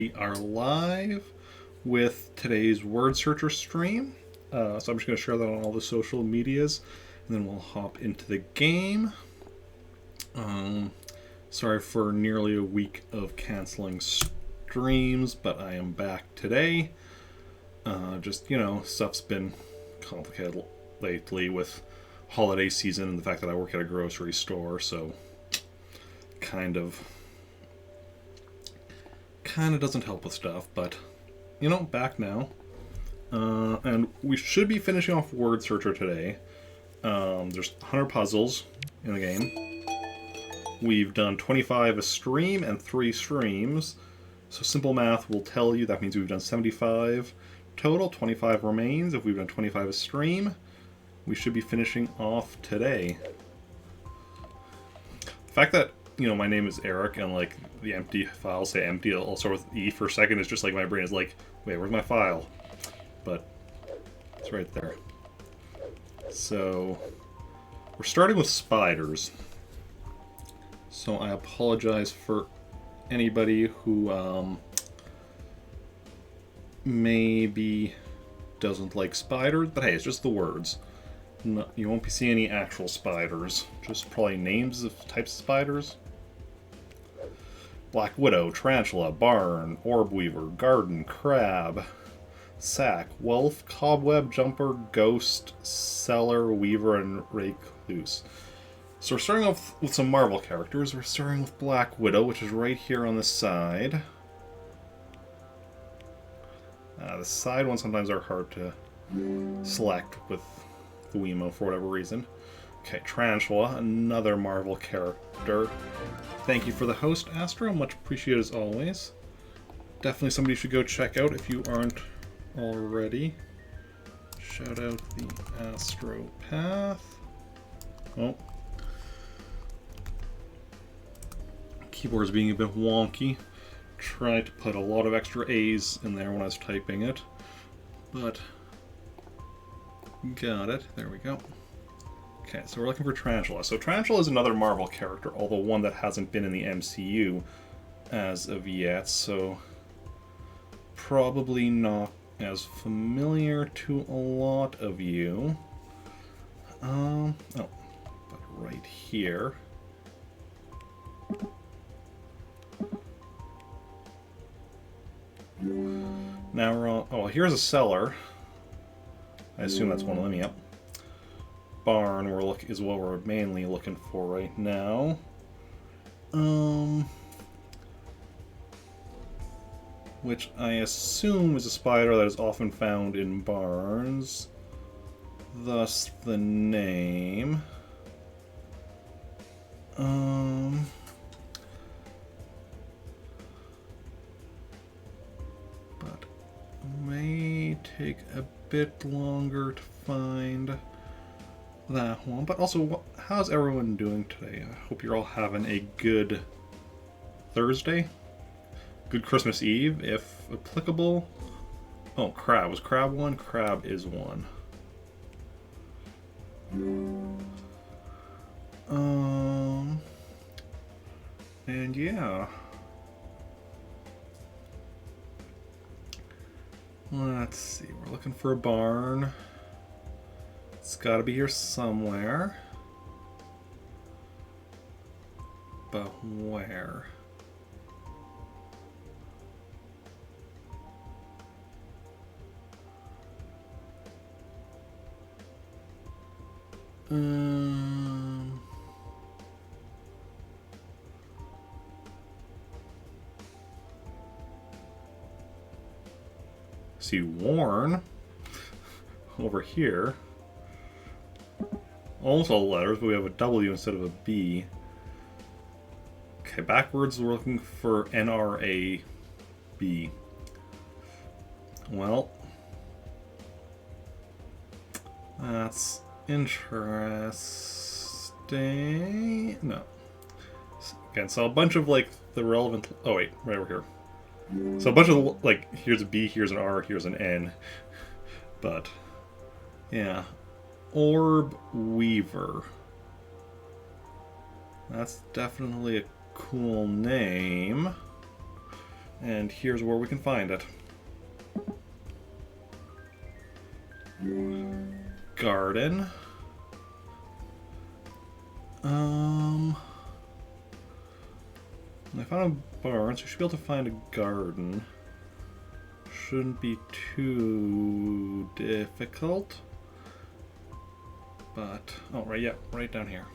We are live with today's Word Searcher stream. So I'm just going to share that on all the social medias, and then we'll hop into the game. Sorry for nearly a week of canceling streams, but I am back today. Stuff's been complicated lately with holiday season and the fact that I work at a grocery store, so kind of doesn't help with stuff, but back now. And we should be finishing off Word Searcher today. There's 100 puzzles in the game. We've done 25 a stream and 3 streams. So simple math will tell you that means we've done 75 total, 25 remains. If we've done 25 a stream, we should be finishing off today. The fact that my name is Eric, and like the empty files say empty, I'll start with E for a second, is just like my brain is like, wait, where's my file? But it's right there. So we're starting with spiders. So I apologize for anybody who maybe doesn't like spiders, but hey, it's just the words. No, you won't be seeing any actual spiders, just probably names of types of spiders. Black Widow, Tarantula, Barn, Orb Weaver, Garden, Crab, Sack, Wolf, Cobweb, Jumper, Ghost, Cellar, Weaver, and Recluse. So we're starting off with some Marvel characters. We're starting with Black Widow, which is right here on the side. The side ones sometimes are hard to select with the Wiimote for whatever reason. Okay, Tarantula, another Marvel character. Thank you for the host, Astro. Much appreciated as always. Definitely somebody you should go check out if you aren't already. Shout out the Astro Path. Oh. Keyboard's being a bit wonky. Tried to put a lot of extra A's in there when I was typing it. But got it. There we go. Okay, so we're looking for Tarantula. So Tarantula is another Marvel character, although one that hasn't been in the MCU as of yet, so probably not as familiar to a lot of you. But right here. Now we're on... Oh, here's a cellar. I assume that's one of them, yep. Barn is what we're mainly looking for right now. Which I assume is a spider that is often found in barns. Thus the name. But may take a bit longer to find that one. But also, how's everyone doing today? I hope you're all having a good Thursday. Good Christmas Eve, if applicable. Oh, Crab. Was Crab one? Crab is one. And yeah. Let's see. We're looking for a barn. It's gotta be here somewhere. But where? See Warren over here. Almost all letters, but we have a W instead of a B. Okay, backwards we're looking for NRAB. Well, that's interesting. No. Again, so a bunch of like the relevant. Oh wait, right over here. So a bunch of like, here's a B, here's an R, here's an N. But yeah, Orb Weaver. That's definitely a cool name. And here's where we can find it. Garden. I found a barn, so we should be able to find a garden. Shouldn't be too difficult. But, oh, right, yeah, right down here.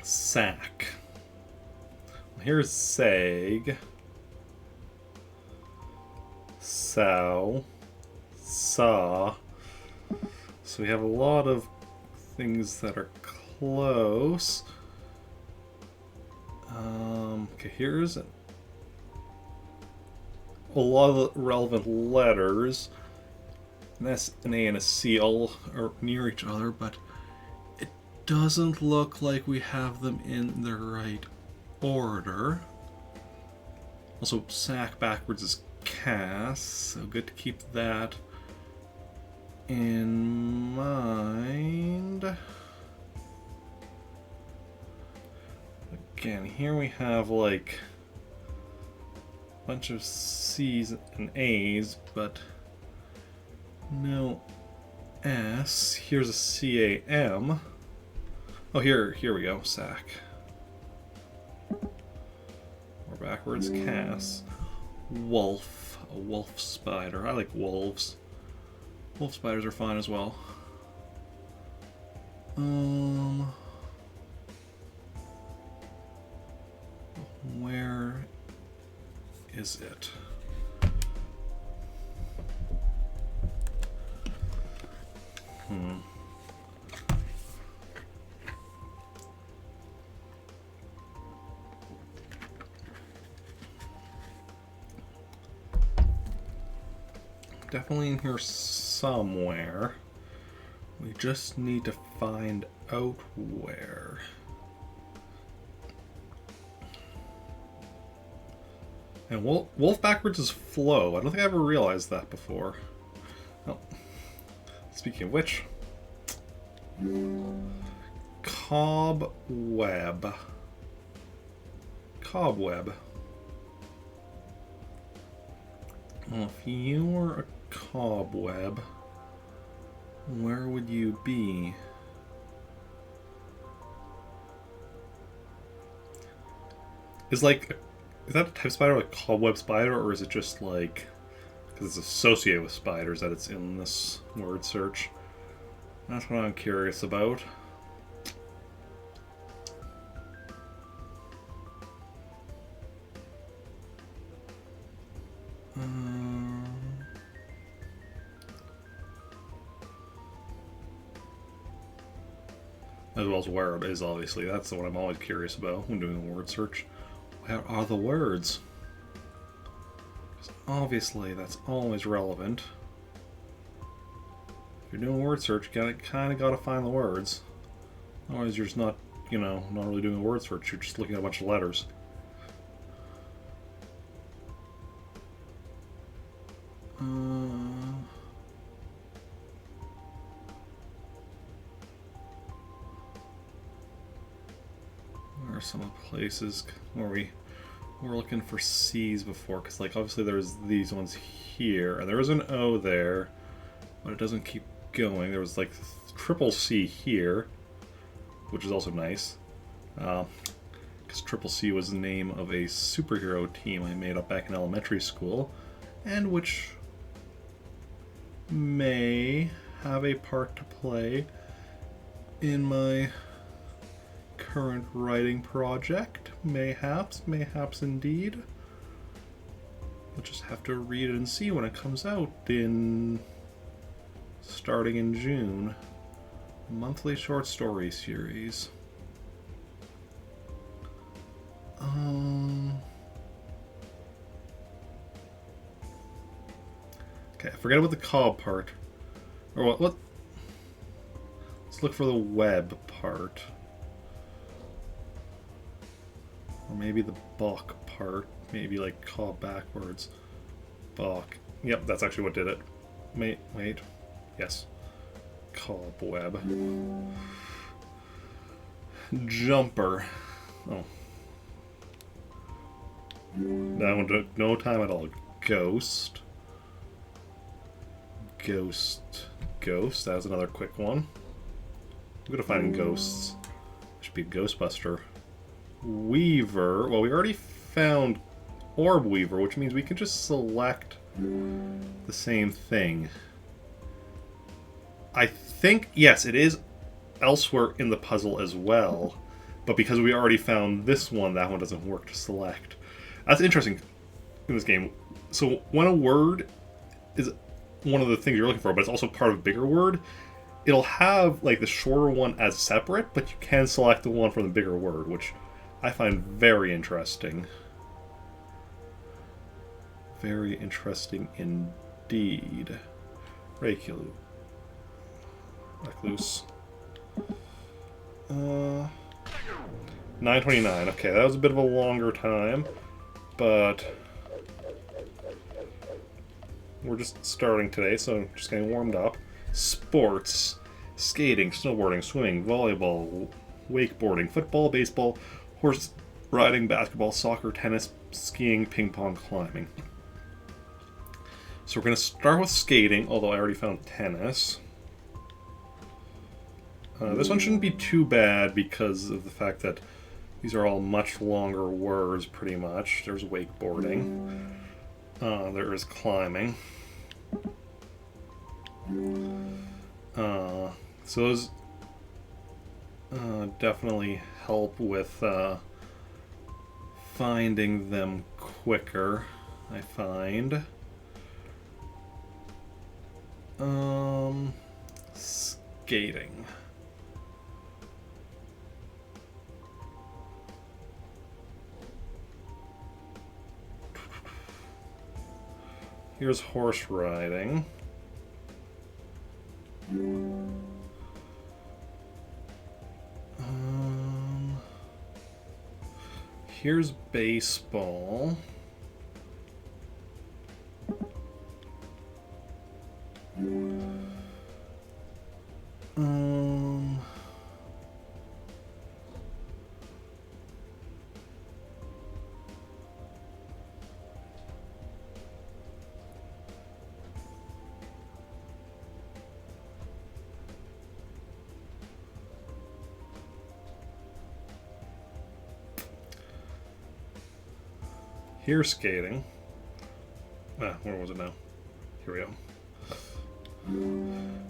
Sack. Here's sag. Sow. Saw. So we have a lot of things that are close. Okay, here's a lot of the relevant letters. An S, an A, and a C all are near each other, but it doesn't look like we have them in the right order. Also, sack backwards is cast, so good to keep that in mind. Again, here we have like a bunch of C's and A's, but no S. Here's a C-A-M. Oh, here we go, sack. Or backwards, Cass. Wolf. A wolf spider. I like wolves. Wolf spiders are fine as well. Where is it? Definitely in here somewhere. We just need to find out where. And wolf backwards is flow. I don't think I ever realized that before. Oh. Speaking of which, cobweb. Cobweb. Well, if you were a cobweb, where would you be? Is that a type of spider, like cobweb spider, or is it just like, because it's associated with spiders, that it's in this word search? That's what I'm curious about. As well as where it is, obviously. That's the one I'm always curious about when doing a word search. Where are the words? Because obviously that's always relevant. If you're doing a word search, you kind of got to find the words. Otherwise you're just not, not really doing a word search. You're just looking at a bunch of letters. Where are some of the places where we were looking for C's before? Because, like, obviously there's these ones here, and there was an O there, but it doesn't keep going. There was, like, triple C here, which is also nice. Because Triple C was the name of a superhero team I made up back in elementary school, and which may have a part to play in my current writing project. Mayhaps indeed. We'll just have to read it and see when it comes out starting in June. Monthly short story series. Okay, forget about the cob part. Or what? Let's look for the web part. Or maybe the balk part. Maybe like cob backwards. Balk. Yep, that's actually what did it. Wait. Yes. Cobweb. Jumper. Oh. That one took no time at all. Ghost. Ghost. Ghost. That was another quick one. I'm good at finding ghosts. Should be Ghostbuster. Weaver. Well, we already found Orb Weaver, which means we can just select the same thing. I think, yes, it is elsewhere in the puzzle as well, but because we already found this one, that one doesn't work to select. That's interesting in this game. So when a word is one of the things you're looking for, but it's also part of a bigger word, it'll have like the shorter one as separate, but you can select the one from the bigger word, which I find very interesting. Very interesting indeed. Recluse. 9:29. Okay, that was a bit of a longer time, but we're just starting today, so just getting warmed up. Sports: skating, snowboarding, swimming, volleyball, wakeboarding, football, baseball, horse riding, basketball, soccer, tennis, skiing, ping pong, climbing. So we're going to start with skating, although I already found tennis. This one shouldn't be too bad because of the fact that these are all much longer words, pretty much. There's wakeboarding. There is climbing. So those definitely help with finding them quicker, I find. Skating. Here's horse riding. Here's baseball. Here's skating. Where was it now? Here we go.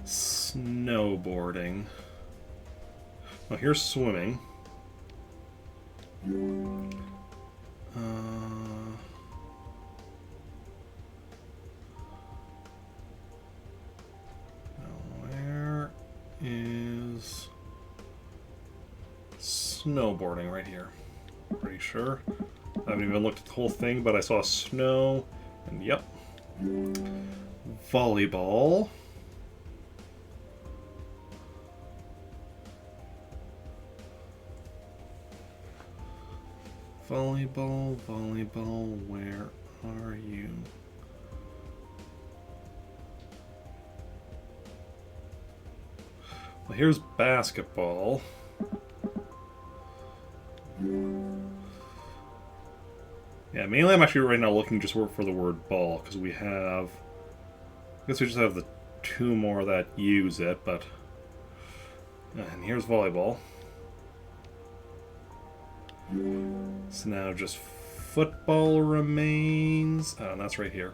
Snowboarding. Well, here's swimming. Where is snowboarding? Right here. Pretty sure. I haven't even looked at the whole thing, but I saw snow, and yep. Volleyball. Volleyball, volleyball, where are you? Well, here's basketball. Yeah, mainly I'm actually right now looking just for the word ball, because we have... I guess we just have the two more that use it, but... And here's volleyball. So now just football remains... Oh, and that's right here.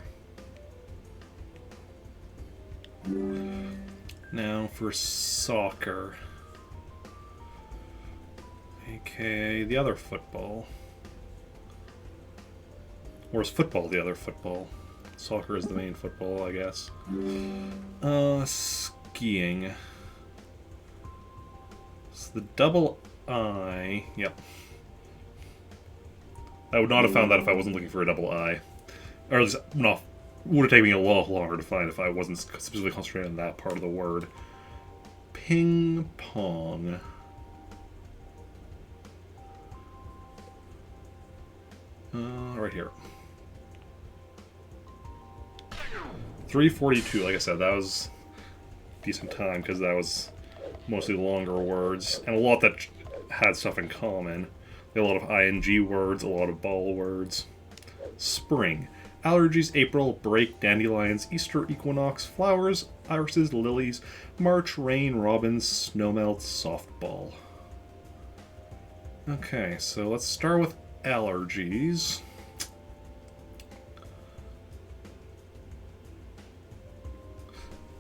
Now for soccer. AKA the other football. Or is football the other football? Soccer is the main football, I guess. Skiing. So the double I... Yep. I would not have found that if I wasn't looking for a double I. Or at least, no, it would have taken me a lot longer to find if I wasn't specifically concentrating on that part of the word. Ping pong. Right here. 3:42, like I said, that was a decent time because that was mostly longer words and a lot that had stuff in common. A lot of ing words, a lot of ball words. Spring. Allergies, April, break, dandelions, Easter equinox, flowers, irises, lilies, March, rain, robins, snowmelt, softball. Okay, so let's start with allergies.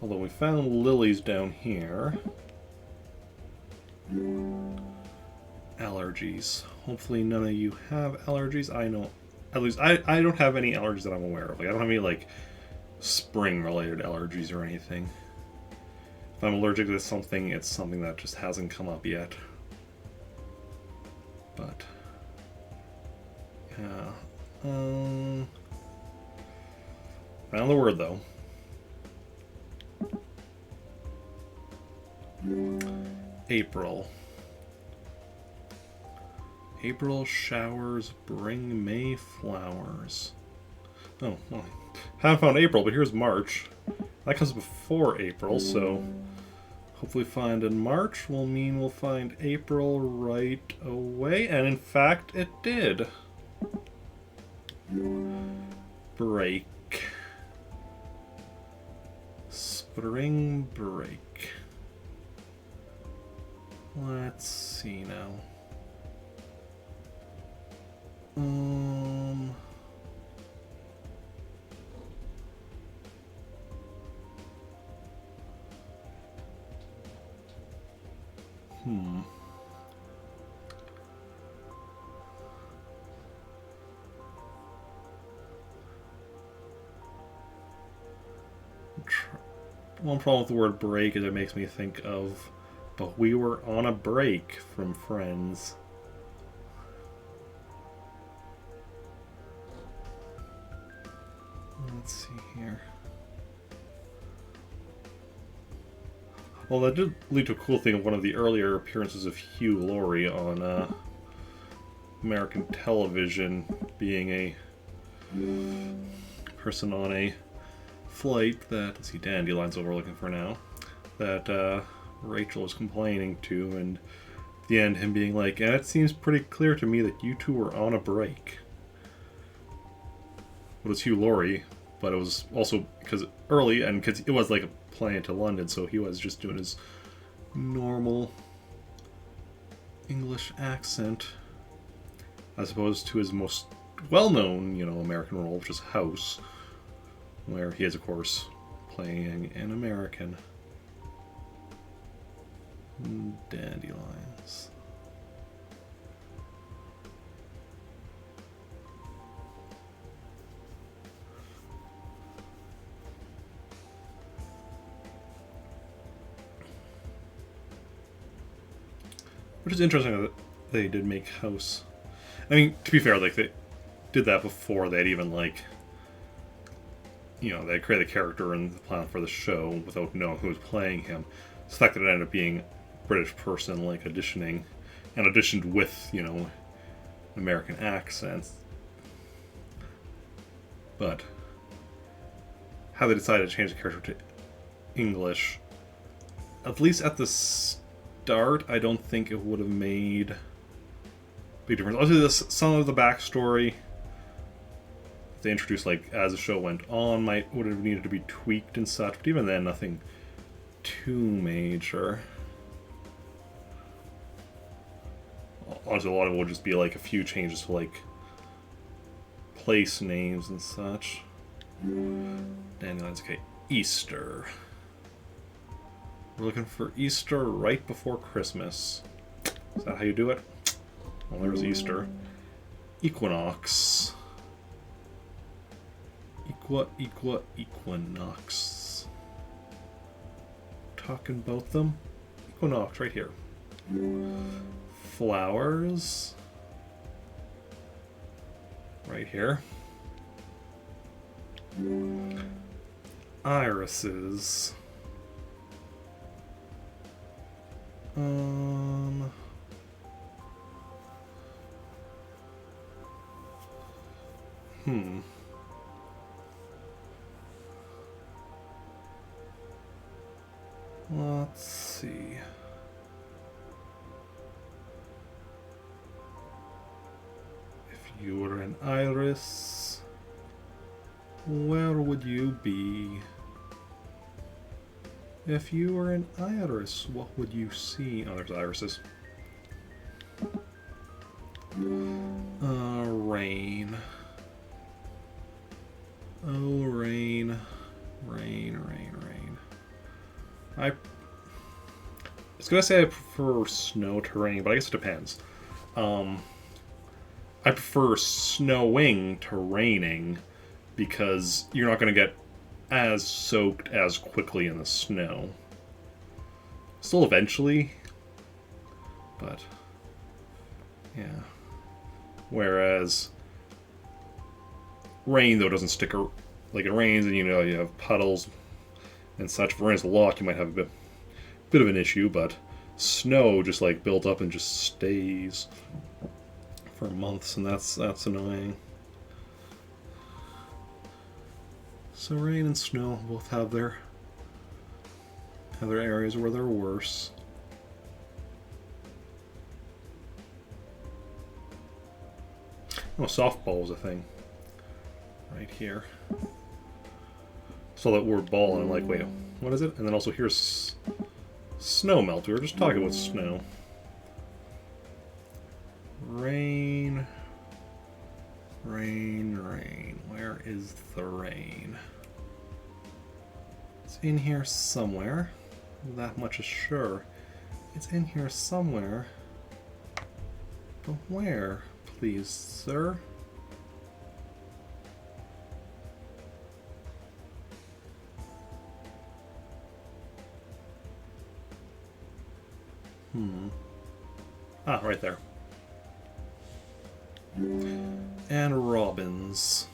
Although we found lilies down here. Allergies. Hopefully none of you have allergies. I know, at least I don't have any allergies that I'm aware of. Like I don't have any like spring related allergies or anything. If I'm allergic to something, it's something that just hasn't come up yet. But yeah. Found the word though. April. April showers bring May flowers. Oh, well, haven't found April, but here's March. That comes before April, so hopefully find in March will mean we'll find April right away, and in fact it did. Break. Spring break. Let's see now. One problem with the word break is it makes me think of "But we were on a break" from Friends. Let's see here. Well, that did lead to a cool thing of one of the earlier appearances of Hugh Laurie on American television, being a person on a flight that, let's see, Dandelion's what we're looking for now, that Rachel was complaining to, and at the end him being like, and it seems pretty clear to me that you two were on a break. Well, it's Hugh Laurie, but it was also because early, and because it was like a plane to London, so he was just doing his normal English accent, as opposed to his most well-known, American role, which is House, where he is, of course, playing an American. Dandelions. Which is interesting that they did make House. I mean, to be fair, like, they did that before they'd even, like, they created a character and the plan for the show without knowing who was playing him. The fact that it ended up being a British person, like, auditioning, and auditioned with, American accents. But how they decided to change the character to English, at least at the start, I don't think it would have made a big difference. Obviously, some of the backstory they introduced, like, as the show went on, would have needed to be tweaked and such, but even then, nothing too major. Honestly, a lot of it would just be, like, a few changes to, like, place names and such. Dandelions, okay. Easter. We're looking for Easter right before Christmas. Is that how you do it? Well, there's Easter. Equinox. Equinox. Talking about them. Equinox, right here. Flowers. Right here. Irises. Let's see. you were an iris, where would you be? If you were an iris, what would you see? Oh, there's irises. Rain. Oh, rain. Rain, rain, rain. I was gonna say I prefer snow to rain, but I guess it depends. I prefer snowing to raining because you're not gonna get as soaked as quickly in the snow. Still eventually, but yeah. Whereas rain, though, doesn't stick. Like, it rains and, you know, you have puddles and such. If it rains a lot, you might have a bit of an issue, but snow just, like, built up and just stays for months, and that's annoying. So rain and snow both have their areas where they're worse. Oh, softball is a thing. Right here. So that word ball, and I'm like, wait, what is it? And then also here's snow melt. We were just talking about snow. Rain. Rain, rain. Where is the rain? It's in here somewhere. That much is sure. It's in here somewhere. But where, please, sir? Ah, right there. And robins.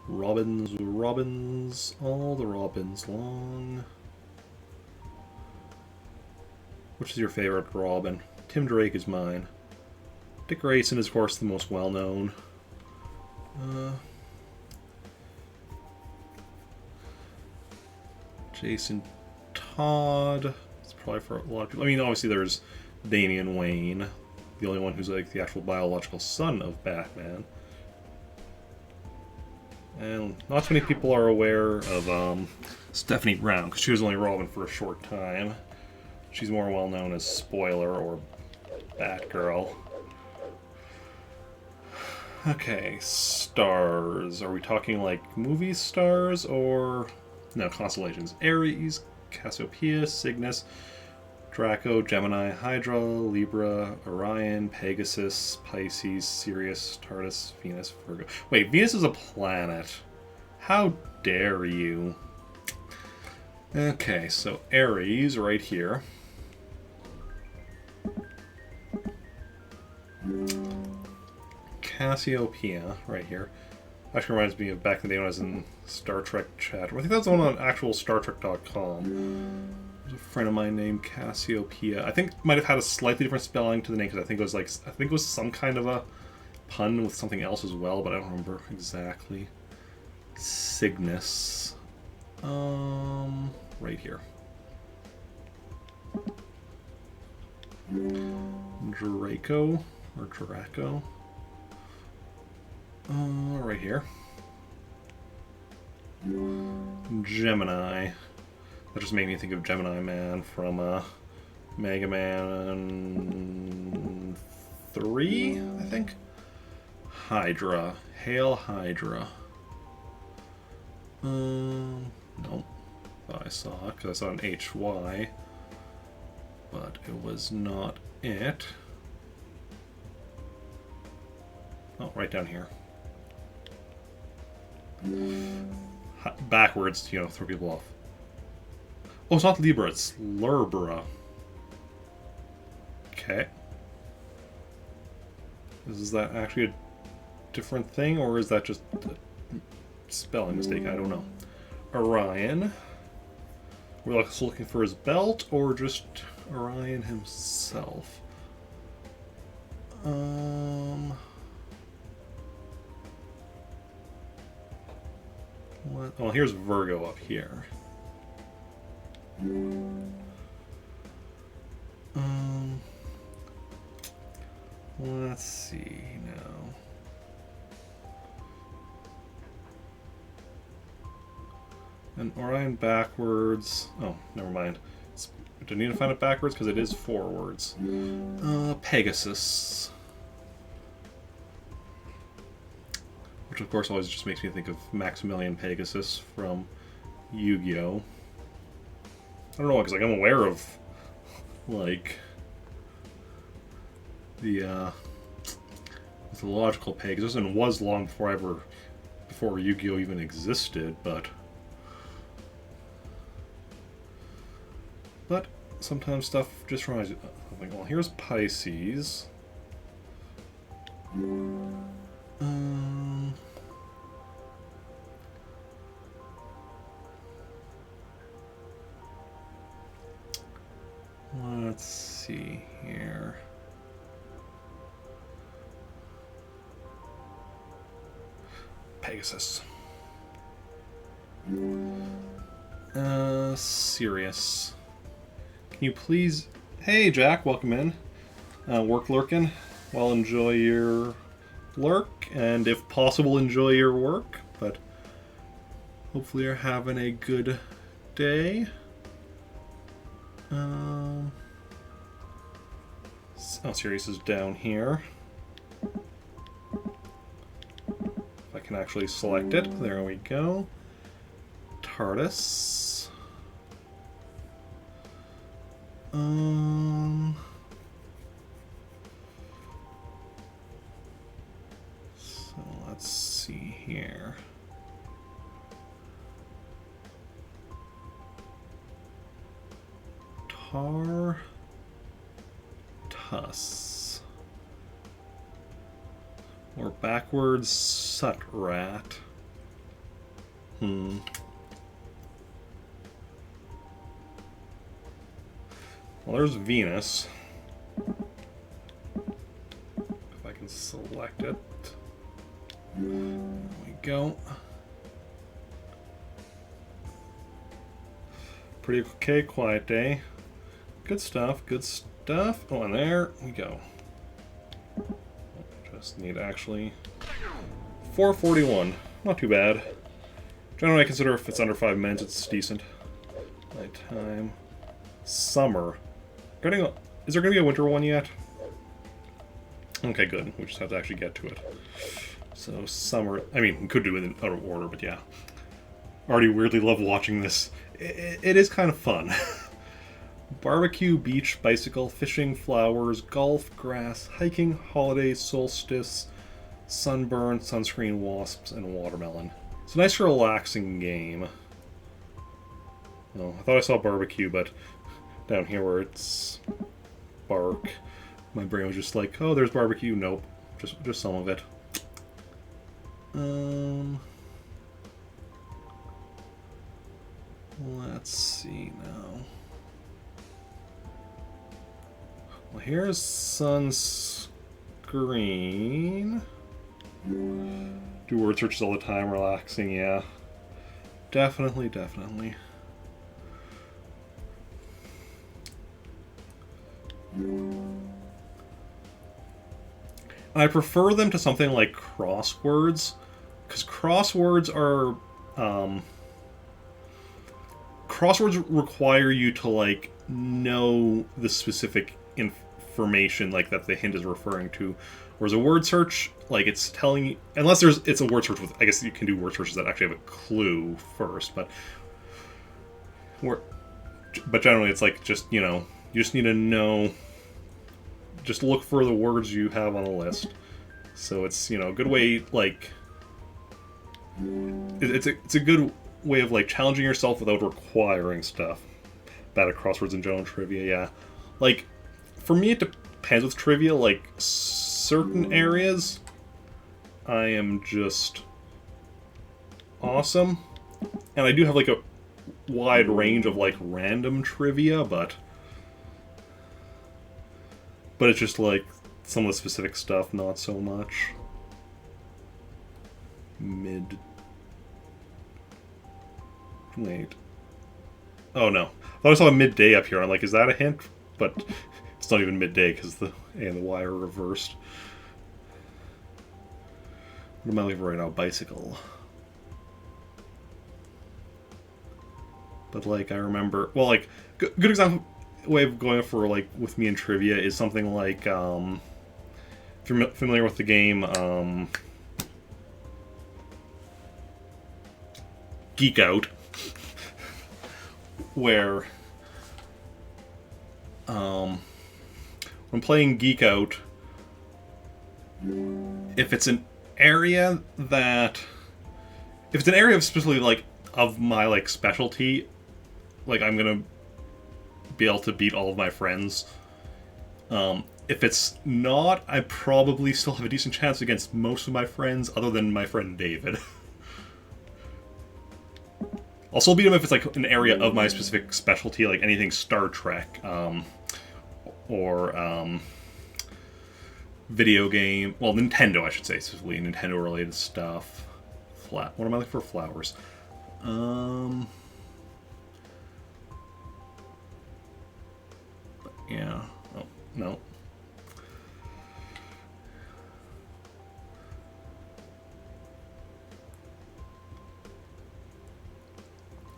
Robins, robins, all the robins long. Which is your favorite robin? Tim Drake is mine. Dick Grayson is, of course, the most well-known. Jason Todd. It's probably for a lot of people. I mean, obviously there's Damian Wayne, the only one who's like the actual biological son of Batman. And not too many people are aware of Stephanie Brown, because she was only Robin for a short time. She's more well known as Spoiler or Batgirl. Okay, stars. Are we talking like movie stars or... No, constellations. Aries, Cassiopeia, Cygnus, Draco, Gemini, Hydra, Libra, Orion, Pegasus, Pisces, Sirius, Tardus, Venus, Virgo. Wait, Venus is a planet. How dare you? Okay, so Aries right here. Cassiopeia right here. Actually reminds me of back in the day when I was in Star Trek chat. I think that's the one on actual StarTrek.com. There's a friend of mine named Cassiopeia. I think might have had a slightly different spelling to the name because I think it was some kind of a pun with something else as well, but I don't remember exactly. Cygnus. Right here. Draco or Draco. Right here. Gemini. That just made me think of Gemini Man from Mega Man 3, I think. Hydra. Hail Hydra. Nope. Thought I saw it, because I saw an HY. But it was not it. Oh, right down here. Backwards, you know, throw people off. Oh, it's not Libra, it's Lurbra. Okay. Is that actually a different thing, or is that just a spelling mistake? I don't know. Orion. We're also looking for his belt, or just Orion himself? What? Oh, here's Virgo up here. Let's see. And Orion backwards. Oh, never mind. Do I need to find it backwards? Because it is forwards. Pegasus. Which, of course, always just makes me think of Maximilian Pegasus from Yu-Gi-Oh! I don't know, because like, I'm aware of, like, the mythological Pegasus, and was long before Yu-Gi-Oh! Even existed, but sometimes stuff just reminds you of something. Well, here's Pisces. Let's see here. Pegasus. Sirius. Can you please... Hey, Jack, welcome in. Work lurking. Well, enjoy your lurk, and if possible, enjoy your work, but hopefully you're having a good day. Oh, Sirius is down here. If I can actually select it, there we go. TARDIS. So let's see here. TARTUS. Or backwards Sutrat. Well, there's Venus. If I can select it. There we go. Pretty okay, quiet day. Good stuff, good stuff. Oh, and there we go. Just need actually 441. Not too bad. Generally, I consider if it's under 5 minutes, it's decent. Nighttime. Summer. Is there going to be a winter one yet? Okay, good. We just have to actually get to it. So, summer... I mean, we could do it in out of order, but yeah. Already weirdly love watching this. It is kind of fun. Barbecue, beach, bicycle, fishing, flowers, golf, grass, hiking, holidays, solstice, sunburn, sunscreen, wasps, and watermelon. It's a nice relaxing game. Oh, I thought I saw barbecue, but down here where it's bark, my brain was just like, oh, there's barbecue. Nope, just some of it. Let's see now. Well, here's sunscreen. Do word searches all the time, relaxing, yeah. Definitely, definitely. I prefer them to something like crosswords, because crosswords are crosswords require you to like know the specific information like that the hint is referring to, whereas a word search, like, it's telling you, unless it's a word search with, I guess you can do word searches that actually have a clue first, but generally it's like, just, you know, you just need to know, just look for the words you have on a list. So it's, you know, a good way, like, it's a good way of, like, challenging yourself without requiring stuff. Bad at crosswords and general trivia, yeah. Like, for me, it depends with trivia. Like, certain areas, I am just awesome. And I do have, like, a wide range of, like, random trivia, but it's just, like, some of the specific stuff, not so much. Wait. Oh, no. I thought I saw a midday up here. I'm like, is that a hint? But it's not even midday because the A and the Y are reversed. What am I leaving right now? Bicycle. But like I remember, well, like good example way of going for like with me in trivia is something like if you're familiar with the game Geek Out, where when playing Geek Out, if it's an area that if it's an area of specifically like of my like specialty, like I'm gonna be able to beat all of my friends. If it's not, I probably still have a decent chance against most of my friends, other than my friend David. I'll still beat him if it's like an area of my specific specialty, like anything Star Trek, or video game. Well, Nintendo, I should say, specifically Nintendo-related stuff. What am I looking for? Flowers. Yeah. Oh, no.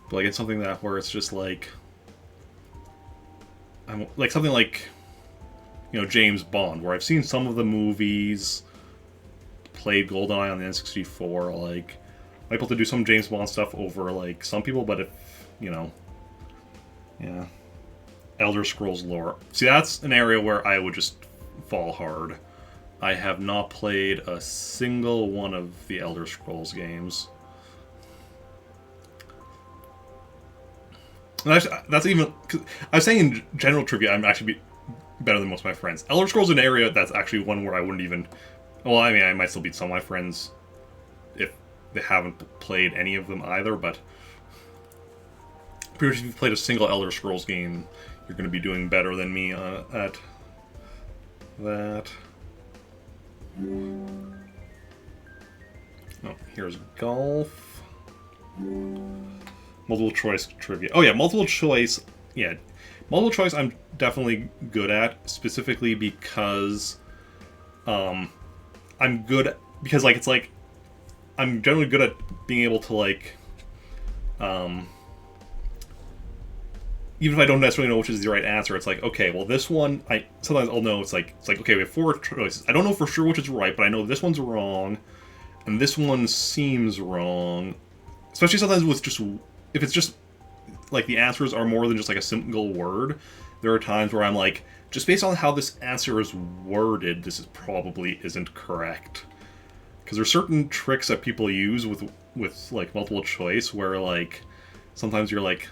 But like it's something that where it's just like I'm like something like James Bond, where I've seen some of the movies, played GoldenEye on the N64, like I'm able to do some James Bond stuff over like some people, but if yeah. Elder Scrolls lore. See, that's an area where I would just fall hard. I have not played a single one of the Elder Scrolls games. And actually, that's even... I was saying in general trivia, I'm actually better than most of my friends. Elder Scrolls is an area that's actually one where I wouldn't even... Well, I mean, I might still beat some of my friends if they haven't played any of them either, but... Pretty much if you've played a single Elder Scrolls game, you're going to be doing better than me at that. Oh, here's golf. Multiple choice trivia. Oh yeah, multiple choice. Yeah, multiple choice I'm definitely good at, specifically because I'm good because like it's like I'm generally good at being able to like even if I don't necessarily know which is the right answer, it's like, okay, well this one sometimes I'll know it's like okay, we have 4 choices. I don't know for sure which is right, but I know this one's wrong and this one seems wrong. Especially sometimes with just if it's just like the answers are more than just like a single word. There are times where I'm like, just based on how this answer is worded, this is probably isn't correct. Because there's certain tricks that people use with like multiple choice where like sometimes you're like,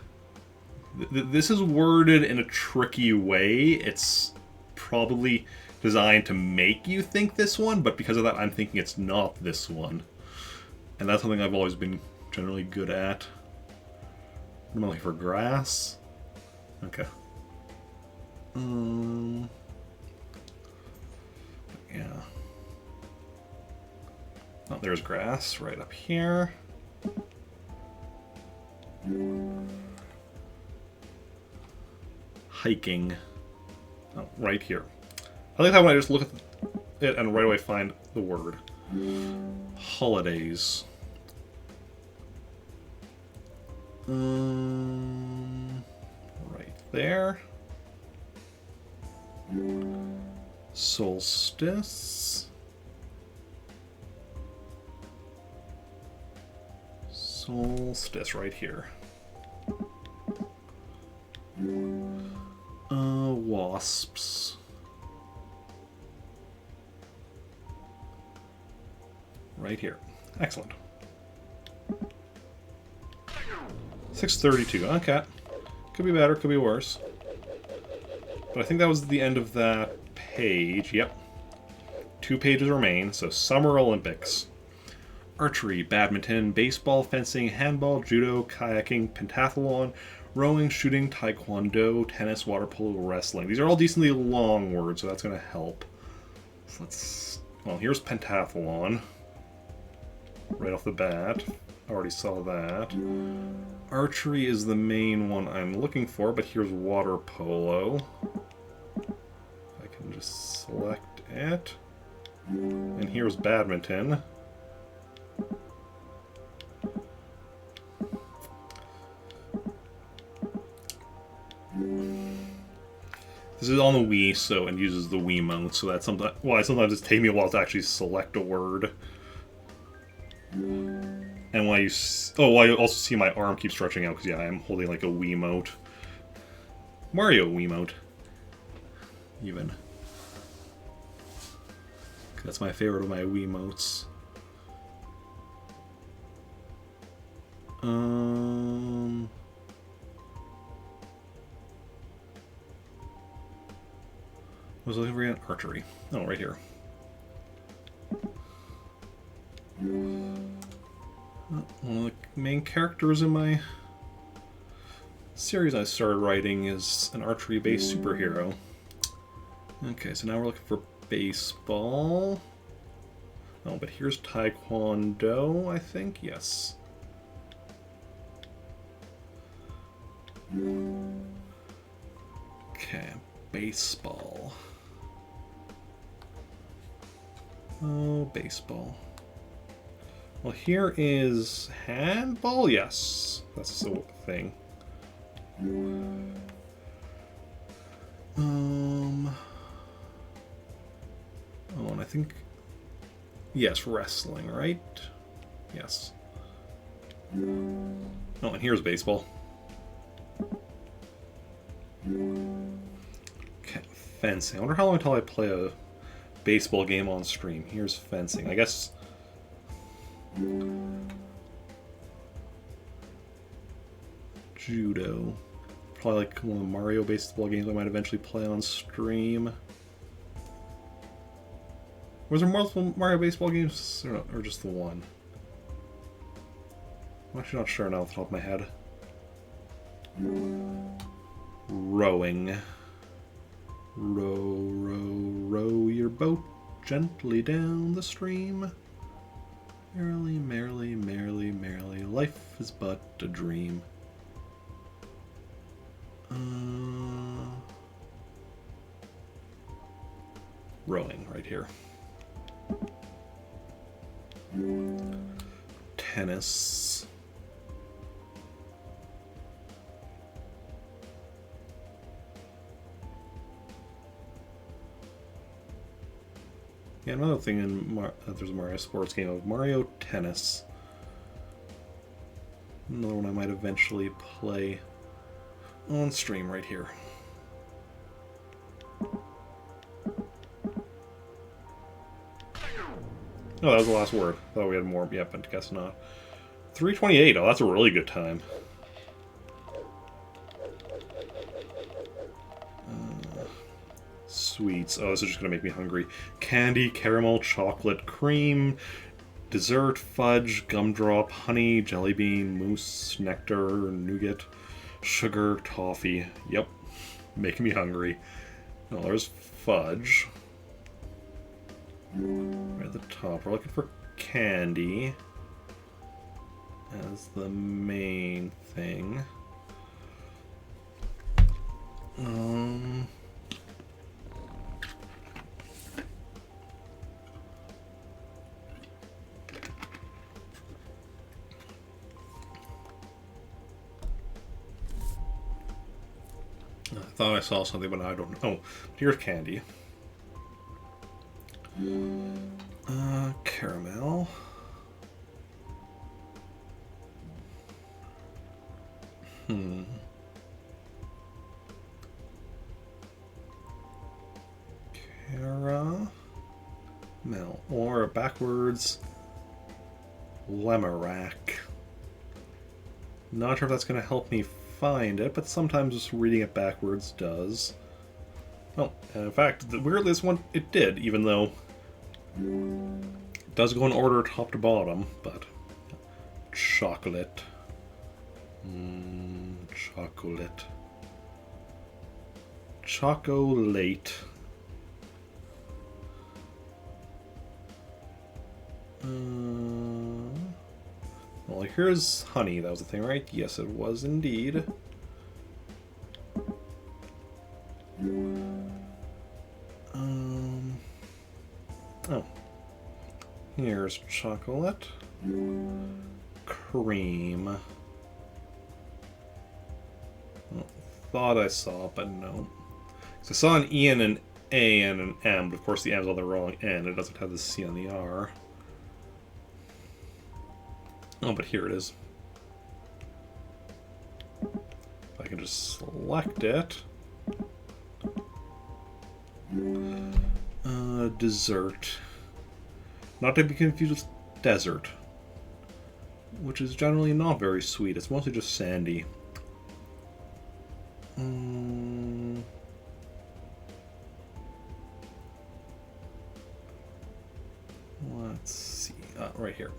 this is worded in a tricky way. It's probably designed to make you think this one, but because of that, I'm thinking it's not this one. And that's something I've always been generally good at. I'm looking for grass. Okay. Yeah. Oh, there's grass right up here. Hiking. Oh, right here. I like that when I just look at it and right away find the word. Holidays. Right there. Solstice. Solstice right here. Wasps. Right here. Excellent. 632. Okay. Could be better, could be worse. But I think that was the end of that page. Yep. 2 pages remain, so Summer Olympics. Archery, badminton, baseball, fencing, handball, judo, kayaking, pentathlon, rowing, shooting, taekwondo, tennis, water polo, wrestling. These are all decently long words, so that's going to help. So well, here's pentathlon. Right off the bat. Already saw that. Archery is the main one I'm looking for, but here's water polo. I can just select it. And here's badminton. This is on the Wii, so it uses the Wiimote, so that's sometimes it's taking me a while to actually select a word. And when I I also see my arm keep stretching out because yeah, I'm holding like a Wiimote. Mario Wiimote. Even. That's my favorite of my Wiimotes. Was looking for archery. Oh, right here. One of the main characters in my series I started writing is an archery-based superhero. Okay, so now we're looking for baseball. Oh, but here's Taekwondo, I think. Yes. Okay, baseball. Oh, baseball. Well, here is handball. Yes, that's the thing. Oh, and I think yes, wrestling, right? Yes. Oh, and here's baseball. Okay, fencing. I wonder how long until I play a baseball game on stream. Here's fencing. I guess. Judo. Probably like one of the Mario baseball games I might eventually play on stream. Was there multiple Mario baseball games or just the one? I'm actually not sure now off the top of my head. Rowing. Row, row, row your boat gently down the stream. Merrily, merrily, merrily, merrily, life is but a dream. Rowing right here. Tennis. Yeah, another thing in there's a Mario sports game of Mario Tennis. Another one I might eventually play on stream right here. Oh, that was the last word. Thought we had more. Yep, but I guess not. 3:28. Oh, that's a really good time. Sweets. Oh, this is just going to make me hungry. Candy, caramel, chocolate, cream, dessert, fudge, gumdrop, honey, jelly bean, mousse, nectar, nougat, sugar, toffee. Yep. Making me hungry. Oh, there's fudge. Right at the top. We're looking for candy as the main thing. I thought I saw something, but I don't know. Oh, here's candy. Caramel. Caramel. Or backwards. Lemerack. Not sure if that's going to help me find it, but sometimes just reading it backwards does. Well, in fact, weirdly this one, it did, even though it does go in order top to bottom, but chocolate. Chocolate. Chocolate. Well, here's honey. That was the thing, right? Yes, it was indeed. Oh. Here's chocolate. Cream. Well, thought I saw, but no. So I saw an E and an A and an M, but of course the M's on the wrong end. It doesn't have the C on the R. Oh, but here it is. If I can just select it. Dessert. Not to be confused with desert, which is generally not very sweet. It's mostly just sandy. Let's see. Right here.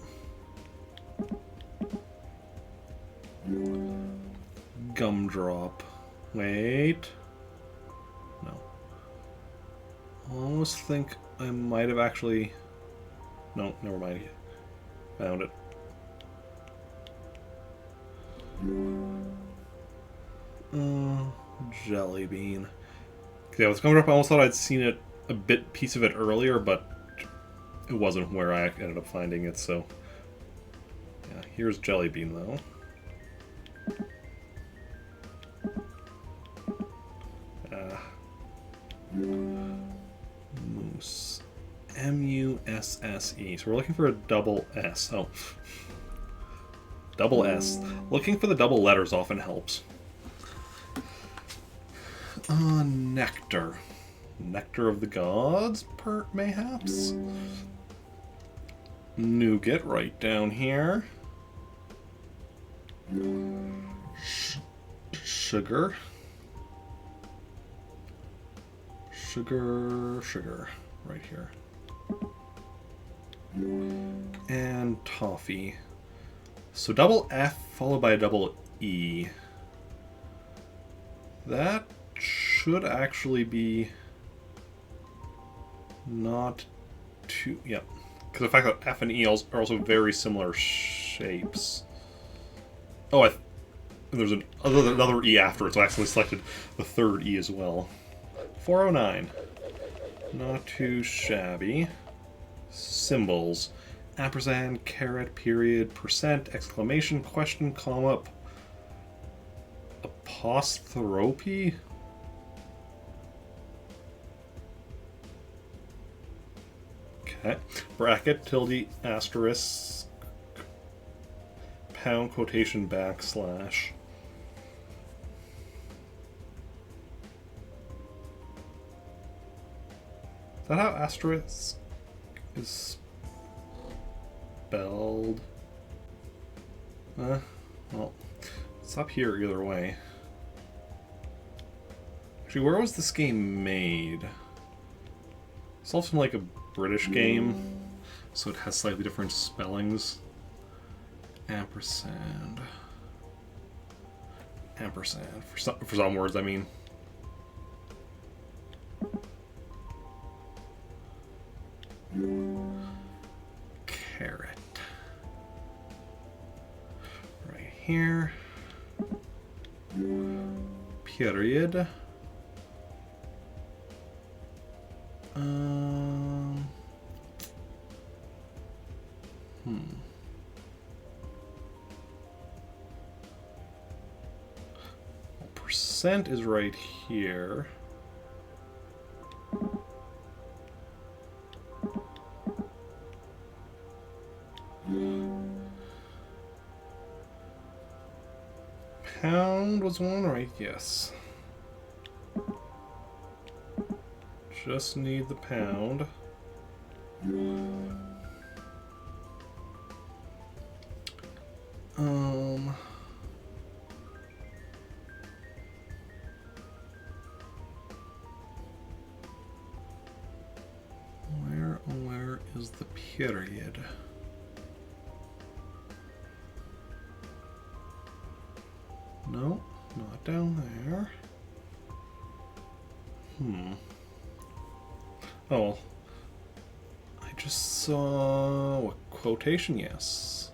Gumdrop. Wait. No. I almost think I might have actually... No, never mind. Found it. Jelly bean. Yeah, with Gumdrop, I almost thought I'd seen a piece of it earlier, but it wasn't where I ended up finding it, so... Yeah, here's Jelly Bean, though. Moose. M-U-S-S-E. So we're looking for a double S. Oh. Double S. Looking for the double letters often helps. Nectar. Nectar of the gods, mayhaps? Nougat right down here. Sugar. Sugar right here. And toffee. So double F followed by a double E. That should actually be not too... Yeah. Because the fact that F and E are also very similar shapes. Oh, there's another E after it, so I actually selected the third E as well. 409. Not too shabby. Symbols. Ampersand, caret, period, percent, exclamation, question, comma, apostrophe? Okay. Bracket, tilde, asterisk, pound, quotation, backslash. Is that how asterisk is spelled? Well, it's up here either way. Actually, where was this game made? It's also like a British game, so it has slightly different spellings. Ampersand. Ampersand. For some words, I mean. Caret. Right here. Period. Percent is right here. Pound was one, right? Yes. Just need the pound. Where is the period? No, not down there. Oh, I just saw a quotation, yes.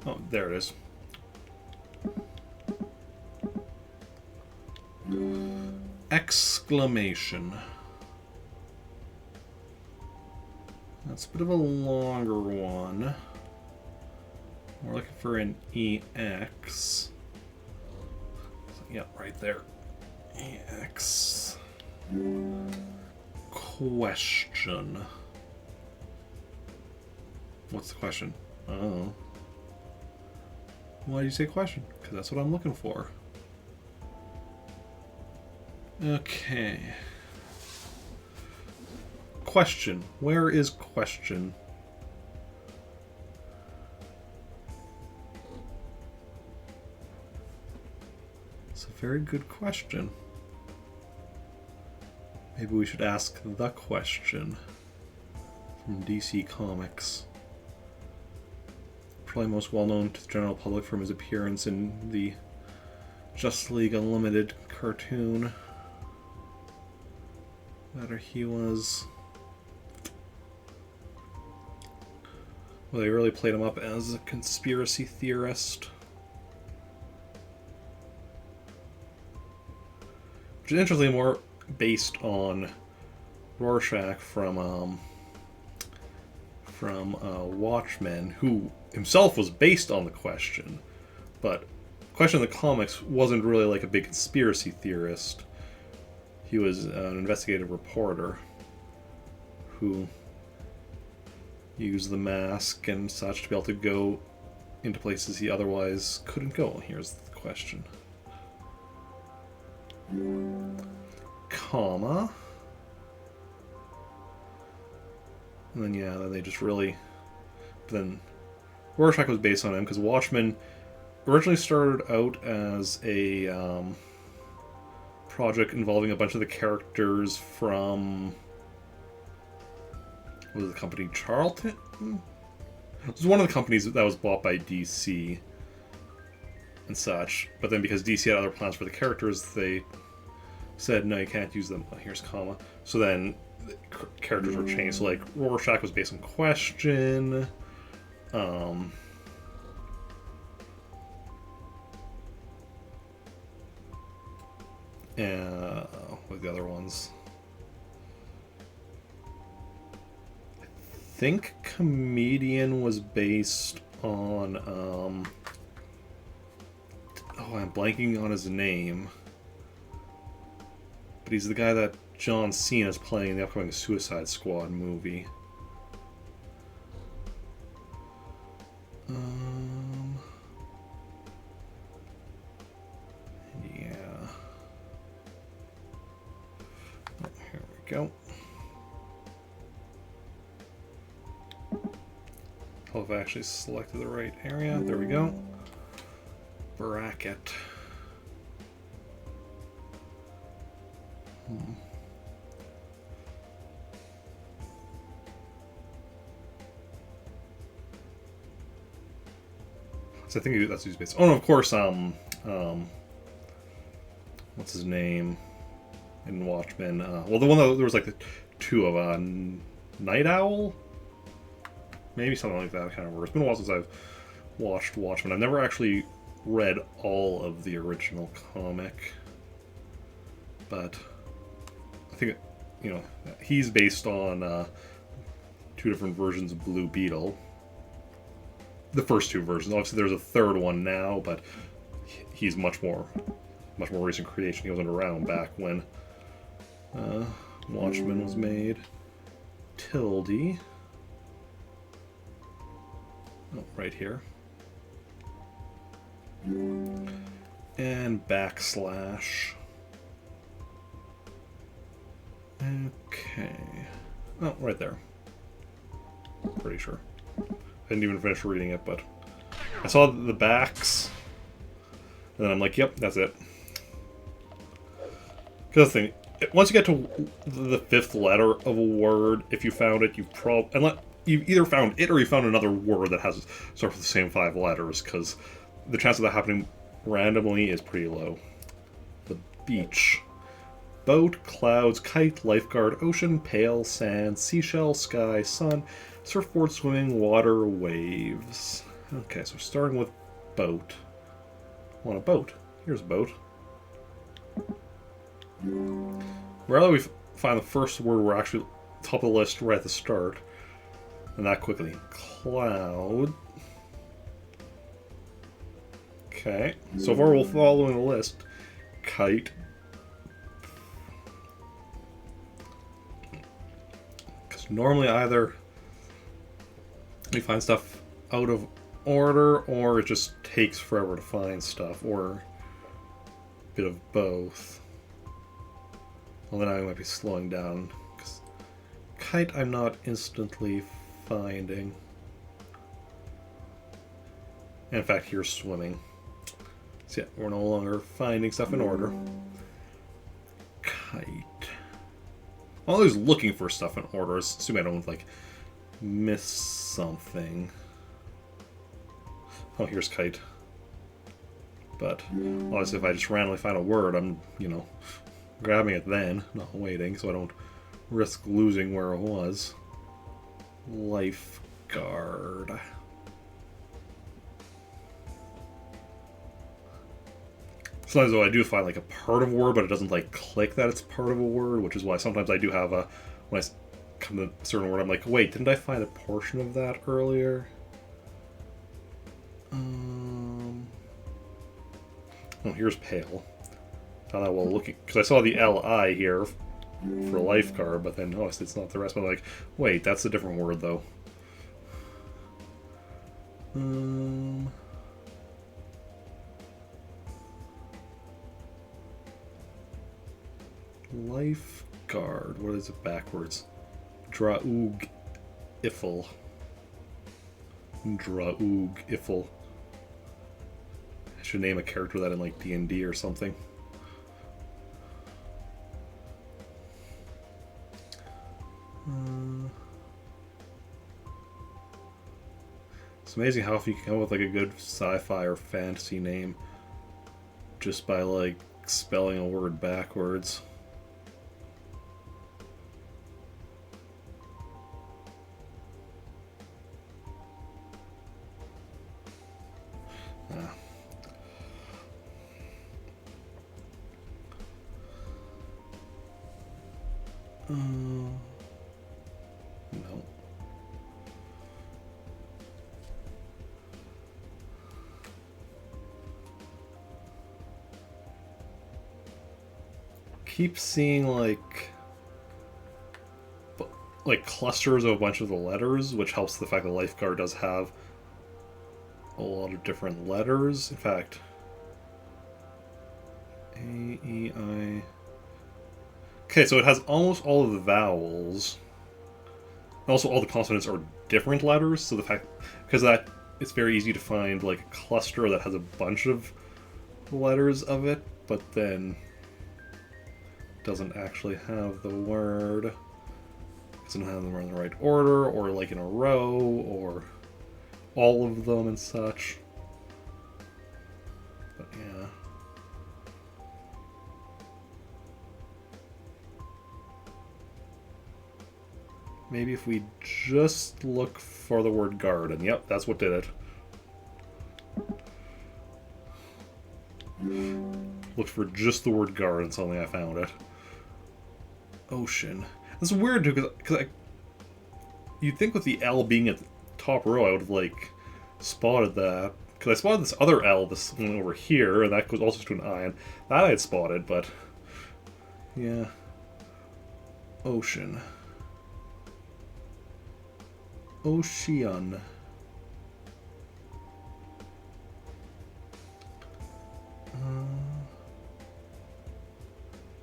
Oh, there it is. Exclamation. That's a bit of a longer one. We're looking for an EX. Yep, right there. EX. Question. What's the question? Oh. Why do you say question? Because that's what I'm looking for. Okay. Question. Where is question? It's a very good question. Maybe we should ask the question from DC Comics. Probably most well known to the general public from his appearance in the Justice League Unlimited cartoon. Whether he was... Well, they really played him up as a conspiracy theorist. Which is interestingly more based on Rorschach from Watchmen, who himself was based on the Question, but Question in the comics wasn't really like a big conspiracy theorist. He was an investigative reporter who used the mask and such to be able to go into places he otherwise couldn't go. Here's the question. Comma. And then, yeah, then they just really... Then Rorschach was based on him, because Watchmen originally started out as a project involving a bunch of the characters from... What was the company? Charlton? It was one of the companies that was bought by DC and such. But then because DC had other plans for the characters, they said, no, you can't use them. Oh, here's comma. So then the characters were changed. So like Rorschach was based on Question. What are the other ones? I think Comedian was based on oh, I'm blanking on his name. But he's the guy that John Cena is playing in the upcoming Suicide Squad movie. Yeah. Oh, here we go. Hope I actually selected the right area. There we go. Bracket. So I think that's who's based. Oh no, of course. What's his name in Watchmen? Well, the one that there was like the two of Night Owl, maybe something like that. Kind of works. It's been a while since I've watched Watchmen. I've never actually read all of the original comic, but I think he's based on two different versions of Blue Beetle. The first two versions. Obviously, there's a third one now, but he's much more recent creation. He wasn't around back when Watchmen was made. Tilde. Oh, right here. And backslash. Okay. Oh, right there. Pretty sure. I didn't even finish reading it, but I saw the backs, and then I'm like, yep, that's it. Because the thing, once you get to the fifth letter of a word, if you found it, you've either found it or you found another word that has starts with the same 5 letters, because the chance of that happening randomly is pretty low. The beach. Boat, clouds, kite, lifeguard, ocean, pail, sand, seashell, sky, sun, surfboard, swimming, water, waves. Okay, so starting with boat. I want a boat. Here's a boat. Rather we find the first word we're actually top of the list right at the start. And that quickly. Cloud. Okay. So far we're following the list. Kite. Because normally either we find stuff out of order or it just takes forever to find stuff, or a bit of both. Well, then I might be slowing down. Cause kite I'm not instantly finding. And in fact, here's swimming. So yeah, we're no longer finding stuff in order. Kite. I'm always looking for stuff in order, assuming I don't, like, miss something. Oh, here's kite. But, obviously, if I just randomly find a word, I'm, you know, grabbing it then, not waiting, so I don't risk losing where it was. Lifeguard. Sometimes though I do find like a part of a word, but it doesn't like click that it's part of a word, which is why sometimes I do have a, when I come to a certain word, I'm like, wait, didn't I find a portion of that earlier? Oh, here's pale. Found that while looking, because I saw the L-I here for lifeguard, but then, oh, it's not the rest. But I'm like, wait, that's a different word though. Lifeguard. What is it backwards? Draug Ifel. Draug Ifel. I should name a character that in like D&D or something. It's amazing how often you can come up with like a good sci-fi or fantasy name just by like spelling a word backwards. No. Keep seeing like clusters of a bunch of the letters, which helps the fact that lifeguard does have a lot of different letters. In fact, A, E, I. Okay, so it has almost all of the vowels. Also, all the consonants are different letters, so the fact, because that, it's very easy to find like a cluster that has a bunch of letters of it, but then doesn't actually have the word. Doesn't have them in the right order, or like in a row, or all of them and such. But yeah. Maybe if we just look for the word garden. Yep, that's what did it. Looked for just the word garden, suddenly I found it. Ocean. That's weird too, because you'd think with the L being at the top row, I would have like spotted that. Because I spotted this other L, this one over here, and that goes also to an I, and that I had spotted, but yeah. Ocean. Ocean.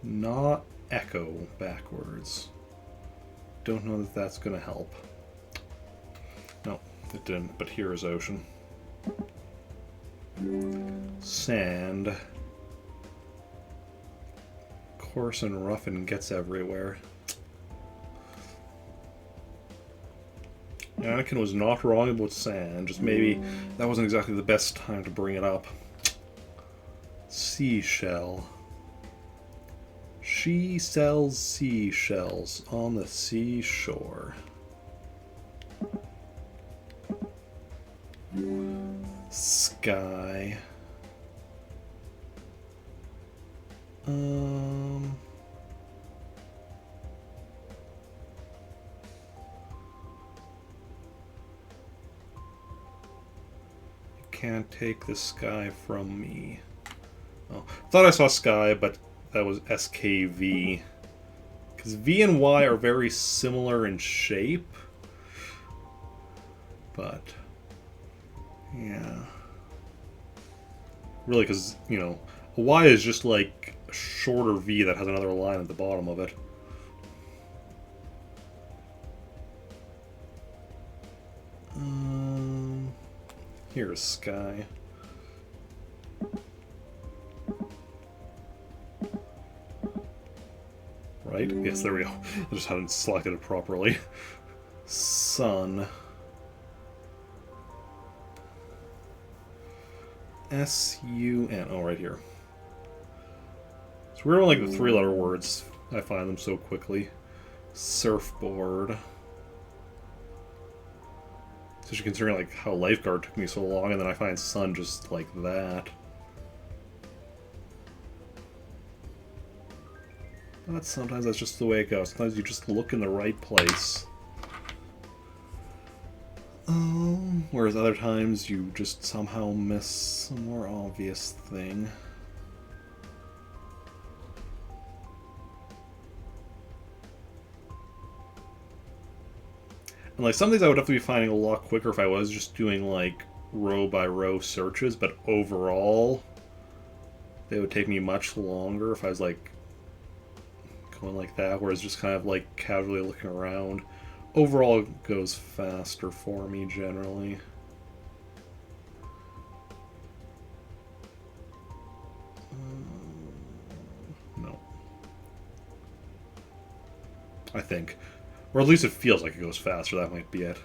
Not echo backwards. Don't know that that's going to help. No, it didn't, but here is ocean. Sand. Coarse and rough and gets everywhere. Anakin was not wrong about sand, just maybe that wasn't exactly the best time to bring it up. Seashell. She sells seashells on the seashore. Sky. can't take the sky from me. Oh, thought I saw sky, but that was SKV. Because V and Y are very similar in shape. But, yeah. Really, because, you know, a Y is just like a shorter V that has another line at the bottom of it. Here's sky. Right? Yes, there we go. I just hadn't selected it properly. Sun. S-U-N. Oh, right here. It's weird when, like, the three-letter words, I find them so quickly. Surfboard. Especially considering, like, how Lifeguard took me so long, and then I find Sun just like that. But sometimes that's just the way it goes. Sometimes you just look in the right place. Whereas other times you just somehow miss a more obvious thing. And like some things I would have to be finding a lot quicker if I was just doing like row by row searches, but overall they would take me much longer if I was like going like that, whereas just kind of like casually looking around. Overall it goes faster for me generally. No. I think. Or at least it feels like it goes faster, that might be it.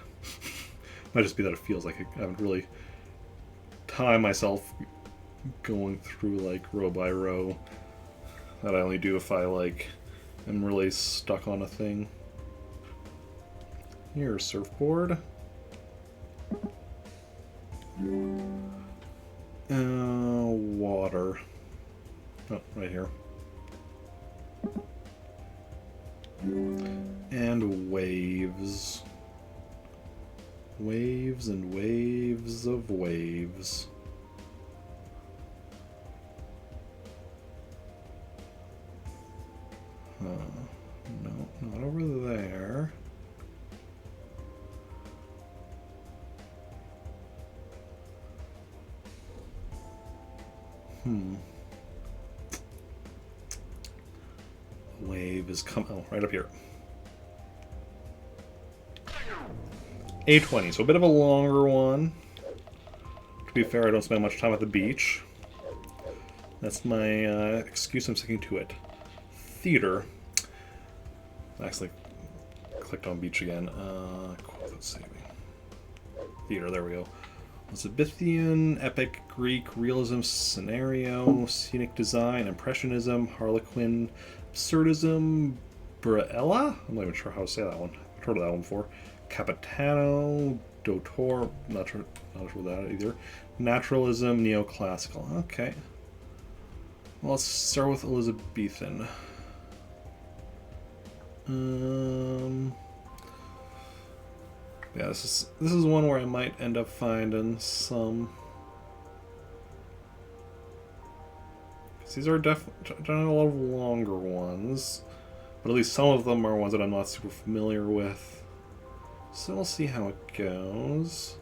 Might just be that it feels like I haven't really timed myself going through like row by row. That I only do if I like am really stuck on a thing. Here's surfboard. Water. Oh, right here. And waves. Waves and waves of waves. No, not over there. Wave is coming. Oh, right up here. A20, so a bit of a longer one. To be fair, I don't spend much time at the beach. That's my excuse, I'm sticking to it. Theater. I actually clicked on beach again. Let's see. Theater, there we go. Elizabethan, epic, Greek, realism, scenario, scenic design, impressionism, harlequin, absurdism, Braella? I'm not even sure how to say that one. I've heard of that one before. Capitano, Dotor, not sure that either. Naturalism, neoclassical. Okay. Well, let's start with Elizabethan. Yeah, this is one where I might end up finding some. These are definitely a lot of longer ones, but at least some of them are ones that I'm not super familiar with. So we'll see how it goes.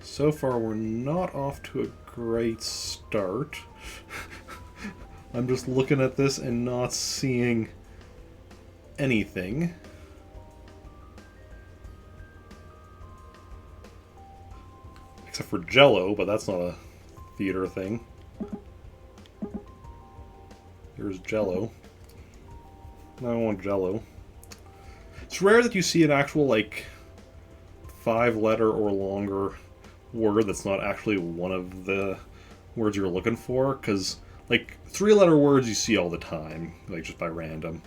So far, we're not off to a great start. I'm just looking at this and not seeing anything. Except for Jello, but that's not a theater thing. Here's Jello. I don't want Jello. It's rare that you see an actual, like, 5-letter or longer word that's not actually one of the words you're looking for, because, like, 3-letter words you see all the time, like, just by random.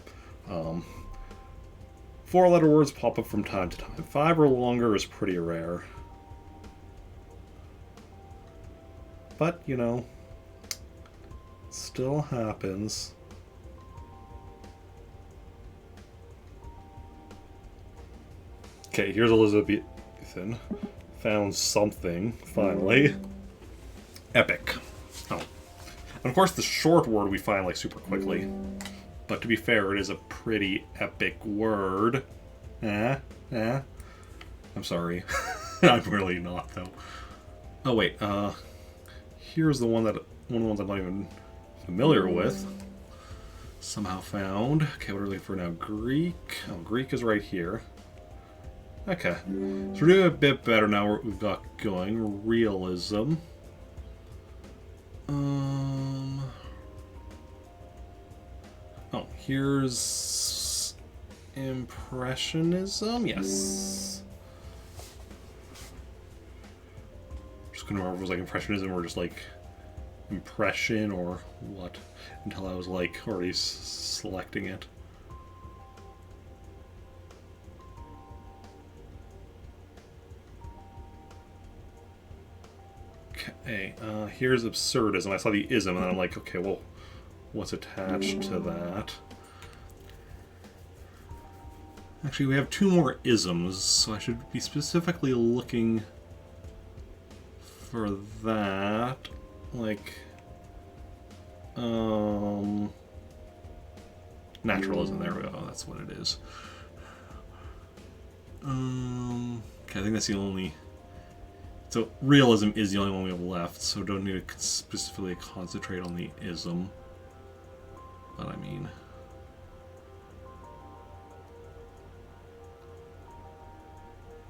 4-letter words pop up from time to time. 5 or longer is pretty rare. But, you know, still happens. Okay, here's Elizabethan. Found something, finally. Epic. Oh. And of course, the short word we find, like, super quickly. But to be fair, it is a pretty epic word. I'm sorry. I'm really not, though. Oh, wait, here's one of the ones I'm not even familiar with. Somehow found. Okay, what are we looking for now? Greek. Oh, Greek is right here. Okay. So we're doing a bit better now what we've got going. Realism. Oh, here's Impressionism? Yes. Just couldn't remember if it was like Impressionism or just like Impression or what until I was like already selecting it. Okay, here's Absurdism. I saw the ism and then I'm like, okay, well, what's attached to that? Actually, we have 2 more isms, so I should be specifically looking for that. Like, naturalism, there we go, that's what it is. Okay, I think that's the only... So, realism is the only one we have left, so don't need to specifically concentrate on the ism. But I mean...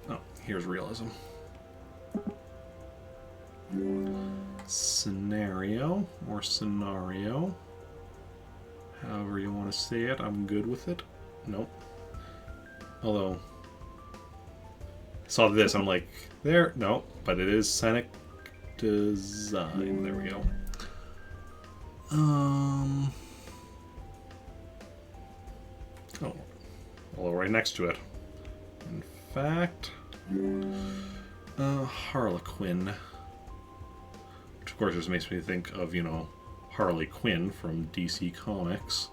Oh, here's realism. Scenario, or scenario. However you want to say it, I'm good with it. Nope. Although... I saw this, I'm like, there, no, but it is scenic design. There we go. Oh, well, right next to it. In fact, Harlequin. Which, of course, just makes me think of, you know, Harley Quinn from DC Comics.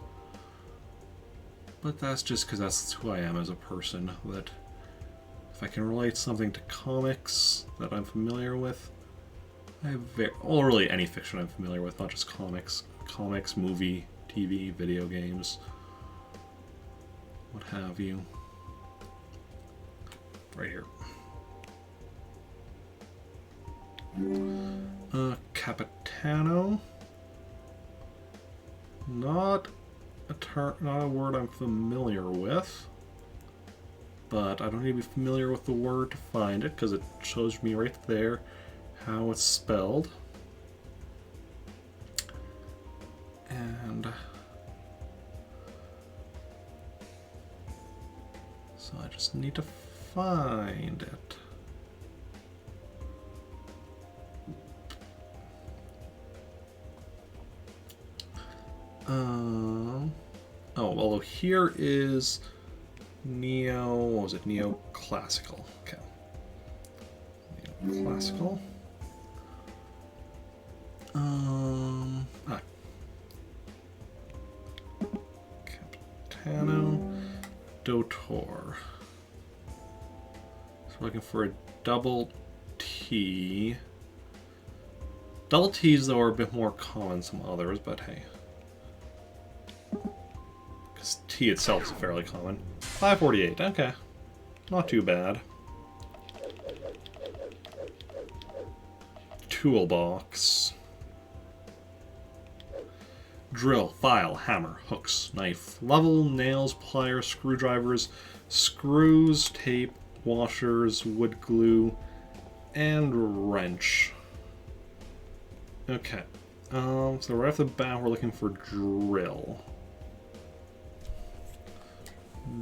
But that's just because that's who I am as a person, that... If I can relate something to comics that I'm familiar with, well, really any fiction I'm familiar with, not just comics. Comics, movie, TV, video games, what have you. Right here. Capitano. Not a word I'm familiar with. But I don't need to be familiar with the word to find it, because it shows me right there how it's spelled. And so I just need to find it. Oh, although here is what was it? Neoclassical. Okay. Neoclassical. Capitano Dotor. So we're looking for a double T. Double T's, though, are a bit more common than some others, but hey. Because T itself is fairly common. 548, okay. Not too bad. Toolbox. Drill, file, hammer, hooks, knife, level, nails, pliers, screwdrivers, screws, tape, washers, wood glue, and wrench. Okay. So right off the bat we're looking for drill.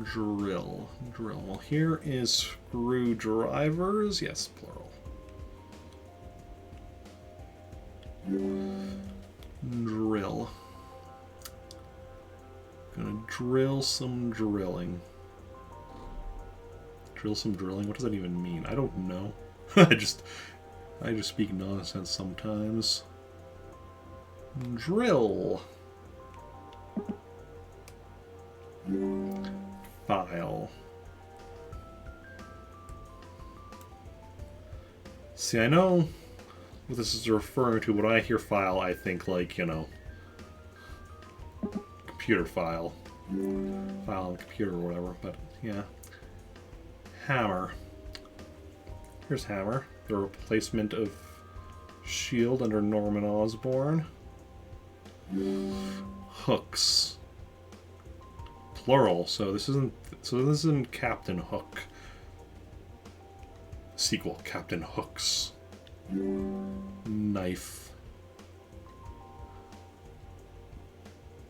Drill. Well, here is screwdrivers. Yes, plural. Drill. Gonna drill some drilling. Drill some drilling? What does that even mean? I don't know. I just speak nonsense sometimes. Drill. File. See, I know what this is referring to. When I hear file, I think like, you know, computer file. File on the computer or whatever, but yeah. Hammer. Here's Hammer. The replacement of Shield under Norman Osborn. Hooks. Plural, so this isn't Captain Hook. Sequel, Captain Hooks. Knife.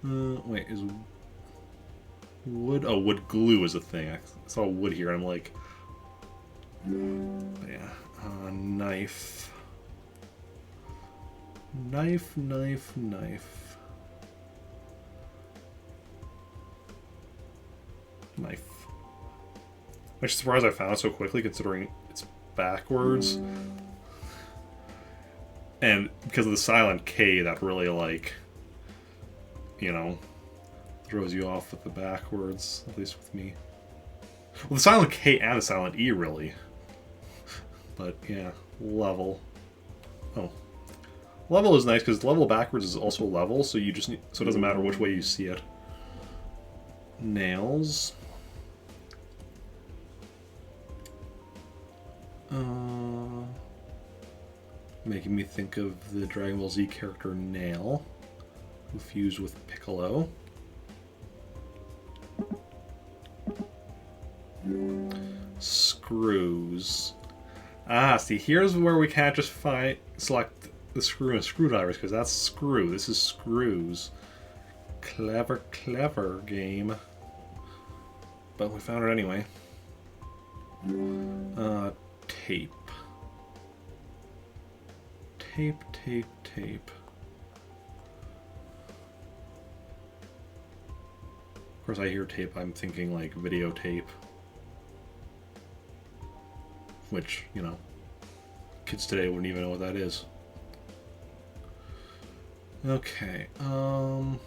Wait, is wood? Oh, wood glue is a thing. I saw wood here, and I'm like, yeah, knife. Knife, knife, knife. Knife. I'm actually surprised I found it so quickly, considering it's backwards. And because of the silent K, that really, like, you know, throws you off with the backwards, at least with me. Well, the silent K and the silent E, really. But, yeah, level. Oh. Level is nice, because level backwards is also level, so you just need, so it doesn't matter which way you see it. Nails. Making me think of the Dragon Ball Z character Nail, who fused with Piccolo. Screws. Ah, see, here's where we can't just select the screw and screwdrivers, because that's screw. This is screws. Clever, clever game. But we found it anyway. Tape. Tape, tape, tape. Of course, I hear tape, I'm thinking like videotape. Which, you know, kids today wouldn't even know what that is. Okay, now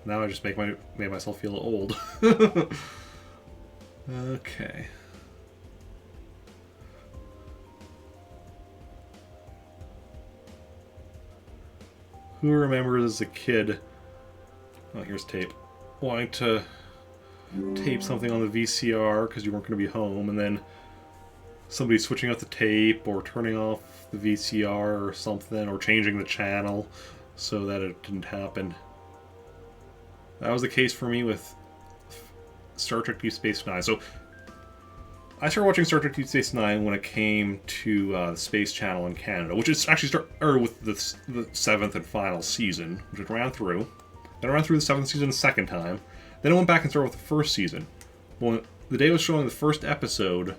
I just made myself feel old. Okay. Who remembers as a kid, oh, here's tape, wanting to tape something on the VCR because you weren't going to be home, and then somebody switching out the tape or turning off the VCR or something, or changing the channel so that it didn't happen. That was the case for me with Star Trek Deep Space Nine. So I started watching Star Trek Deep Space Nine when it came to the Space Channel in Canada, which is actually with the 7th and final season, which it ran through. Then I ran through the 7th season a second time. Then I went back and started with the first season. Well, the day I was showing the first episode,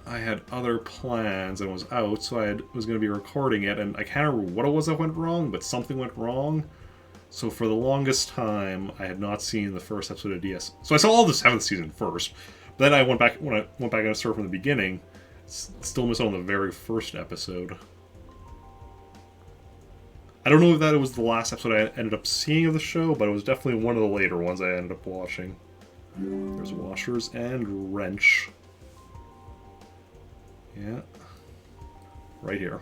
I had other plans and was out, so I was going to be recording it, and I can't remember what it was that went wrong, but something went wrong. So for the longest time, I had not seen the first episode of DS. So I saw all the 7th season first. But then when I went back and started from the beginning, still missed out on the very first episode. I don't know if that was the last episode I ended up seeing of the show, but it was definitely one of the later ones I ended up watching. There's washers and wrench. Yeah. Right here.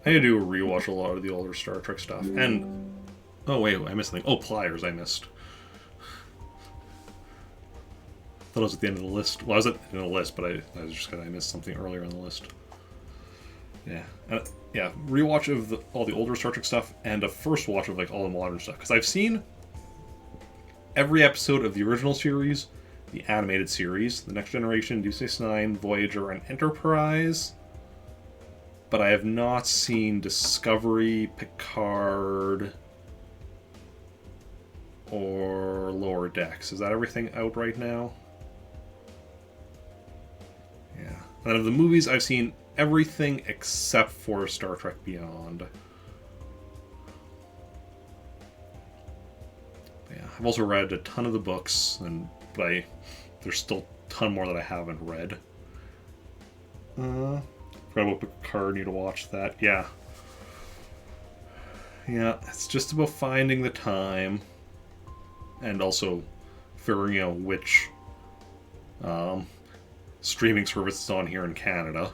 I need to do a rewatch a lot of the older Star Trek stuff. And... oh, wait, I missed something. Oh, pliers I missed. Thought it was at the end of the list. Well, I was at the end of the list, but I was just I missed something earlier on the list. Yeah. Yeah, rewatch of all the older Star Trek stuff, and a first watch of like all the modern stuff. Because I've seen every episode of the original series, the animated series, The Next Generation, Deep Space Nine, Voyager, and Enterprise. But I have not seen Discovery, Picard, or Lower Decks. Is that everything out right now? Yeah. And of the movies, I've seen everything except for Star Trek Beyond. Yeah, I've also read a ton of the books, but there's still a ton more that I haven't read. Forgot about Picard, need to watch that. Yeah. Yeah, it's just about finding the time and also figuring out which streaming service is on here in Canada.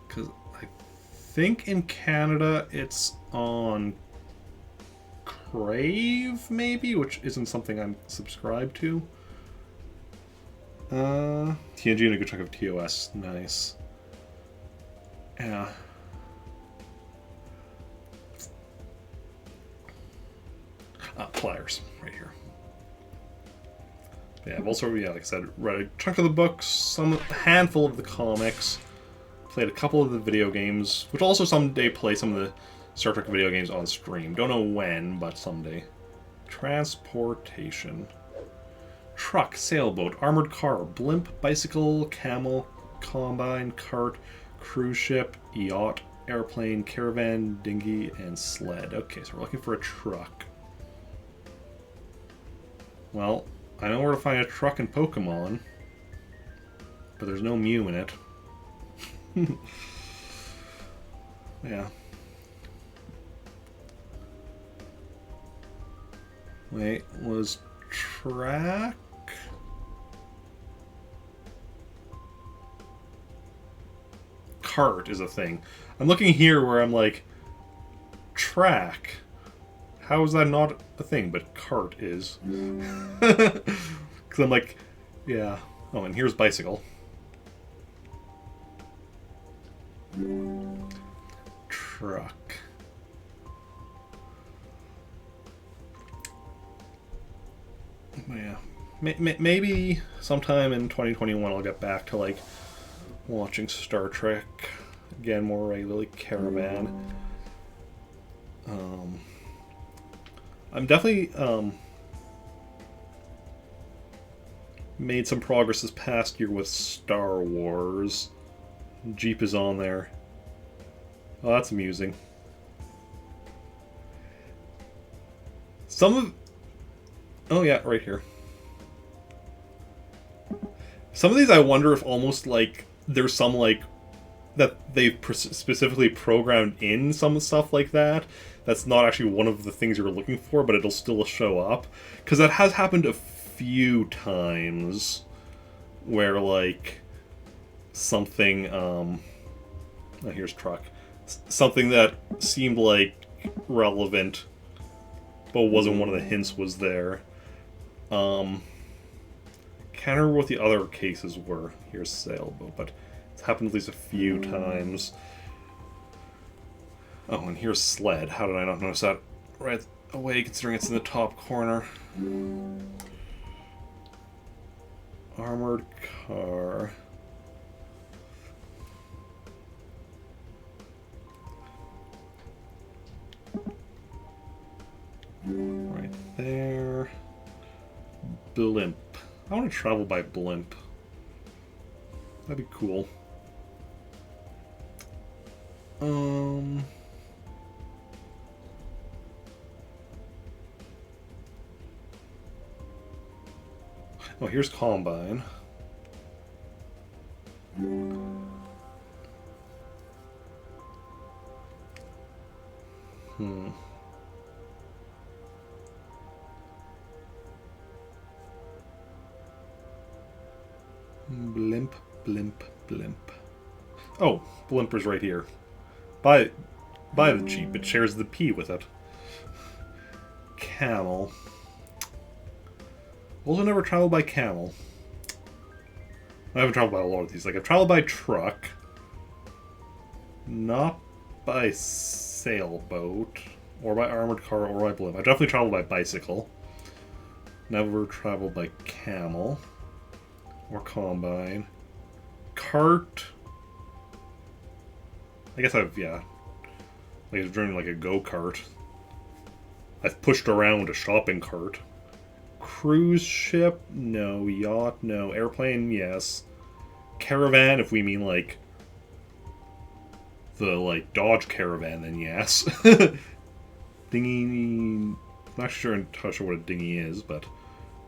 Because I think in Canada it's on Crave, maybe, which isn't something I'm subscribed to. TNG and a good chunk of TOS, nice. Yeah. Pliers, right here. Yeah, I've also, like I said, read a chunk of the books, a handful of the comics, played a couple of the video games, which will also someday play some of the Star Trek video games on stream. Don't know when, but someday. Transportation. Truck, sailboat, armored car, blimp, bicycle, camel, combine, cart, cruise ship, yacht, airplane, caravan, dinghy, and sled. Okay, so we're looking for a truck. Well, I know where to find a truck in Pokemon, but there's no Mew in it. Yeah. Wait, was track? Cart is a thing. I'm looking here where I'm like, track. How is that not a thing? But cart is. Because I'm like, yeah. Oh, and here's bicycle. Truck. Yeah. Maybe sometime in 2021 I'll get back to, like, watching Star Trek again more regularly. Caravan. I'm definitely made some progress this past year with Star Wars. Jeep is on there. Oh, that's amusing. Some of... Oh yeah, right here. Some of these I wonder if almost like there's some like that they've specifically programmed in some stuff like that. That's not actually one of the things you're looking for, but it'll still show up. Because that has happened a few times where like something oh, here's truck. Something that seemed like relevant but wasn't one of the hints was there. Can't remember what the other cases were. Here's sailboat, but it's happened at least a few times. Oh, and here's sled. How did I not notice that right away, considering it's in the top corner? Armored car. Right there. Blimp. I want to travel by blimp. That'd be cool. Oh, here's Combine. Blimp, blimp, blimp. Oh, Blimper's right here. Buy the Jeep. It shares the P with it. Camel. Also never traveled by camel. I haven't traveled by a lot of these. Like, I've traveled by truck. Not by sailboat. Or by armored car, or by blimp. I've definitely traveled by bicycle. Never traveled by camel. Or combine. Cart. I guess I've, yeah. Like, I've driven like a go-kart. I've pushed around a shopping cart. Cruise ship? No. Yacht? No. Airplane? Yes. Caravan, if we mean, like, the, like, Dodge Caravan, then yes. Dinghy... I'm not sure what a dinghy is, but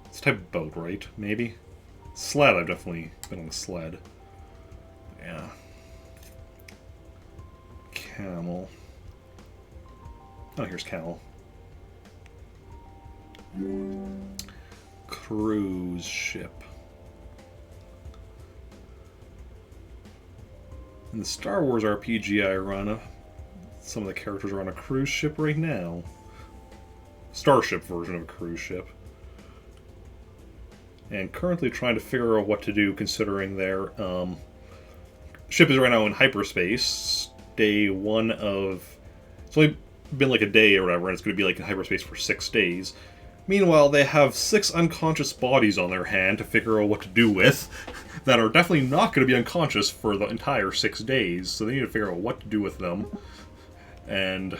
it's a type of boat, right? Maybe? Sled, I've definitely been on a sled. Yeah. Camel. Oh, here's Cal. Cruise ship. In the Star Wars RPG I run, some of the characters are on a cruise ship right now. Starship version of a cruise ship. And currently trying to figure out what to do considering their ship is right now in hyperspace. Day 1 of... It's only been like a day or whatever, and it's going to be like in hyperspace for 6 days. Meanwhile, they have 6 unconscious bodies on their hand to figure out what to do with that are definitely not going to be unconscious for the entire 6 days, so they need to figure out what to do with them and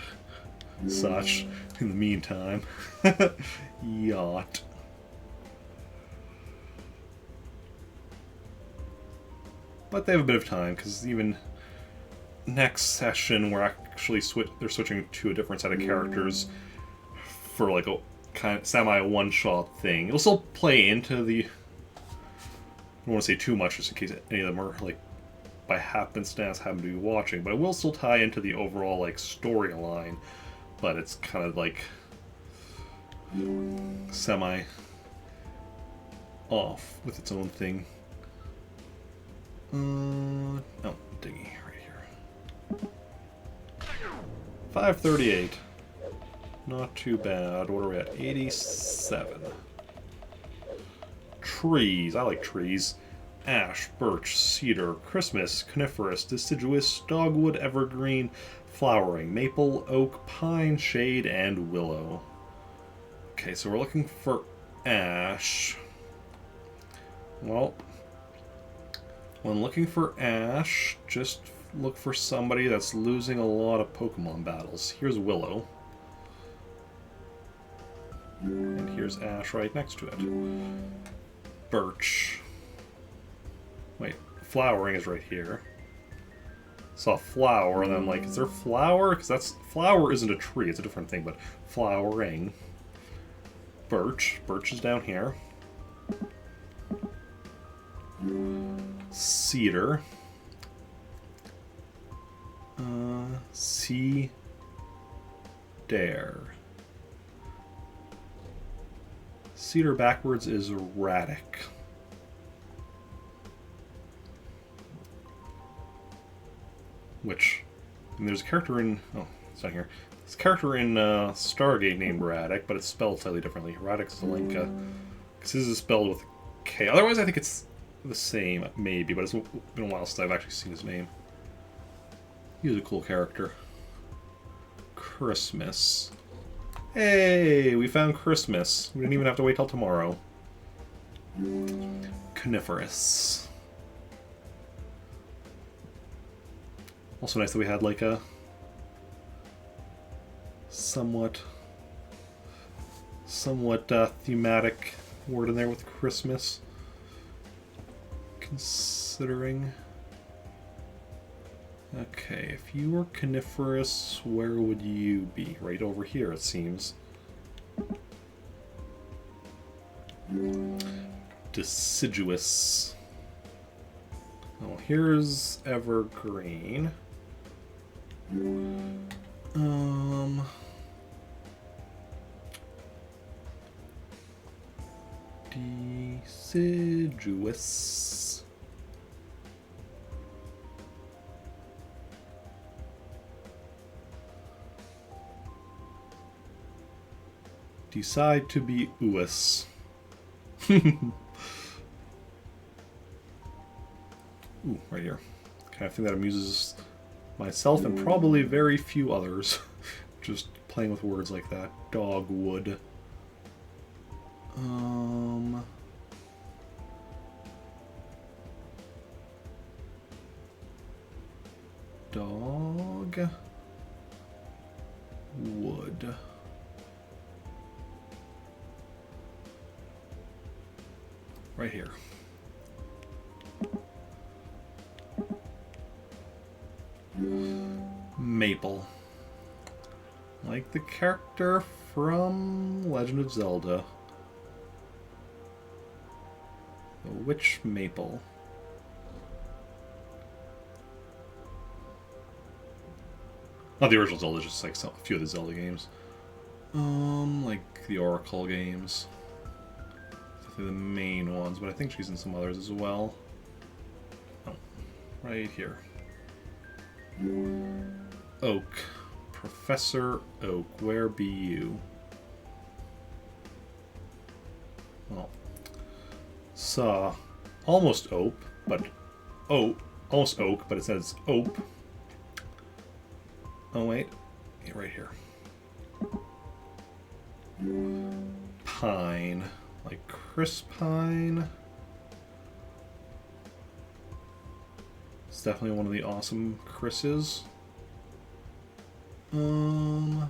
such in the meantime. Yacht. But they have a bit of time, because even next session we're actually they're switching to a different set of characters for like a kind of semi one-shot thing. It'll still play into the... I don't want to say too much just in case any of them are like by happenstance happen to be watching, but it will still tie into the overall like storyline, but it's kind of like semi off with its own thing. Oh, dingy right here. 538. Not too bad. What are we at? 87. Trees. I like trees. Ash, birch, cedar, Christmas, coniferous, deciduous, dogwood, evergreen, flowering, maple, oak, pine, shade, and willow. Okay, so we're looking for ash. Well, when looking for ash, just look for somebody that's losing a lot of Pokemon battles. Here's Willow. And here's Ash right next to it. Birch. Wait, flowering is right here. Saw flower, and then I'm like, is there flower? Because that's... Flower isn't a tree, it's a different thing, but flowering. Birch. Birch is down here. Cedar. Cedar. Cedar backwards is Radic. Which, and there's a character in... Oh, it's not here. There's a character in Stargate named Radic, but it's spelled slightly differently. Radic Zelenka. Because his is spelled with K. Otherwise, I think it's the same, maybe, but it's been a while since I've actually seen his name. He's a cool character. Christmas. Hey, we found Christmas. We didn't even have to wait till tomorrow. Coniferous. Also nice that we had like a somewhat thematic word in there with Christmas. Considering... Okay, if you were coniferous, where would you be? Right over here, it seems. Deciduous. Oh, here's evergreen. Deciduous. Decide to be Uis. Ooh, right here. Kind of thing that amuses myself and probably very few others. Just playing with words like that. Dogwood. Dog. Wood. Right here. Maple. Like the character from Legend of Zelda. The Witch Maple. Not the original Zelda, just like a few of the Zelda games. Like the Oracle games. Definitely the main ones, but I think she's in some others as well. Oh, right here. Oak. Professor Oak, where be you? Well, saw almost Oak, but almost Oak, but it says Ope. Oh wait, yeah, right here. Pine, like Chris Pine. It's definitely one of the awesome Chris's. Pine.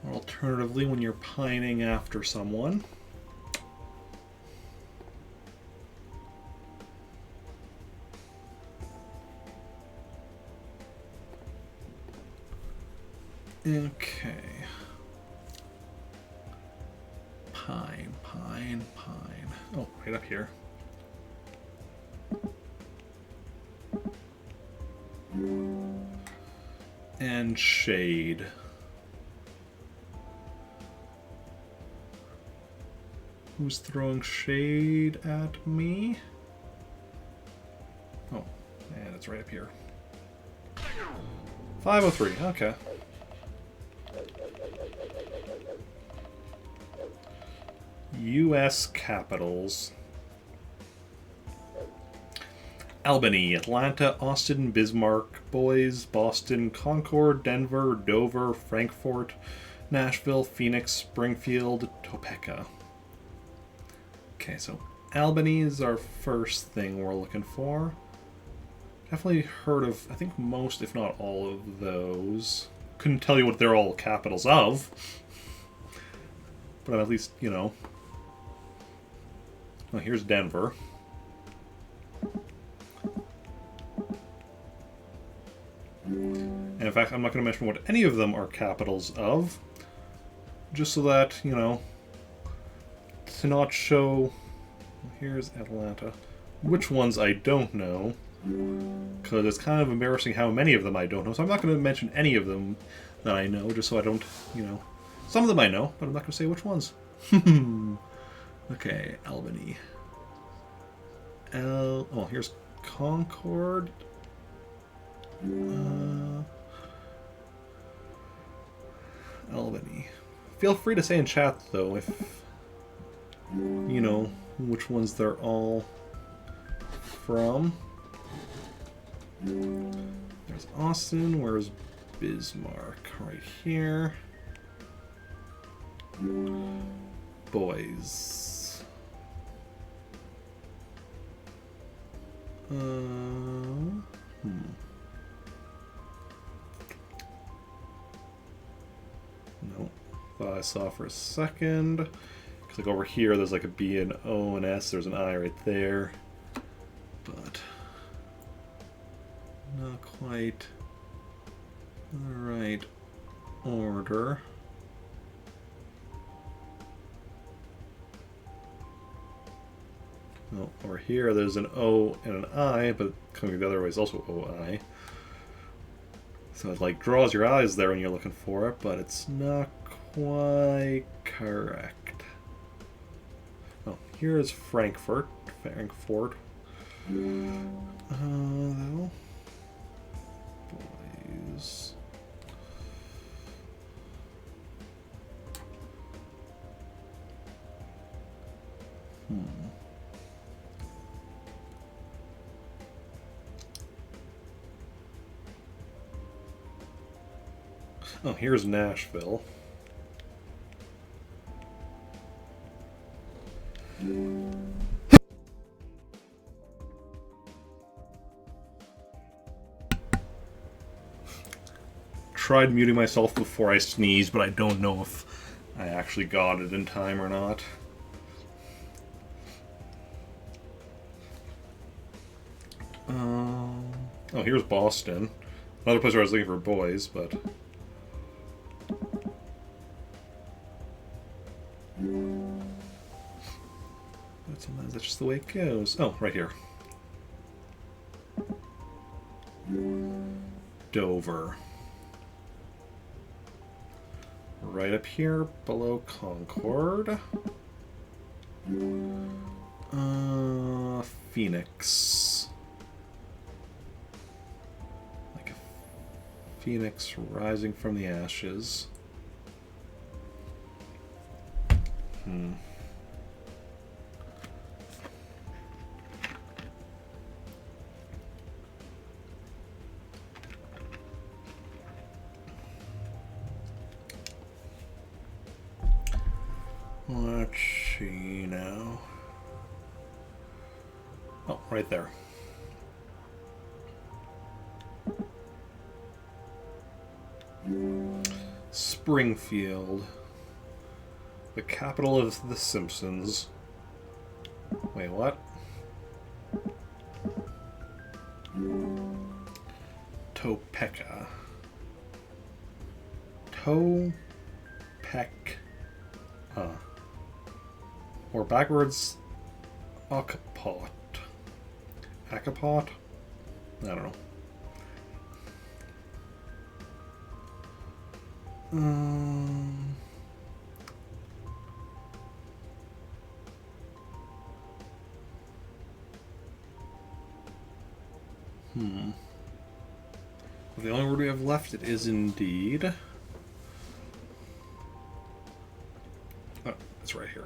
Or alternatively, when you're pining after someone. Okay. Pine. Oh, right up here. And shade. Who's throwing shade at me? Oh, and it's right up here. 503, okay. U.S. capitals. Albany, Atlanta, Austin, Bismarck, Boise, Boston, Concord, Denver, Dover, Frankfort, Nashville, Phoenix, Springfield, Topeka. Okay, so Albany is our first thing we're looking for. Definitely heard of, I think, most, if not all of those. Couldn't tell you what they're all capitals of. But at least, you know. Well, here's Denver. And in fact, I'm not going to mention what any of them are capitals of. Just so that, you know, to not show... Here's Atlanta. Which ones I don't know. Because it's kind of embarrassing how many of them I don't know. So I'm not going to mention any of them that I know, just so I don't, you know... Some of them I know, but I'm not going to say which ones. Okay, Albany. Oh, here's Concord. Albany. Feel free to say in chat, though, if you know which ones they're all from. There's Austin. Where's Bismarck? Right here. Boys. Nope. Thought I saw for a second. Because like over here, there's like a B, an O, and S. There's an I right there. But not quite the right order. Oh, over here, there's an O and an I, but coming the other way is also O-I. So it like draws your eyes there when you're looking for it, but it's not quite correct. Oh, here is Frankfort. Though. Boys. Oh, here's Nashville. Tried muting myself before I sneezed, but I don't know if I actually got it in time or not. Oh, here's Boston. Another place where I was looking for boys, but... But sometimes that's just the way it goes. Oh, right here. Dover. Right up here below Concord. Phoenix. Like a phoenix rising from the ashes. Let's see now. Oh, right there. Springfield, the capital of The Simpsons. Wait, what? Topeka. Topeka. Or backwards, Acapot. Acapot? I don't know. The only word we have left, it is indeed. Oh, it's right here.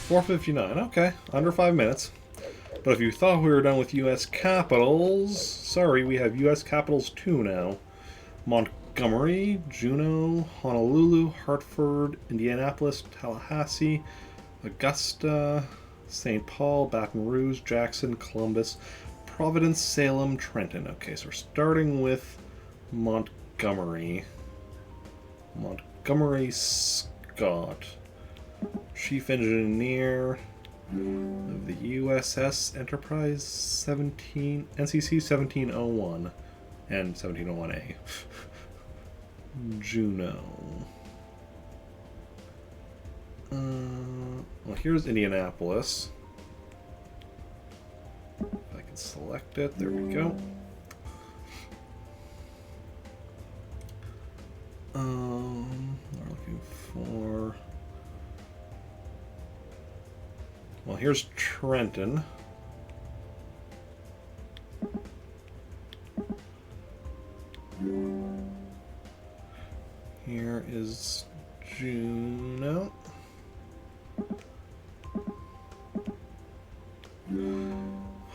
4:59. Okay, under 5 minutes. But if you thought we were done with U.S. capitals, sorry, we have U.S. capitals 2 now. Montgomery, Juneau, Honolulu, Hartford, Indianapolis, Tallahassee, Augusta, St. Paul, Baton Rouge, Jackson, Columbus, Providence, Salem, Trenton. Okay, so we're starting with Montgomery. Montgomery Scott. Chief Engineer of the USS Enterprise 17, NCC 1701 and 1701A. Juneau. Well, here's Indianapolis. If I can select it, there we go. We're looking for. Well, here's Trenton. Here is Juneau.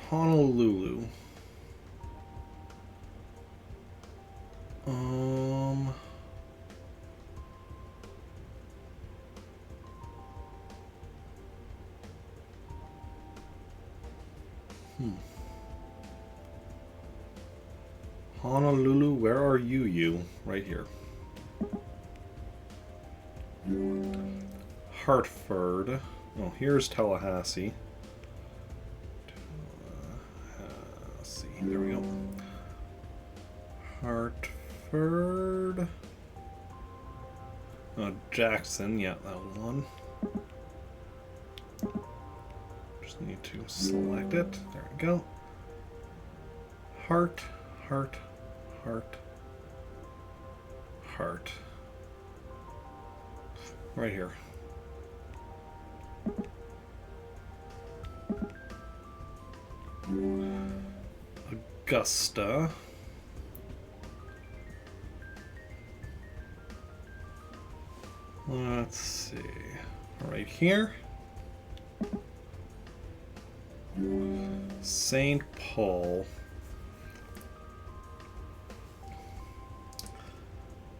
Honolulu. Honolulu, where are you? Right here. Hartford. Oh, here's Tallahassee. Tallahassee. There we go. Hartford. Jackson. Yeah, that one. Just need to select it. There we go. Heart. Right here. Augusta. Let's see. Right here. St. Paul.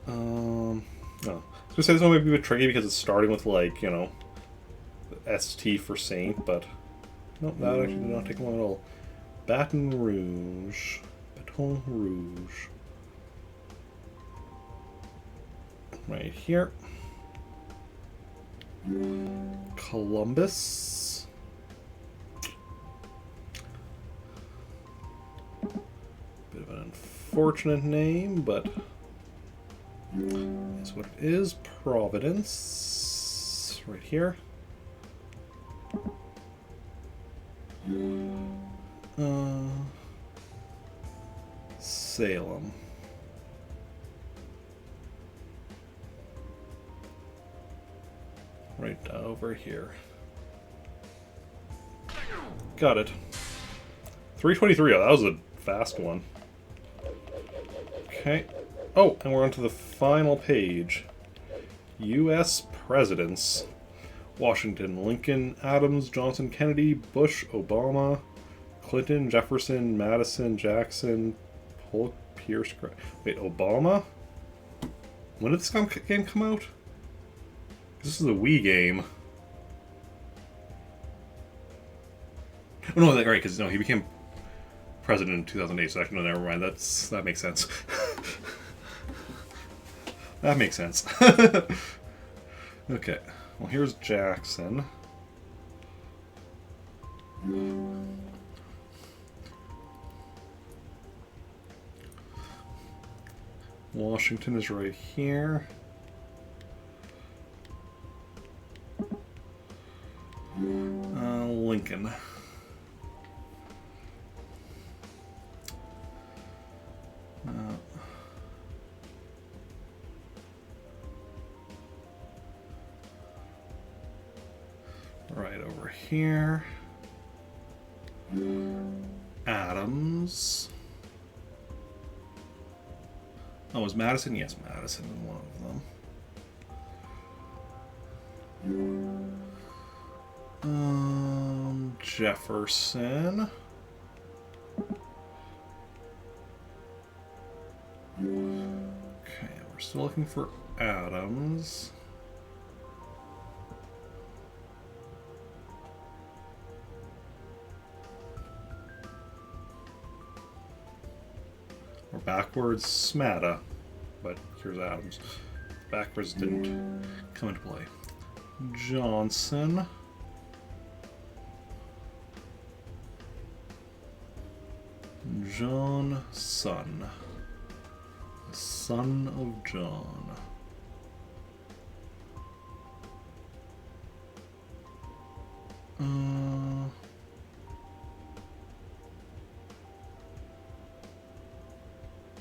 No. I was gonna say this one might be a bit tricky because it's starting with, like, you know, ST for Saint, but nope, that actually did not take long at all. Baton Rouge. Baton Rouge. Right here. Columbus. Bit of an unfortunate name, but that's what it is. Providence. Right here. Salem. Right over here. Got it. 323. Oh, that was a fast one. Okay. Oh, and we're on to the final page. U.S. Presidents. Washington, Lincoln, Adams, Johnson, Kennedy, Bush, Obama, Clinton, Jefferson, Madison, Jackson, Polk, Pierce. Wait, Obama? When did this game come out? This is a Wii game. Oh, no, right, because no, he became president in 2008, so actually, no, never mind. That makes sense. That makes sense. Okay, well, here's Jackson. Washington is right here. Lincoln. Right over here. Adams. Oh, was Madison? Yes, Madison is one of them. Jefferson. Okay, we're still looking for Adams. Or backwards, Smatta. But here's Adams. Backwards didn't come into play. Johnson. John Son. Son of John.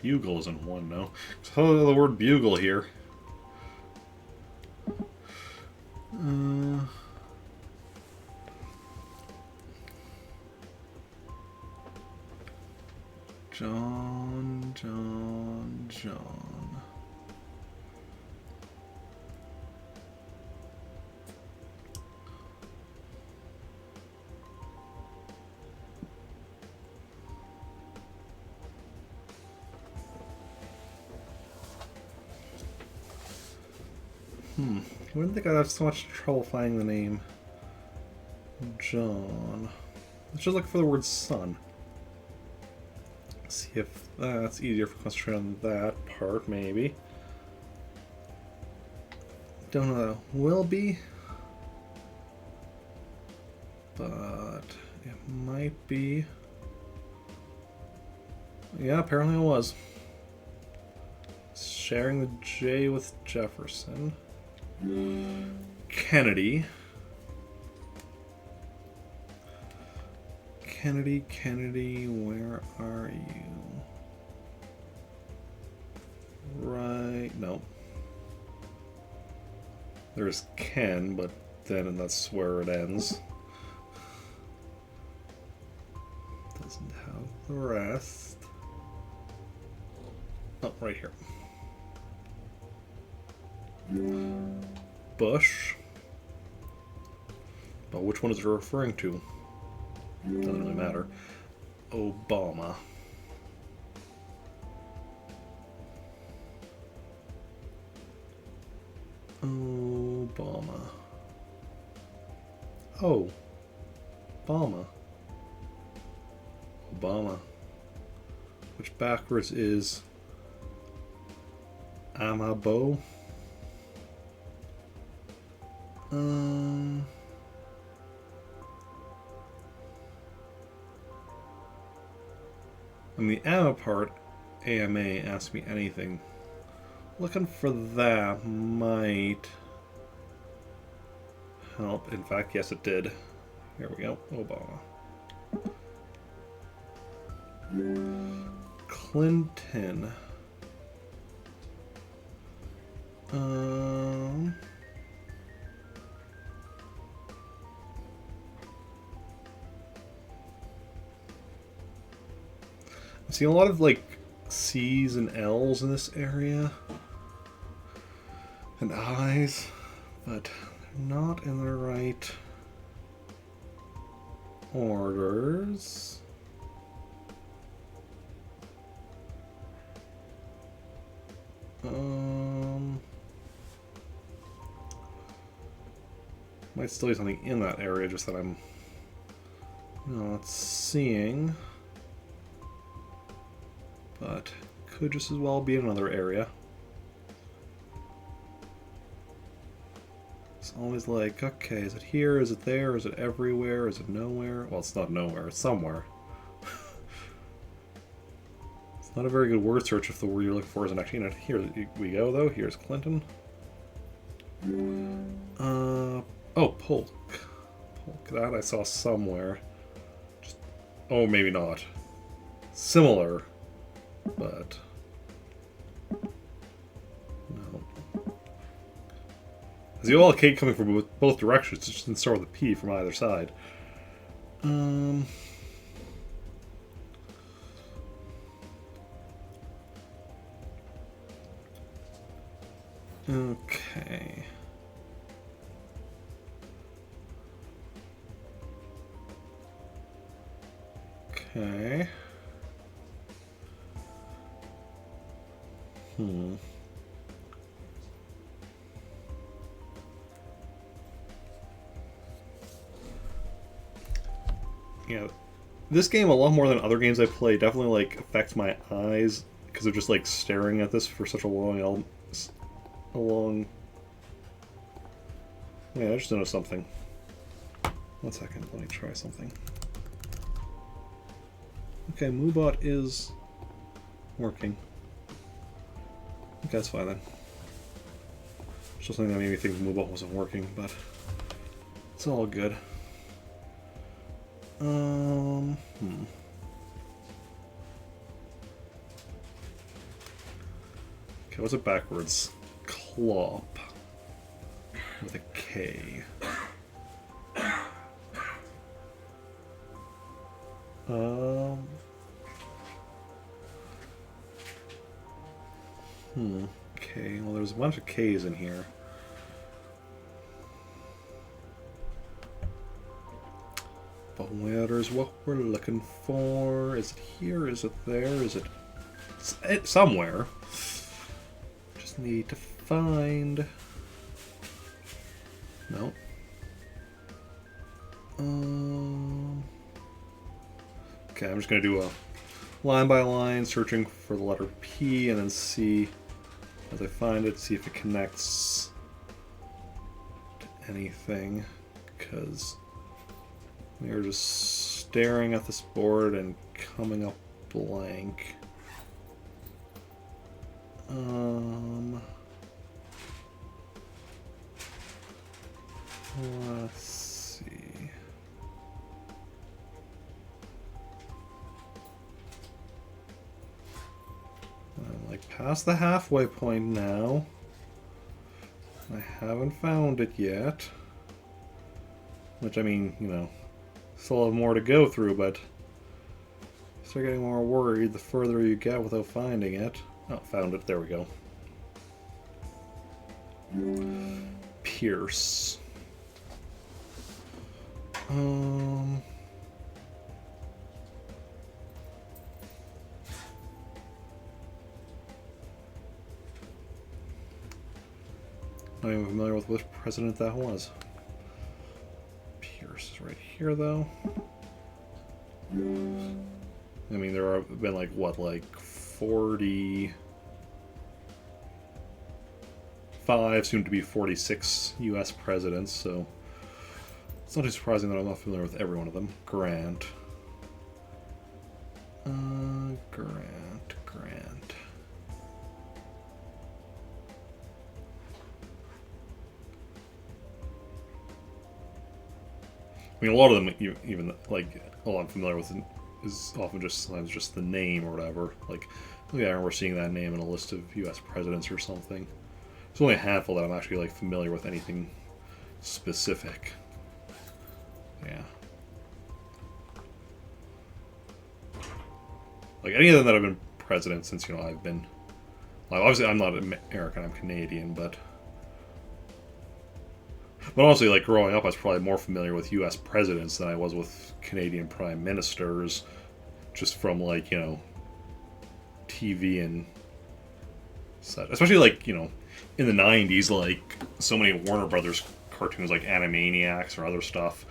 Bugle isn't one, no. So the word bugle here. John. I wouldn't think I'd have so much trouble finding the name John. Let's just look for the word son. See if that's easier for concentrate on that part, maybe. Don't know that it will be, but it might be. Yeah, apparently it was. Sharing the J with Jefferson. Kennedy. Kennedy, where are you? Right, no. There's Ken, but then that's where it ends. Doesn't have the rest. Oh, right here. Bush. But which one is it referring to? Doesn't really matter. Obama. Obama. Oh. Obama. Which backwards is Amabo. On the AMA part, AMA asked me anything. looking for that might help. In fact, yes, it did. Here we go. Obama. Clinton. I'm seeing a lot of like C's and L's in this area. And I's, but they're not in the right orders. Might still be something in that area, just that I'm not seeing. But could just as well be in another area. It's always like, okay, is it here? Is it there? Is it everywhere? Is it nowhere? Well, it's not nowhere. It's somewhere. It's not a very good word search if the word you're looking for isn't actually in it. Here we go, though. Here's Clinton. Oh, Polk. Polk. That I saw somewhere. Just, oh, maybe not. Similar, but no. As you all cake coming from both directions, it just didn't start with a P from either side. Okay. Okay. Yeah, this game, a lot more than other games I play, definitely like affects my eyes because of just like staring at this for such a long. Yeah, I just noticed something. 1 second, let me try something. Okay, Moobot is working. Okay, that's fine then. It's just something that made me think Moobot wasn't working, but it's all good. Okay, what's it backwards? Clop. With a K. Okay, well there's a bunch of K's in here. But where's what we're looking for? Is it here? Is it there? Is it... It's somewhere. Just need to find... No. Okay, I'm just going to do a line by line searching for the letter P and then see, as I find it, see if it connects to anything, because we are just staring at this board and coming up blank. Let's see. I'm like past the halfway point now. I haven't found it yet. Which, I mean, you know, still have more to go through, but I start getting more worried the further you get without finding it. Oh, found it. There we go. Pierce. Not even familiar with which president that was. Pierce is right here, though. I mean, there have been like, what, like 45, soon to be 46 US presidents, so it's not too surprising that I'm not familiar with every one of them. Grant. Grant. I mean, a lot of them, even like all I'm familiar with is often just sometimes just the name or whatever. Like, oh yeah, I remember seeing that name in a list of U.S. presidents or something. There's only a handful that I'm actually like familiar with anything specific. Yeah. Like any of them that have been president since I've been. Like, obviously, I'm not American. I'm Canadian, but honestly, like growing up, I was probably more familiar with U.S. presidents than I was with Canadian prime ministers, just from like TV and such. Especially like in the '90s, like so many Warner Brothers cartoons, like Animaniacs or other stuff,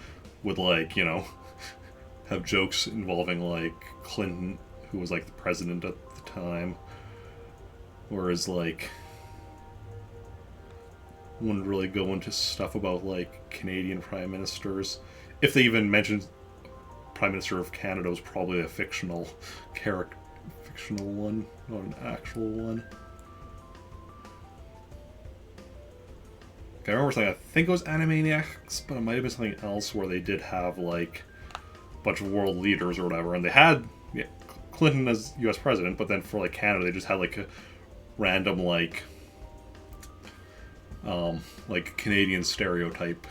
would like have jokes involving like Clinton, who was like the president at the time, whereas like wouldn't really go into stuff about like Canadian prime ministers. If they even mentioned Prime Minister of Canada was probably a fictional character, fictional one, not an actual one. Okay, I remember something. I think it was Animaniacs, but it might have been something else where they did have like a bunch of world leaders or whatever, and they had Clinton as U.S. president, but then for like Canada, they just had like a random like Canadian stereotype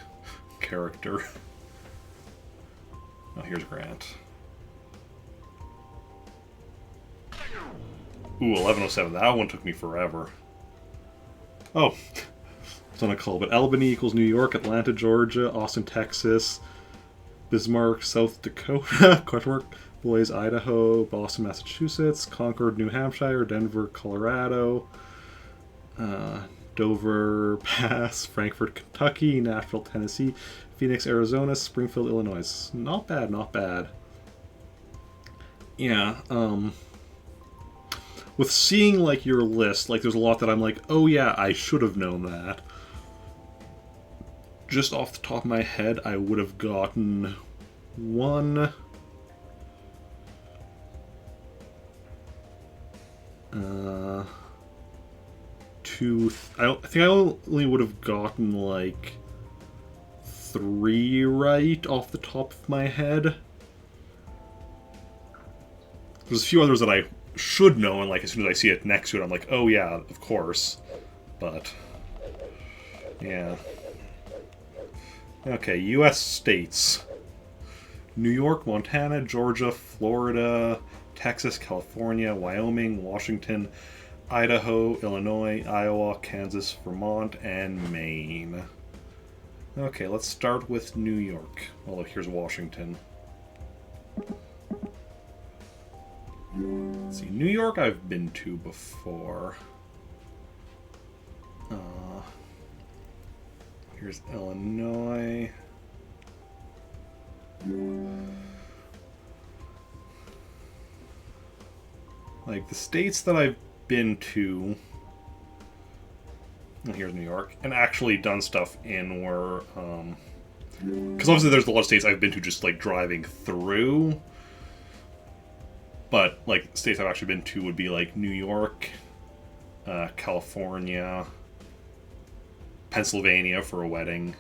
character. Oh, here's Grant. Ooh, 1107. That one took me forever. Oh, it's on a call. But Albany equals New York, Atlanta, Georgia, Austin, Texas, Bismarck, South Dakota, Boise, Idaho, Boston, Massachusetts, Concord, New Hampshire, Denver, Colorado, Dover Pass, Frankfort, Kentucky, Nashville, Tennessee, Phoenix, Arizona, Springfield, Illinois. Not bad, not bad. Yeah, with seeing like your list, like there's a lot that I'm like, oh yeah, I should have known that. Just off the top of my head, I would have gotten one. Two. I think I only would have gotten like 3 right off the top of my head. There's a few others that I should know, and like as soon as I see it next to it, I'm like, oh yeah, of course. But yeah. Okay, U.S. states: New York, Montana, Georgia, Florida, Texas, California, Wyoming, Washington, Idaho, Illinois, Iowa, Kansas, Vermont, and Maine. Okay, let's start with New York. Although here's Washington. Let's see, New York I've been to before. Here's Illinois. Like the states that I've been to, and here's New York, and actually done stuff in were, because obviously there's a lot of states I've been to just like driving through, but like states I've actually been to would be like New York, California, Pennsylvania for a wedding.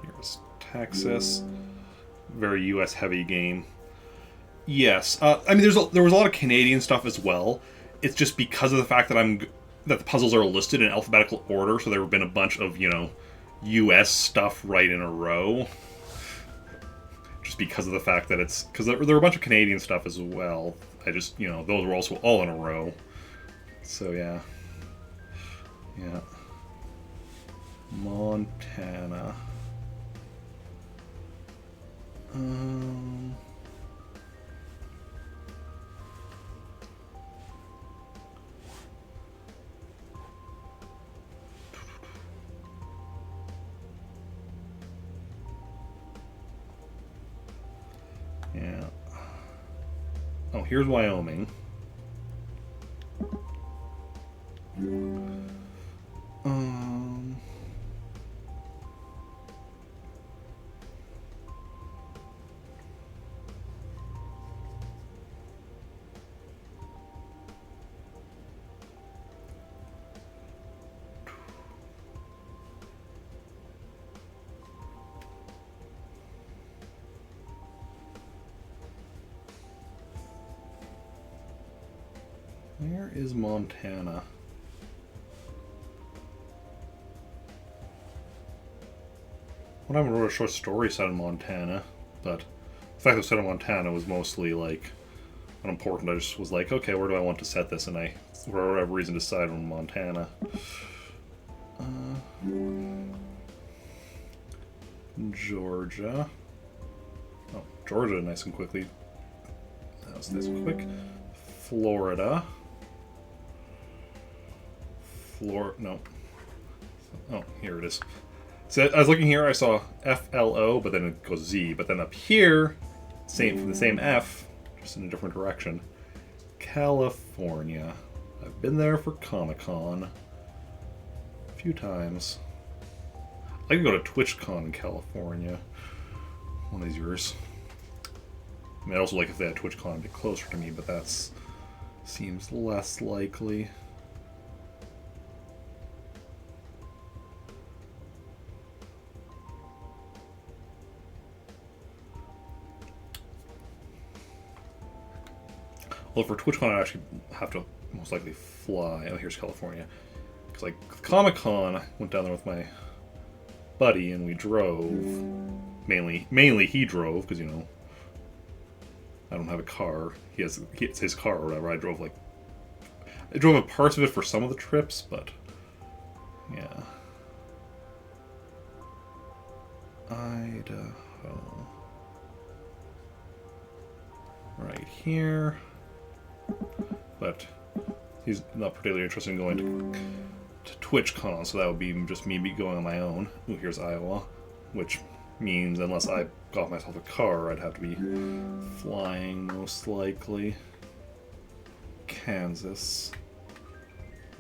Here's Texas. Very U.S. heavy game. Yes, I mean there was a lot of Canadian stuff as well. It's just because of the fact that the puzzles are listed in alphabetical order, so there have been a bunch of U.S. stuff right in a row. Just because of the fact that because there were a bunch of Canadian stuff as well. I just those were also all in a row. So yeah. Montana. Yeah. Oh, here's Wyoming. Where is Montana? Well, I wrote a short story set in Montana, but the fact that it was set in Montana was mostly like unimportant. I just was like, okay, where do I want to set this? And I, for whatever reason, decided on Montana. Georgia. Oh, Georgia, nice and quickly. That was nice and quick. Florida. No. Oh, here it is. So I was looking here, I saw FLO, but then it goes Z. But then up here, from the same F, just in a different direction. California. I've been there for Comic-Con a few times. I could go to TwitchCon in California one of these years. I mean, I also like if they had TwitchCon a bit closer to me, but that seems less likely. Well, for TwitchCon, I actually have to most likely fly. Oh, here's California. Because, like, Comic-Con, I went down there with my buddy, and we drove. Mainly he drove, because, you know, I don't have a car. He has his car or whatever. I drove a parts of it for some of the trips, but, yeah. Idaho. Right here. But he's not particularly interested in going to TwitchCon, so that would be just me going on my own. Ooh, here's Iowa, which means unless I got myself a car, I'd have to be flying most likely. Kansas.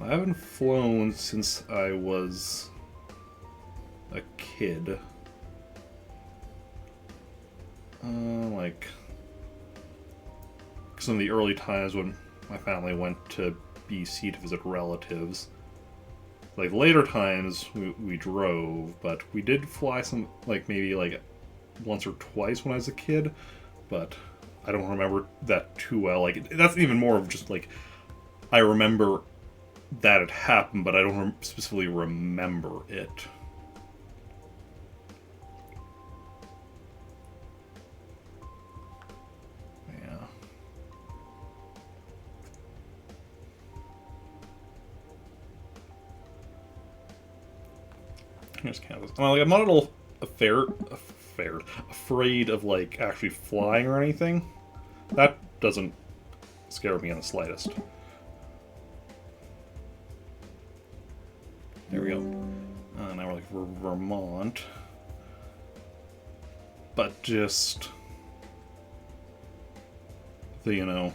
I haven't flown since I was a kid. Like some of the early times when my family went to BC to visit relatives. Like later times we drove, but we did fly some, like maybe like once or twice when I was a kid, but I don't remember that too well. Like that's even more of just like I remember that it happened, but I don't specifically remember it. Here's Kansas. I'm not at all afraid of like actually flying or anything. That doesn't scare me in the slightest. There we go. Now we're like Vermont, but just the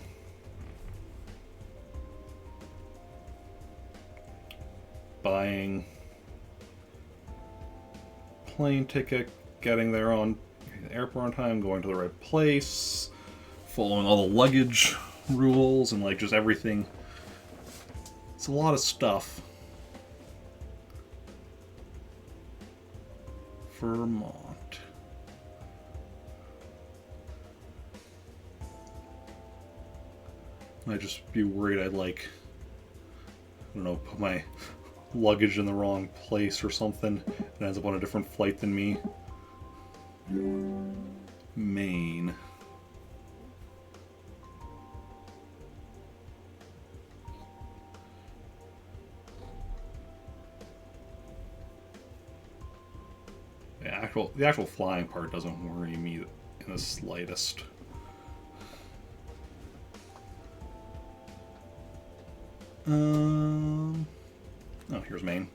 buying plane ticket, getting there on the airport on time, going to the right place, following all the luggage rules, and like just everything. It's a lot of stuff. Vermont. I'd just be worried I'd like, I don't know, put my luggage in the wrong place or something and ends up on a different flight than me. Maine. The actual flying part doesn't worry me in the slightest. Oh, here's Maine.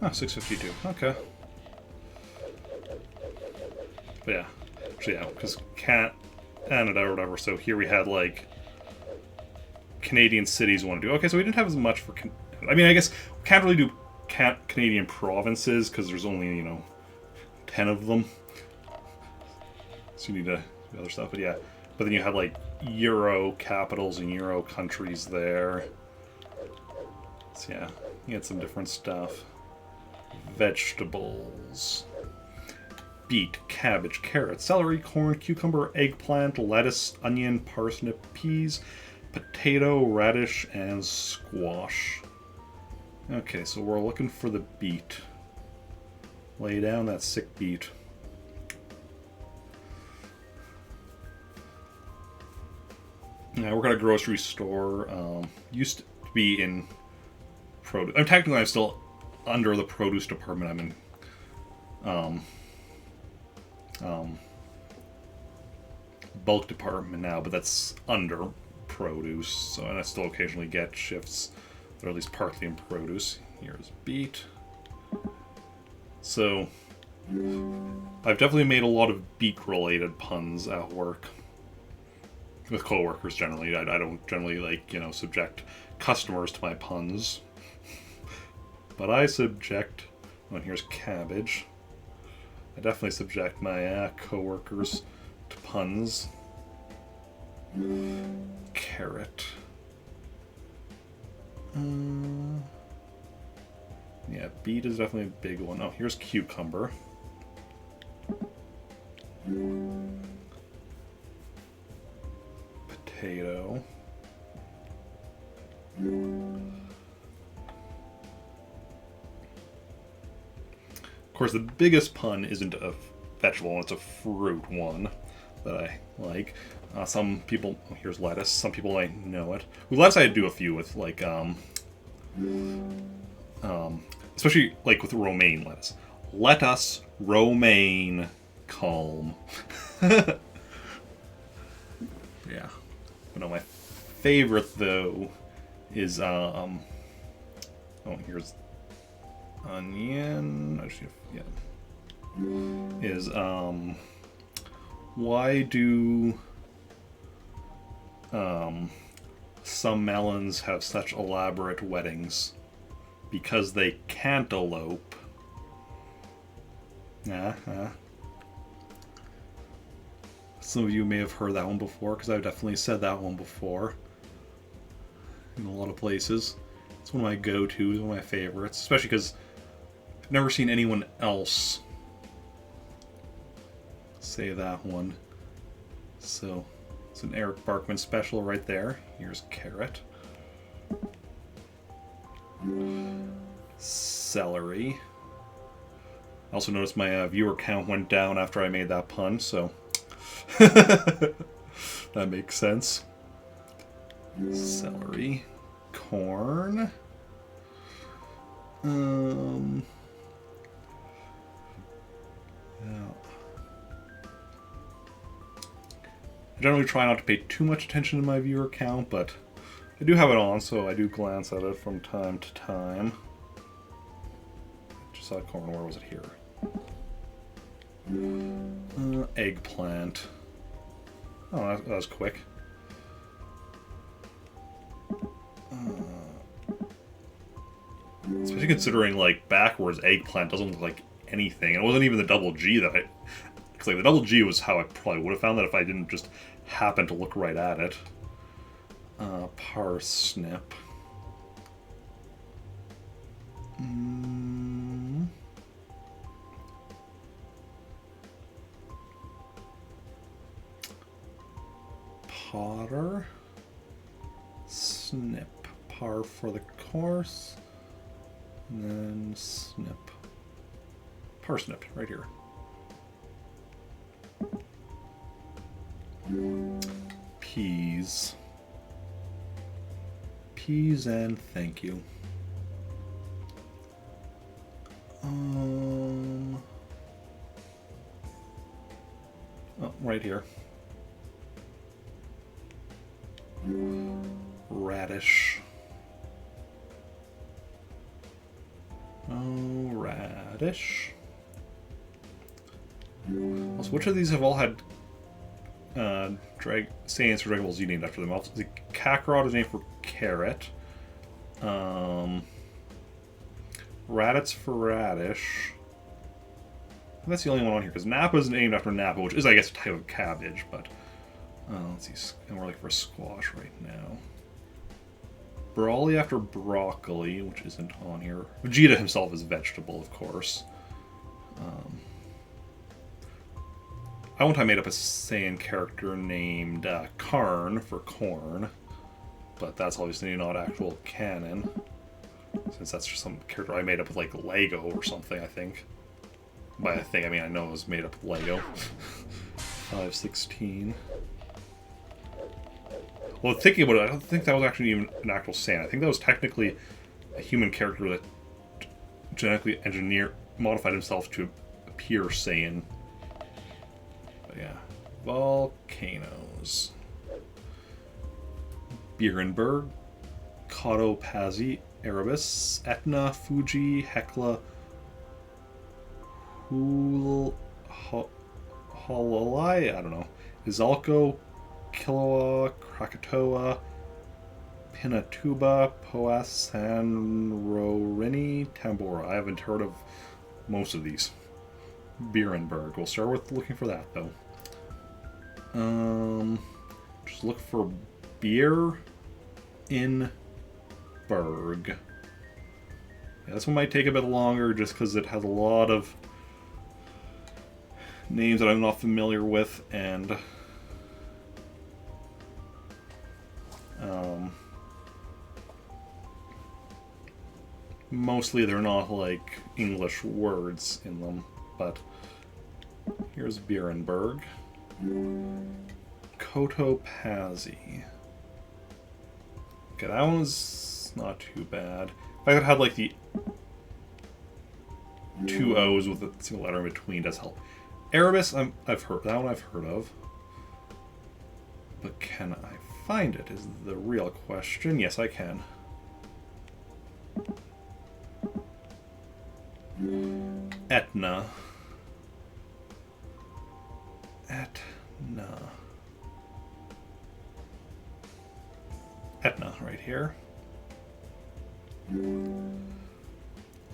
Oh, 652. Okay. But yeah. Actually, yeah, because Canada or whatever, so here we had, like, Canadian cities we want to do. Okay, so we didn't have as much for... I mean, I guess we can't really do Canadian provinces, because there's only, 10 of them. So you need to do other stuff, but yeah. But then you have, like, Euro capitals and Euro countries there. So yeah, you get some different stuff. Vegetables. Beet, cabbage, carrot, celery, corn, cucumber, eggplant, lettuce, onion, parsnip, peas, potato, radish, and squash. Okay, so we're looking for the beet. Lay down that sick beet. I work at a grocery store. Used to be in produce. Technically, I'm still under the produce department. I'm in bulk department now, but that's under produce. So, and I still occasionally get shifts that are at least partly in produce. Here's beet. So, I've definitely made a lot of beet-related puns at work. With coworkers generally. I don't generally, like, subject customers to my puns. But I subject... Oh, and here's cabbage. I definitely subject my coworkers to puns. Carrot. Yeah, beet is definitely a big one. Oh, here's cucumber. Potato. Of course, the biggest pun isn't a vegetable one, it's a fruit one that I like. Some people... Oh, here's lettuce. Some people might know it. With lettuce, I do a few with, like, especially, like, with romaine lettuce. Let us romaine calm. Yeah. But no, my favorite, though, is, oh, here's onion. Actually, yeah. Is, why do, some melons have such elaborate weddings? Because they can't elope. Some of you may have heard that one before, because I've definitely said that one before. In a lot of places. It's one of my go-tos, one of my favorites. Especially because I've never seen anyone else say that one. So, it's an Eric Barkman special right there. Here's carrot. Celery. I also noticed my viewer count went down after I made that pun, so that makes sense. Celery. Corn. Yeah. I generally try not to pay too much attention to my viewer count, but I do have it on, so I do glance at it from time to time. Just saw corn. Where was it here? Eggplant. Oh, that was quick. Especially considering, like, backwards eggplant doesn't look like anything. And it wasn't even the double G that I... Because, like, the double G was how I probably would have found that if I didn't just happen to look right at it. Parsnip. Potter. Snip. Par for the course. And then snip. Parsnip, right here. Peas. Peas and thank you. Oh, right here. Radish. Oh, radish. Also, which of these have all had Saiyans or Dragon Ball Z named after them? The Kakarot is named for carrot. Raditz for radish. That's the only one on here, because Nappa is named after Nappa, which is, I guess, a type of cabbage, but... let's see, and we're looking for squash right now. Brawly after broccoli, which isn't on here. Vegeta himself is vegetable, of course. At one time I made up a Saiyan character named Karn for corn, but that's obviously not actual canon, since that's just some character I made up with like Lego or something, I think. By I think, I mean I know it was made up with Lego. 516. Well, thinking about it, I don't think that was actually even an actual Saiyan. I think that was technically a human character that genetically modified himself to appear Saiyan. But yeah. Volcanoes. Beerenberg, Cotopaxi, Erebus, Etna, Fuji, Hekla, Hololai, I don't know, Izalco, Kilauea, Krakatoa, Pinatuba, Poas, Sanrorini, Tambora. I haven't heard of most of these. Beerenberg. We'll start with looking for that, though. Just look for beer in Berg. Yeah, this one might take a bit longer just because it has a lot of names that I'm not familiar with, and mostly they're not like English words in them. But here's Beerenberg. Cotopaxi. Okay, that one's not too bad. If I could have like the two O's with a single letter in between, does help. Erebus, I've heard that one. I've heard of, but can I find it? Is the real question. Yes, I can. Etna. Etna, right here.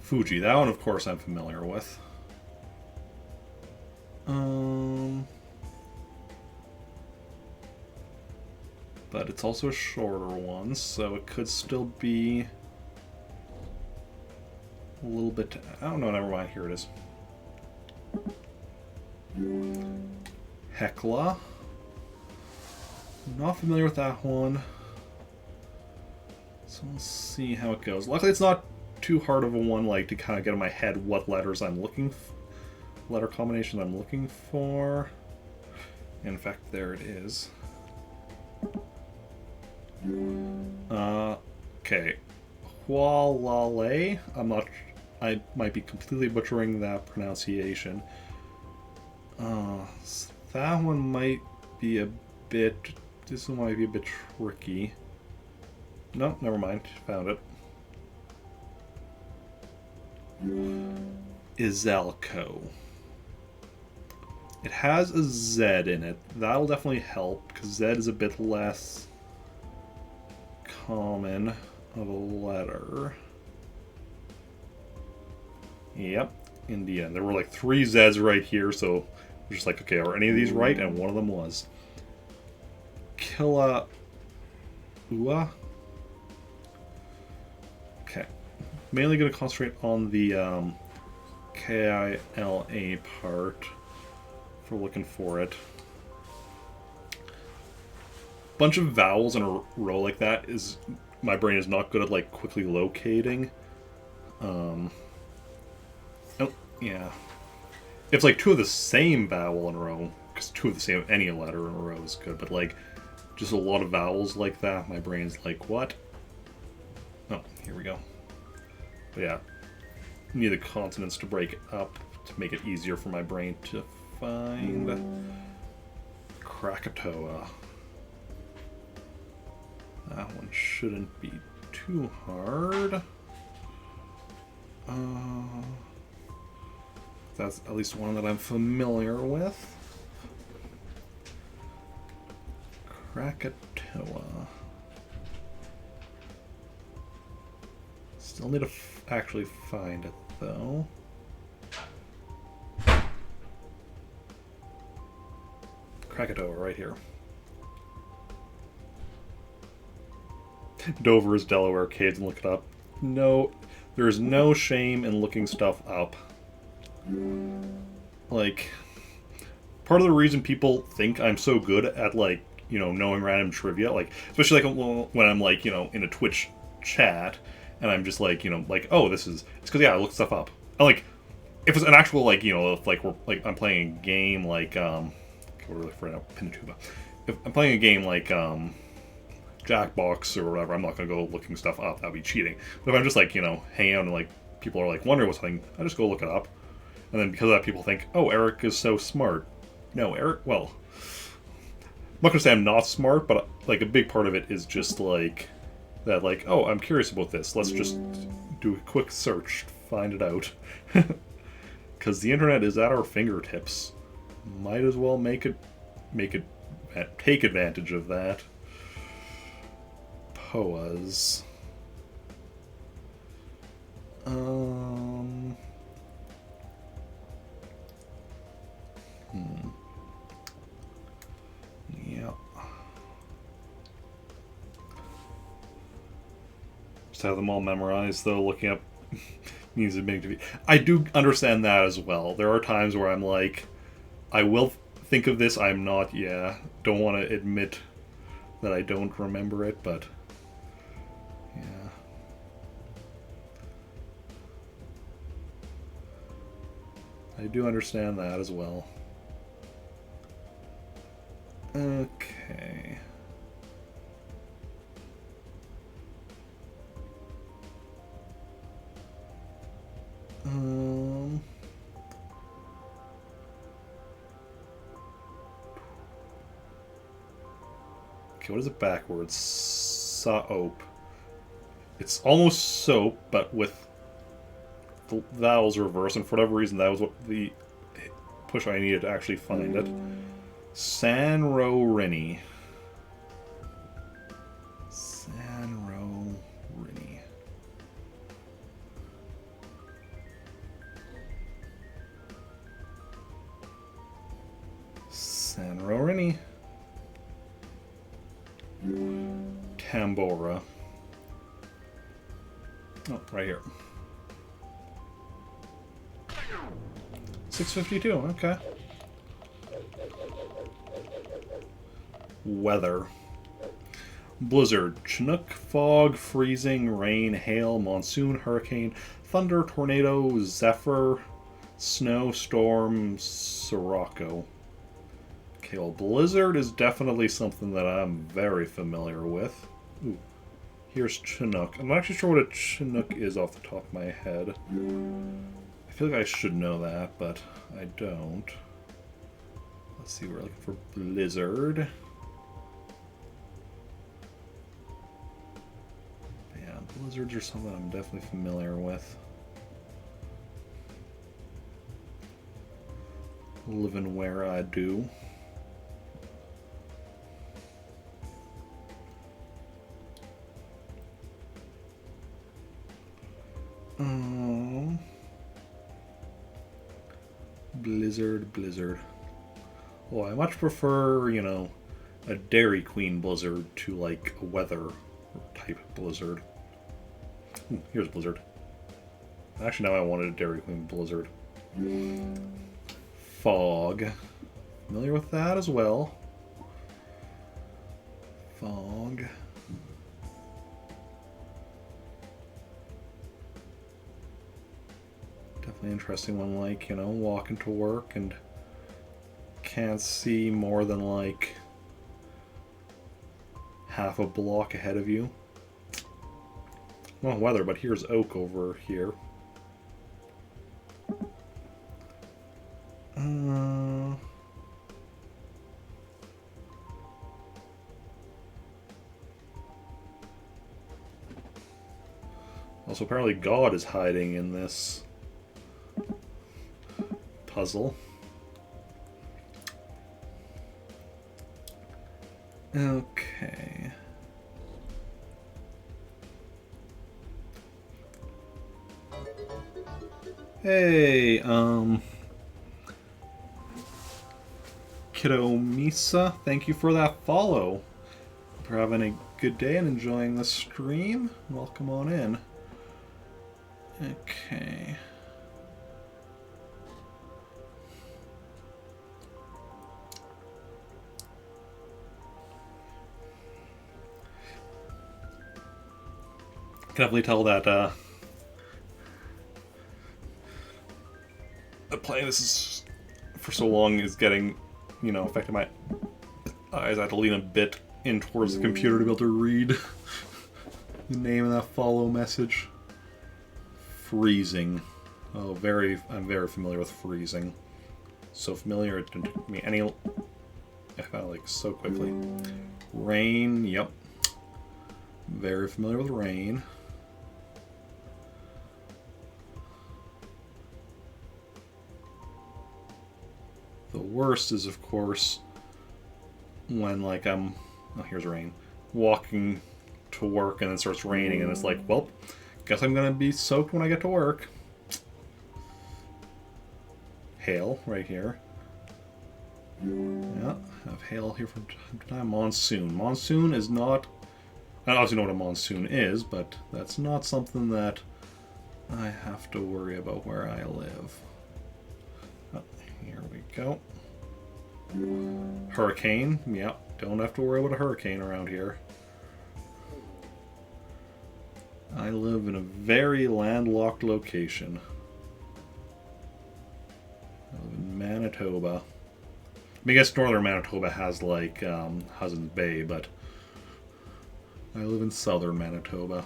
Fuji, that one, of course, I'm familiar with. But it's also a shorter one, so it could still be a little bit. I don't know, never mind, here it is. Hekla. Not familiar with that one. So let's see how it goes. Luckily, it's not too hard of a one, like, to kind of get in my head what letters I'm looking letter combination I'm looking for. In fact, there it is. Okay. Hualale. I might be completely butchering that pronunciation. That one might be a bit. This one might be a bit tricky. No, never mind. Found it. Izalco. It has a Z in it. That'll definitely help, because Z is a bit less common of a letter. Yep, India. There were like 3 Z's right here, so we're just like, okay, are any of these right? And one of them was. Kilauea. Okay. Mainly going to concentrate on the K-I-L-A part for looking for it. Bunch of vowels in a row like that is, my brain is not good at like quickly locating. Oh, yeah. If it's like 2 of the same vowel in a row, because 2 of the same any letter in a row is good, but like just a lot of vowels like that, my brain's like, what? Oh, here we go. But yeah, need the consonants to break up to make it easier for my brain to find. Krakatoa. That one shouldn't be too hard. That's at least one that I'm familiar with. Krakatoa. Still need to actually find it, though. Krakatoa, right here. Dover is Delaware, kids, and look it up. No, there is no shame in looking stuff up. Like, part of the reason people think I'm so good at, like, you know, knowing random trivia, like, especially like when I'm like, you know, in a Twitch chat, and I'm just like, you know, like, oh, this is, it's because, yeah, I look stuff up. And, like, if it's an actual, like, you know, if, like, we're, like, I'm playing a game like, we're like for now, Pinatuba. If I'm playing a game like, Jackbox or whatever, I'm not gonna go looking stuff up. That'd be cheating. But if I'm just like, you know, hanging out and like people are like wondering what's something, I just go look it up. And then because of that, people think, oh, Eric is so smart. No, Eric, well, I'm not gonna say I'm not smart, but like a big part of it is just like that, like, oh, I'm curious about this. Let's just do a quick search, find it out. Because the internet is at our fingertips. Might as well take advantage of that. POAs. Yeah. Just have them all memorized, though, looking up means it being to be. I do understand that as well. There are times where I'm like, I will think of this, I'm not, don't want to admit that I don't remember it, but yeah. I do understand that as well. Okay. Okay, what is it backwards? Soap. It's almost soap, but with the vowels reversed, and for whatever reason, that was what the push I needed to actually find it. Sanrorini. Sanrorini. Sanrorini. Tambora. Oh, right here. 652, okay. Weather. Blizzard, Chinook, fog, freezing, rain, hail, monsoon, hurricane, thunder, tornado, zephyr, snow, storm, sirocco. Okay, well, blizzard is definitely something that I'm very familiar with. Ooh, here's Chinook. I'm not actually sure what a Chinook is off the top of my head. I feel like I should know that, but I don't. Let's see, we're looking for blizzard. Yeah, blizzards are something I'm definitely familiar with. Living where I do. Blizzard. Oh, I much prefer, you know, a Dairy Queen blizzard to like a weather type blizzard. Ooh, here's blizzard. Actually, now I wanted a Dairy Queen blizzard. Fog. Familiar with that as well. Fog. Definitely interesting when, like, you know, walking to work and can't see more than, like, half a block ahead of you. Well, weather, but here's oak over here. Also, apparently God is hiding in this puzzle. Okay. Hey, Kiddo Misa, thank you for that follow. Hope you're having a good day and enjoying the stream. Welcome on in. Okay. can definitely tell that playing this is for so long is getting, affecting my eyes. I have to lean a bit in towards the computer to be able to read the name of that follow message. Freezing. Oh, I'm very familiar with freezing. So familiar, it didn't take me any... I found it, like, so quickly. Rain, yep. Very familiar with rain. The worst is, of course, when, like, oh, here's rain. Walking to work and it starts raining and it's like, well, guess I'm gonna be soaked when I get to work. Hail right here. Yeah, I have hail here from time to time. Monsoon. Monsoon is not... I obviously know what a monsoon is, but that's not something that I have to worry about where I live. Oh, here we go. Hurricane. Yeah, don't have to worry about a hurricane around here. I live in a very landlocked location. I live in Manitoba. I guess northern Manitoba has, like, Hudson's Bay, but I live in southern Manitoba.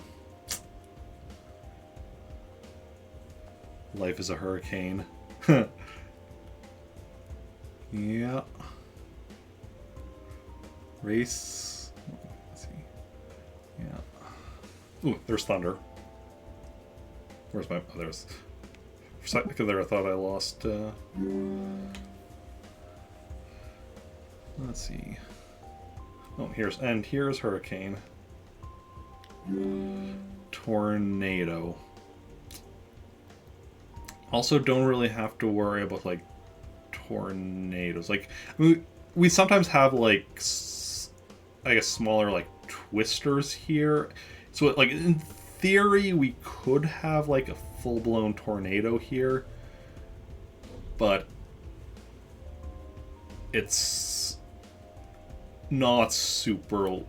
Life is a hurricane. Yeah. Race. Let's see. Yeah. Ooh, there's thunder. Where's my... Oh, there's... For a second there I thought I lost... Let's see. Oh, here's hurricane. Tornado. Also, don't really have to worry about, like, tornadoes. Like, I mean, we sometimes have, like, I guess smaller, like, twisters here. So, like, in theory, we could have, like, a full-blown tornado here. But it's not super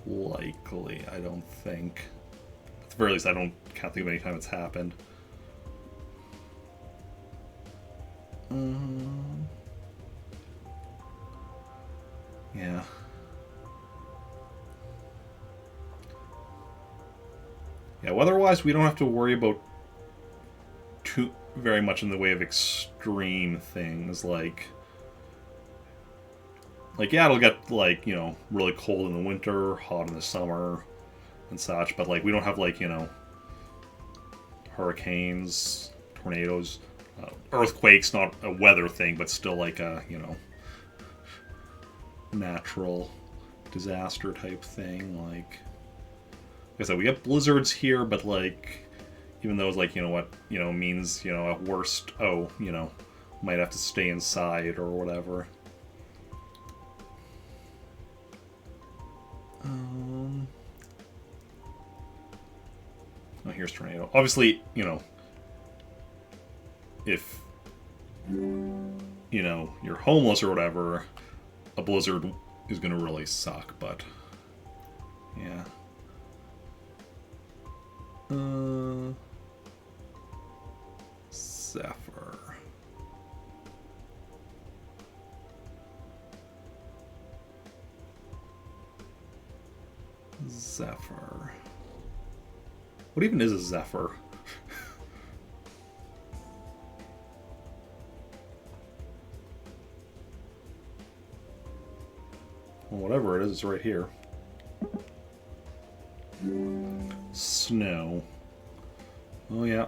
likely, I don't think. At the very least, I can't think of any time it's happened. Yeah. Yeah, weather-wise, we don't have to worry about too very much in the way of extreme things, like yeah, it'll get, like, really cold in the winter, hot in the summer, and such, but, like, we don't have, like, hurricanes, tornadoes, earthquakes, not a weather thing, but still, like, a, natural disaster type thing, like I said, we get blizzards here, but, like, even though it's, like, means, at worst, might have to stay inside or whatever. Oh, here's tornado. Obviously, if, you're homeless or whatever, a blizzard is going to really suck, but, yeah. Zephyr. Zephyr. What even is a Zephyr? Well, whatever it is, it's right here. Snow. Oh yeah.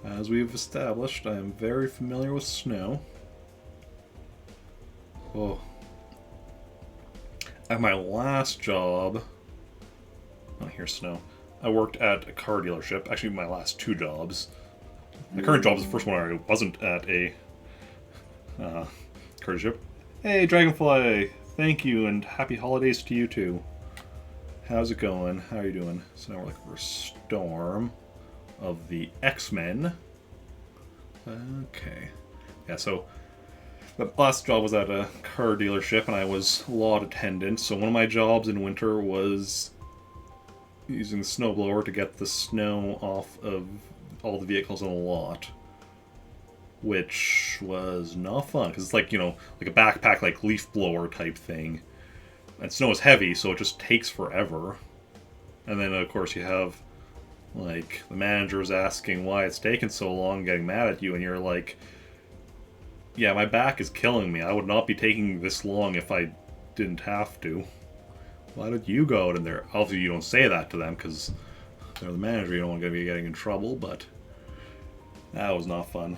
As we've established, I am very familiar with snow. Oh. At my last job... Oh, here's snow. I worked at a car dealership. Actually, my last two jobs. My current job is the first one where I wasn't at a car dealership. Hey, Dragonfly! Thank you, and happy holidays to you too. How's it going? How are you doing? So now we're looking for Storm of the X-Men. Okay. Yeah, so the last job was at a car dealership, and I was lot attendant. So one of my jobs in winter was using the snowblower to get the snow off of all the vehicles in the lot, which was not fun because it's like, you know, like a backpack, like leaf blower type thing, and snow is heavy, so it just takes forever. And then of course you have like the managers asking why it's taking so long, getting mad at you, and you're like, yeah, my back is killing me. I would not be taking this long if I didn't have to. Why did you go out in there? Obviously you don't say that to them because they're the manager, you don't want to be getting in trouble, but that was not fun.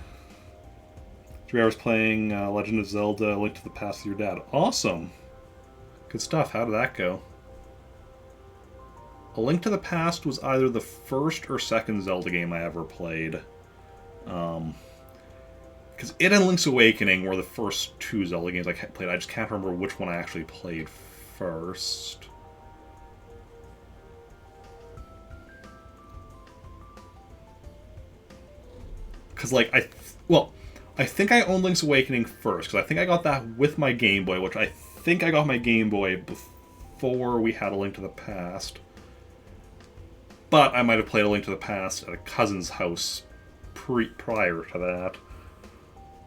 3 hours playing Legend of Zelda: Link to the Past with your dad. Awesome! Good stuff. How did that go? A Link to the Past was either the first or second Zelda game I ever played. Because it and Link's Awakening were the first 2 Zelda games I played. I just can't remember which one I actually played first. Because, like, I think I owned Link's Awakening first, because I think I got that with my Game Boy, which I think I got my Game Boy before we had A Link to the Past. But I might have played A Link to the Past at a cousin's house prior to that.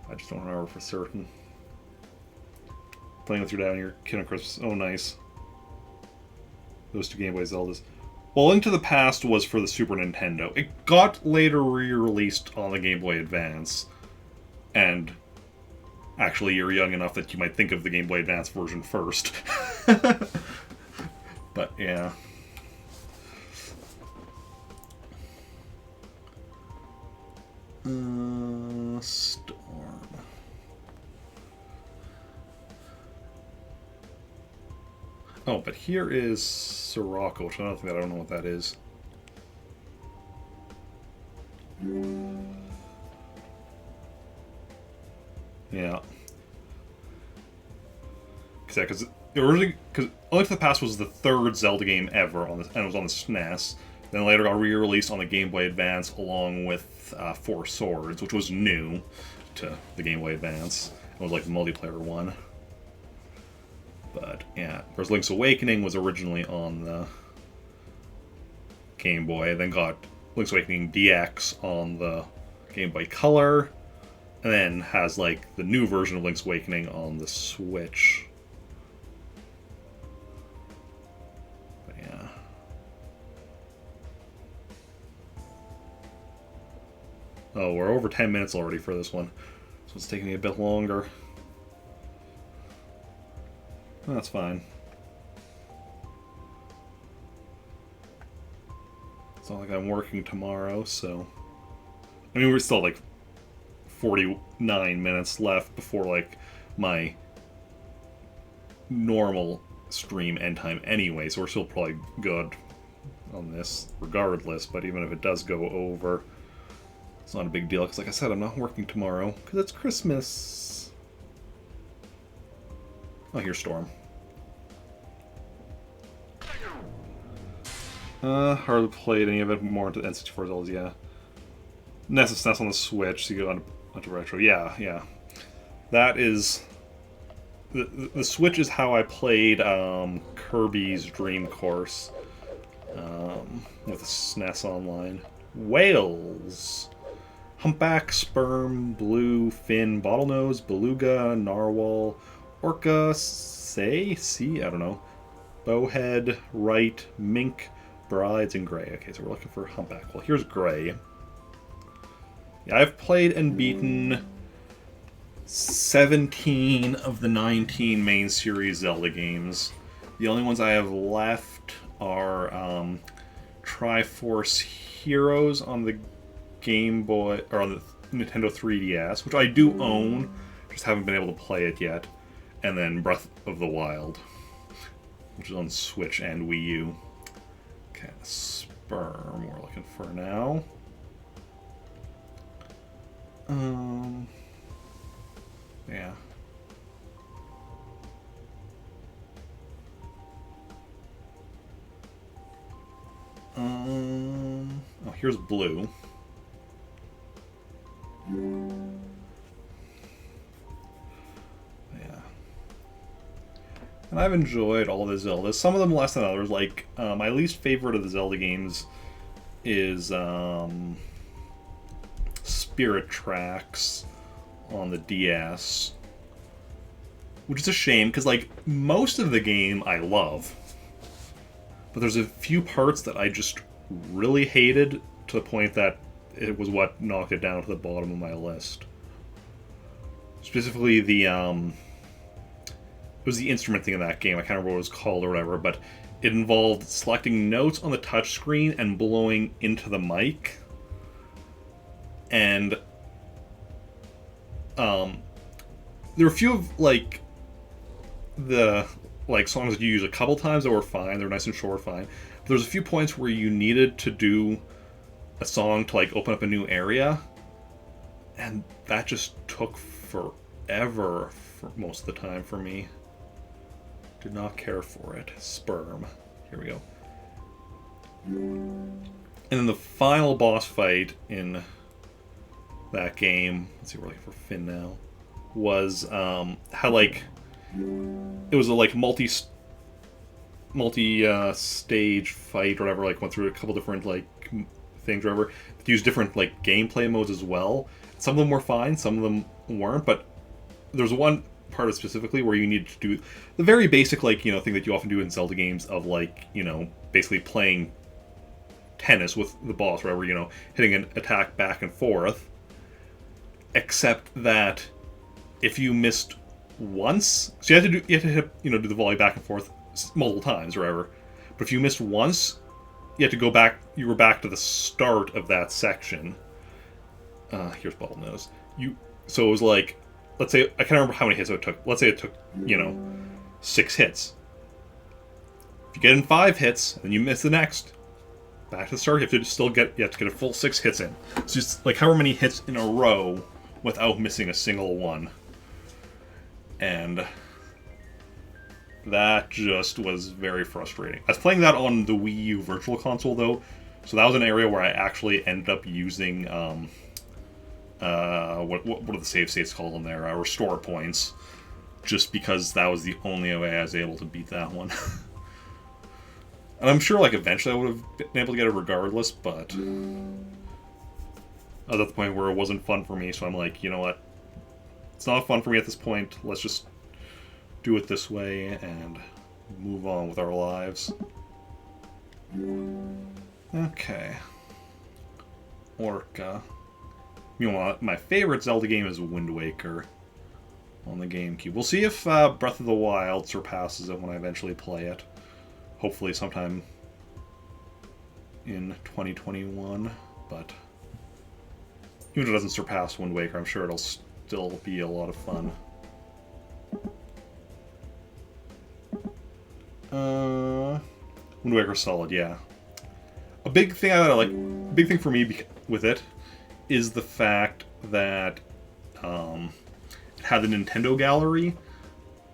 I just don't remember for certain. Playing with your dad and your kid on Christmas. Oh, nice. Those 2 Game Boy Zeldas. Well, Link to the Past was for the Super Nintendo. It got later re-released on the Game Boy Advance. And actually, you're young enough that you might think of the Game Boy Advance version first. But, yeah. Storm. Oh, but here is Sirocco, which is another thing that I don't know what that is. Yeah. Because originally, because A Link to the Past was the 3rd Zelda game ever and it was on the SNES. Then later got re-released on the Game Boy Advance along with 4 Swords, which was new to the Game Boy Advance. It was like the multiplayer one. But yeah, whereas Link's Awakening was originally on the Game Boy, then got Link's Awakening DX on the Game Boy Color, and then has like the new version of Link's Awakening on the Switch. But yeah. Oh, we're over 10 minutes already for this one, so it's taking me a bit longer. That's fine. It's not like I'm working tomorrow, so... I mean, we're still like 49 minutes left before like my normal stream end time anyway, so we're still probably good on this regardless, but even if it does go over, it's not a big deal, because like I said, I'm not working tomorrow, because it's Christmas. Oh, here's Storm. Hardly played any of it more into N64 Zeldas, yeah. NES is NES on the Switch, so you go onto retro. Yeah. That is... The Switch is how I played Kirby's Dream Course with the SNES Online. Whales! Humpback, Sperm, Blue, Fin, Bottlenose, Beluga, Narwhal, Orca, Sea, I don't know. Bowhead, Right, Mink, Brides, and Gray. Okay, so we're looking for Humpback. Well, here's Gray. Yeah, I've played and beaten 17 of the 19 main series Zelda games. The only ones I have left are Triforce Heroes on the Game Boy, or on the Nintendo 3DS, which I do own, just haven't been able to play it yet. And then Breath of the Wild, which is on Switch and Wii U. Okay, Sperm we're looking for now. Yeah. Oh, here's Blue. Yeah. And I've enjoyed all the Zeldas. Some of them less than others. Like, my least favorite of the Zelda games is Spirit Tracks on the DS. Which is a shame, because, like, most of the game I love. But there's a few parts that I just really hated, to the point that it was what knocked it down to the bottom of my list. Specifically, it was the instrument thing in that game. I can't remember what it was called or whatever, but it involved selecting notes on the touchscreen and blowing into the mic. And there were a few of, like, the songs that you use a couple times that were fine. They were nice and short, fine. But there's a few points where you needed to do a song to, like, open up a new area, and that just took forever for most of the time for me. Did not care for it. Sperm. Here we go. And then the final boss fight in that game, let's see, we're looking for Finn now, was how, like, it was a, like, multi-stage fight or whatever, like, went through a couple different, like, things or whatever. Used different, like, gameplay modes as well. Some of them were fine, some of them weren't, but there was one part of specifically where you needed to do the very basic, like, you know, thing that you often do in Zelda games of, like, you know, basically playing tennis with the boss, wherever, you know, hitting an attack back and forth. Except that if you missed once, so you had to hit, you know, do the volley back and forth multiple times or whatever. But if you missed once, you had to go back. You were back to the start of that section. Here's Bottlenose. So it was like, let's say, I can't remember how many hits it took. Let's say it took, you know, 6 hits. If you get in 5 hits and you miss the next, back to the start. You have to get a full 6 hits in. It's just like however many hits in a row without missing a single one. And that just was very frustrating. I was playing that on the Wii U Virtual Console, though, so that was an area where I actually ended up using, what are the save states called in there? Restore points, just because that was the only way I was able to beat that one. And I'm sure, like, eventually I would have been able to get it regardless, but I was at the point where it wasn't fun for me, so I'm like, you know what? It's not fun for me at this point. Let's just do it this way and move on with our lives. Okay. Orca. You know, my favorite Zelda game is Wind Waker on the GameCube. We'll see if Breath of the Wild surpasses it when I eventually play it. Hopefully sometime in 2021, but even if it doesn't surpass Wind Waker, I'm sure it'll still be a lot of fun. Wind Waker's solid, yeah. A big thing big thing for me with it is the fact that it had the Nintendo Gallery,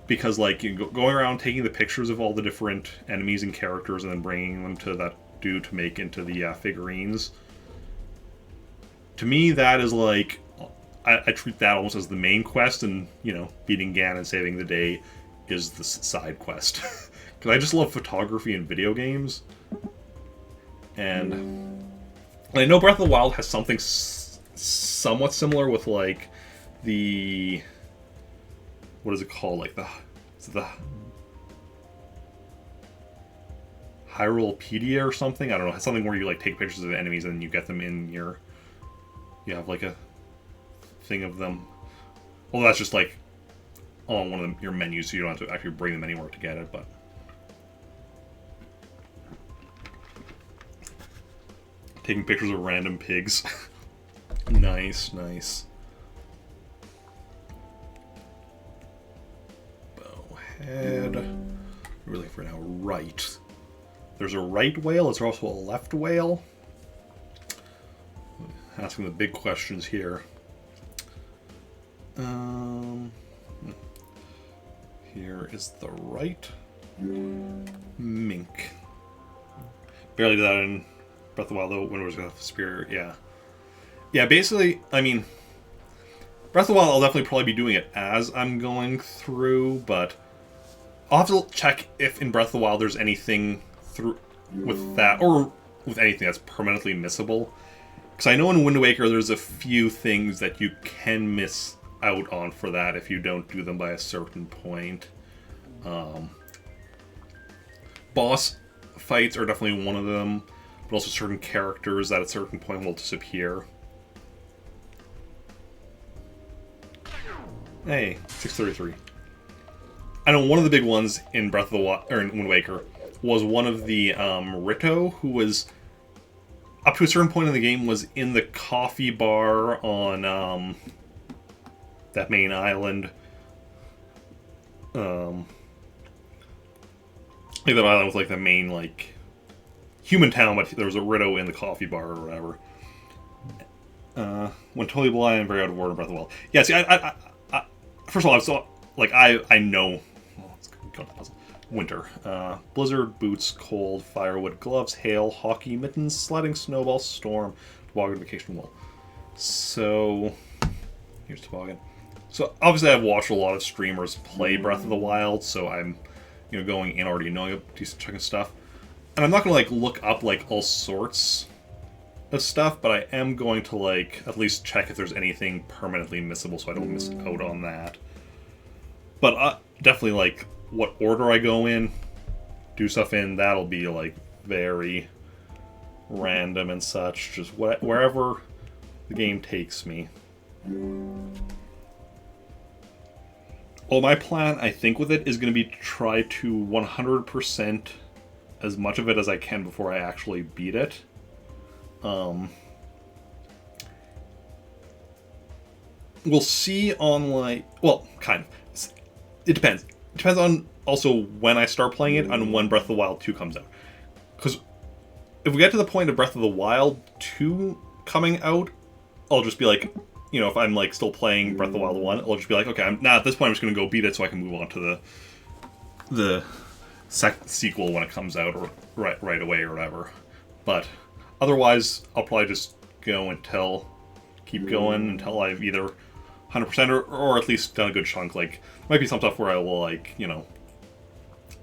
because, like, you going around taking the pictures of all the different enemies and characters and then bringing them to that dude to make into the figurines. To me, that is like, I treat that almost as the main quest, and, you know, beating Ganon and saving the day is the side quest. Because I just love photography in video games. And I know Breath of the Wild has something somewhat similar with, like, the... what is it called? Like, the Hyrulepedia or something? I don't know. It's something where you, like, take pictures of enemies and you get them in your... you have, like, a thing of them. Well, that's just, like, on one of your menus, so you don't have to actually bring them anywhere to get it, but... taking pictures of random pigs. Nice, nice. Bowhead. Really, for now, right. There's a right whale. Is there also a left whale? Asking the big questions here. Here is the right. Mink. Barely did that in Breath of the Wild, though, when it was a spear, yeah. Yeah, basically, I mean, Breath of the Wild, I'll definitely probably be doing it as I'm going through, but I'll have to check if in Breath of the Wild there's anything through with that, or with anything that's permanently missable. Because I know in Wind Waker there's a few things that you can miss out on for that if you don't do them by a certain point. Boss fights are definitely one of them, but also certain characters that at a certain point will disappear. Hey, 633. I know one of the big ones in Breath of the Wild, or in Wind Waker, was one of the Rito, who was, up to a certain point in the game, was in the coffee bar on that main island. Like that island with like the main like human town, but there was a Rito in the coffee bar or whatever. When totally blind and very out of order in Breath of the Wild. Yeah, see, I first of all, I saw like I know. Well, let's go to the puzzle. Winter, blizzard, boots, cold, firewood, gloves, hail, hockey, mittens, sledding, snowball, storm, toboggan, vacation, wool. So here's toboggan. So obviously I've watched a lot of streamers play Breath of the Wild, so I'm, you know, going in already knowing a decent chunk of stuff. And I'm not gonna like look up like all sorts of stuff, but I am going to like at least check if there's anything permanently missable so I don't miss out on that. But definitely like what order I go in, do stuff in, that'll be like very random and such, just wherever the game takes me. Well, my plan, I think, with it is going to be try to 100% as much of it as I can before I actually beat it. We'll see on, like... Well, kind of. It depends. It depends on also when I start playing it and when Breath of the Wild 2 comes out. Because if we get to the point of Breath of the Wild 2 coming out, I'll just be like... You know, if I'm like still playing Breath of the Wild 1, I'll just be like, okay, at this point I'm just going to go beat it so I can move on to the sequel when it comes out, or right away or whatever. But otherwise, I'll probably just go keep going until I've either 100% or at least done a good chunk. Like, might be some stuff where I will, like, you know,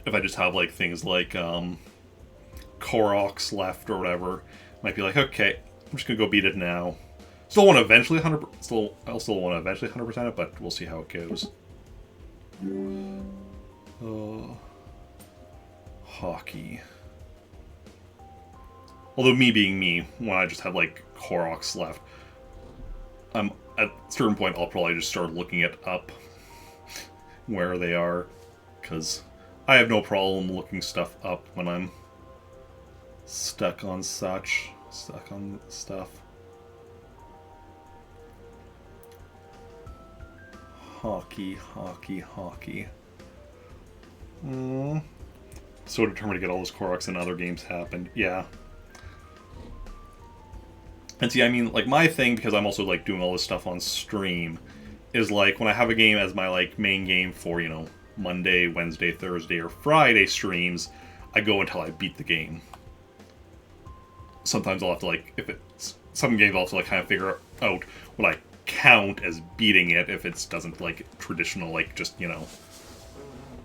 if I just have like things like Koroks left or whatever, might be like, okay, I'm just going to go beat it now. Still want to eventually 100%. I'll still want to eventually 100% it, but we'll see how it goes. Hockey. Although me being me, when I just have like Koroks left, at a certain point I'll probably just start looking it up where they are, because I have no problem looking stuff up when I'm stuck on stuff. Hockey. So determined to get all those Koroks and other games happened. Yeah. And see, I mean, like, my thing, because I'm also, like, doing all this stuff on stream, is, like, when I have a game as my, like, main game for, you know, Monday, Wednesday, Thursday, or Friday streams, I go until I beat the game. Sometimes I'll have to, like, some games I'll have to, like, kind of figure out what I count as beating it if it doesn't, like, traditional, like, just, you know,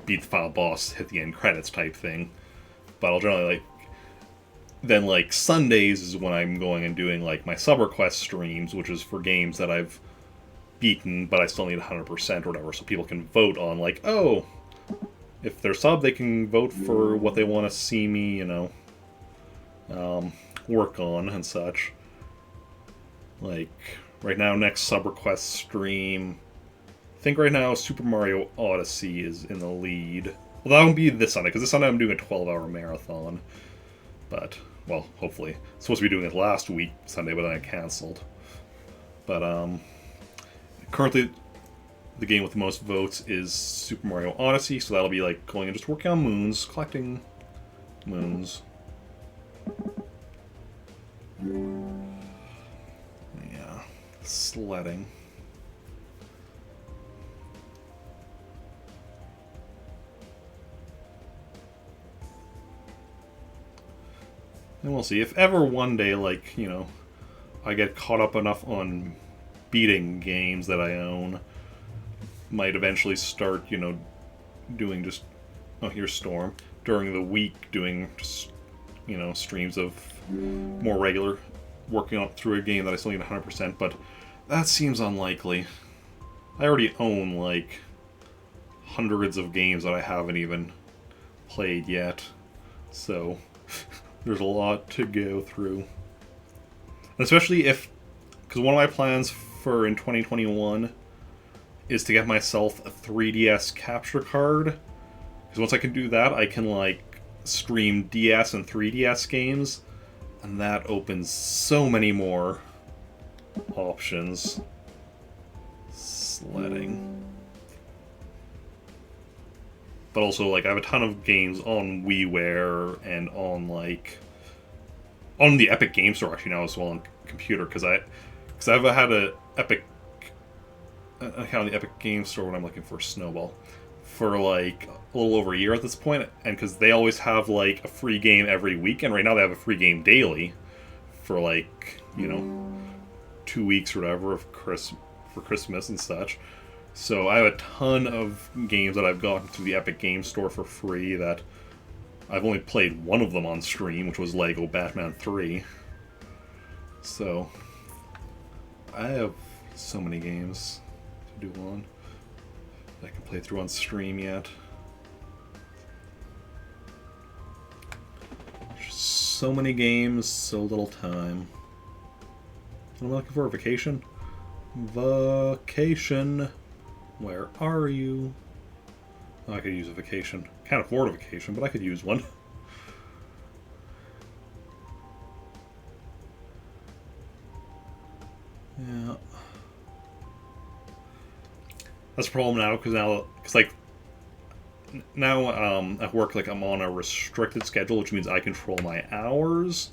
beat the final boss, hit the end credits type thing. But I'll generally, like, then, like, Sundays is when I'm going and doing, like, my sub-request streams, which is for games that I've beaten, but I still need 100% or whatever, so people can vote on, like, oh, if they're sub, they can vote for what they want to see me, you know, work on and such. Like, right now, next sub-request stream, I think right now Super Mario Odyssey is in the lead. Well, that won't be this Sunday, because this Sunday I'm doing a 12-hour marathon. But, well, hopefully. Supposed to be doing it last week, Sunday, but then I canceled. But, currently, the game with the most votes is Super Mario Odyssey, so that'll be, like, going and just working on moons, collecting moons. Yeah, sledding. And we'll see. If ever one day, like, you know, I get caught up enough on beating games that I own, might eventually start, you know, doing just oh, here's Storm, during the week doing just, you know, streams of more regular, working on through a game that I still need 100%, but that seems unlikely. I already own, like, hundreds of games that I haven't even played yet, so there's a lot to go through. And especially if, because one of my plans for in 2021 is to get myself a 3DS capture card, because once I can do that, I can, like, stream DS and 3DS games, and that opens so many more options. Sledding. But also, like, I have a ton of games on WiiWare and on, like, on the Epic Game Store actually now as well on computer, because I've had an account on the Epic Game Store when I'm looking for Snowball for like a little over a year at this point, and because they always have like a free game every week, and right now they have a free game daily for like, you know, 2 weeks or whatever of for Christmas and such. So I have a ton of games that I've gotten through the Epic Game Store for free that I've only played one of them on stream, which was Lego Batman 3. So I have so many games to do on that I can play through on stream yet. Just so many games, so little time. What am I looking for? A vacation? Vacation. Where are you? Oh, I could use a vacation. Can't afford a vacation, but I could use one. Yeah. That's a problem now, because like, now at work, like, I'm on a restricted schedule, which means I control my hours,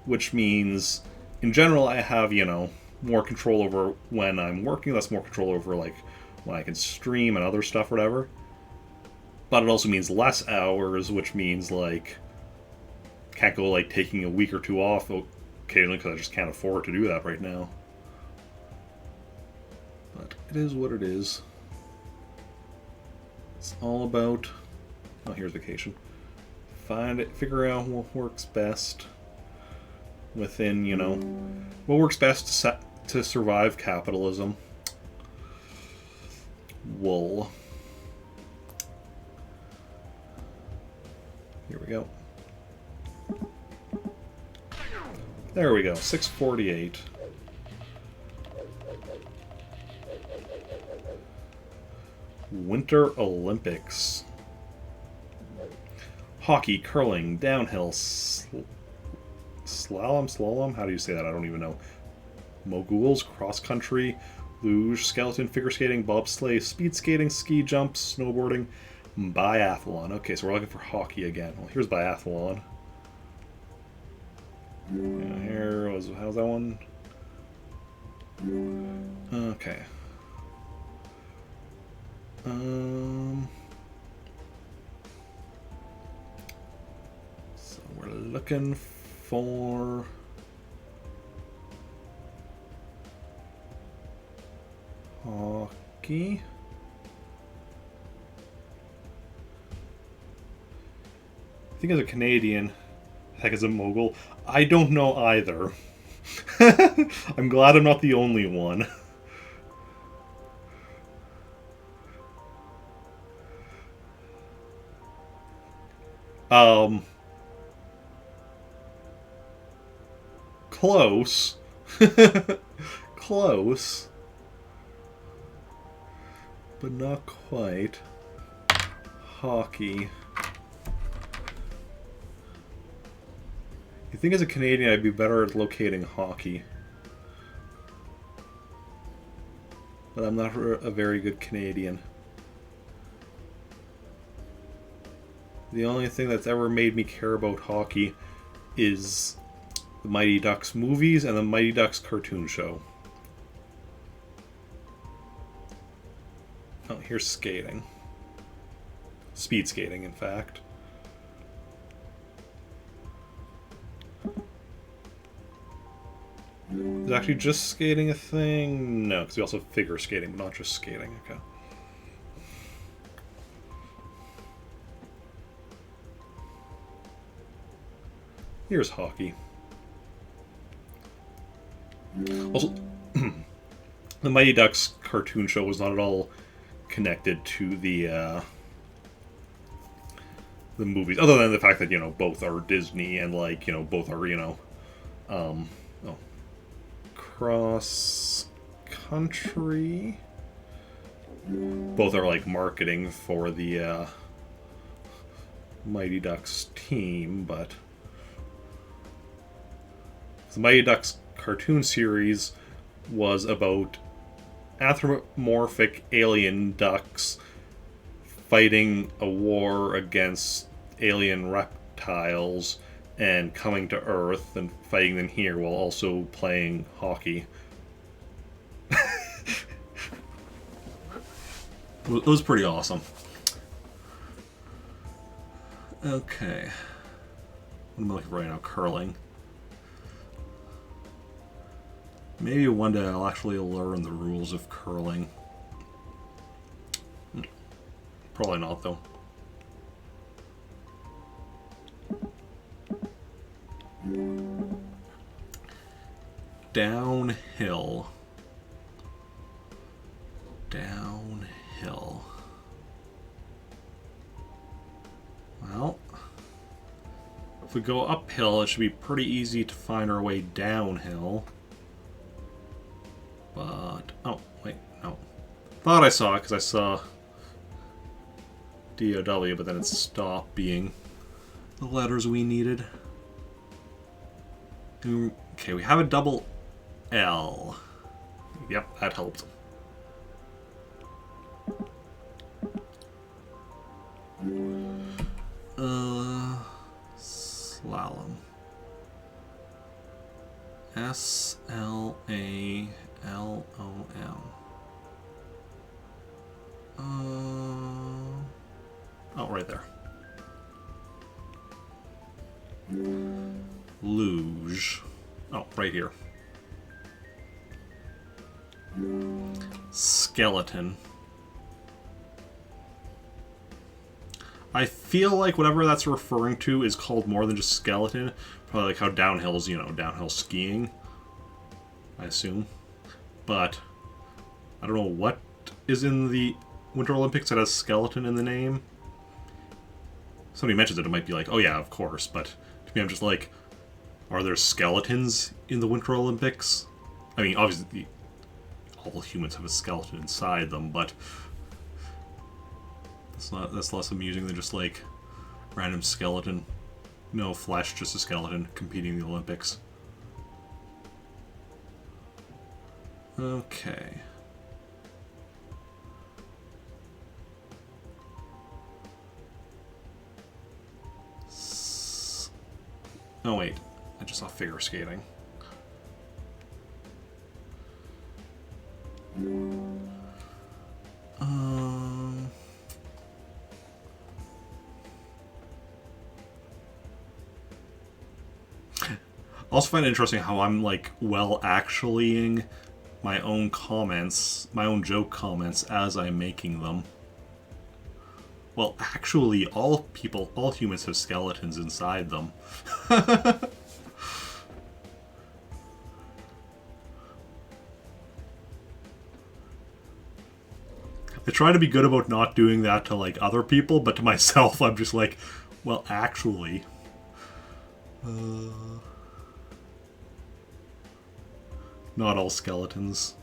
which means, in general, I have, you know, more control over when I'm working, less more control over, like, when I can stream and other stuff or whatever. But it also means less hours, which means, like, can't go, like, taking a week or two off occasionally, because I just can't afford to do that right now. But it is what it is. It's all about... Oh, here's vacation. Figure out what works best within, you know, what works best to survive capitalism. Wool. Here we go. There we go, 648. Winter Olympics. Hockey, curling, downhill, slalom? How do you say that? I don't even know. Moguls, cross country, luge, skeleton, figure skating, bobsleigh, speed skating, ski jump, snowboarding, biathlon. Okay, so we're looking for hockey again. Well, here's biathlon. How's that one? Okay. So we're looking for hockey. I think as a Canadian, heck, as a mogul, I don't know either. I'm glad I'm not the only one. Close. Close. But not quite. Hockey. You think as a Canadian I'd be better at locating hockey. But I'm not a very good Canadian. The only thing that's ever made me care about hockey is the Mighty Ducks movies and the Mighty Ducks cartoon show. Oh, here's skating. Speed skating, in fact. Is actually just skating a thing? No, because we also have figure skating, but not just skating. Okay. Here's hockey. Also, the Mighty Ducks cartoon show was not at all connected to the movies, other than the fact that, you know, both are Disney and, like, you know, both are, you know, oh, cross country. Both are like marketing for the Mighty Ducks team, but the Mighty Ducks cartoon series was about anthropomorphic alien ducks fighting a war against alien reptiles and coming to Earth and fighting them here while also playing hockey. It was pretty awesome. Okay. What am I looking for right now? Curling. Maybe one day I'll actually learn the rules of curling. Probably not, though. Downhill. Downhill. Well, if we go uphill, it should be pretty easy to find our way downhill. But, oh, wait, no. Thought I saw it because I saw DOW, but then it stopped being the letters we needed. Okay, we have a double L. Yep, that helped. Slalom. S-L-A-L-O-M. Oh, right there. Luge. Oh, right here. Skeleton. I feel like whatever that's referring to is called more than just skeleton. Probably like how downhill is, you know, downhill skiing. I assume. But I don't know what is in the Winter Olympics that has skeleton in the name. Somebody mentions it, it might be like, oh yeah, of course. But to me, I'm just like, are there skeletons in the Winter Olympics? I mean, obviously, all humans have a skeleton inside them, but that's less amusing than just like random skeleton. No flesh, just a skeleton competing in the Olympics. Okay. Oh wait, I just saw figure skating. I also find it interesting how I'm like actuallying my own comments, my own joke comments as I'm making them. Well, actually, all humans have skeletons inside them. I try to be good about not doing that to like other people, but to myself, I'm just like, well, actually. Not all skeletons.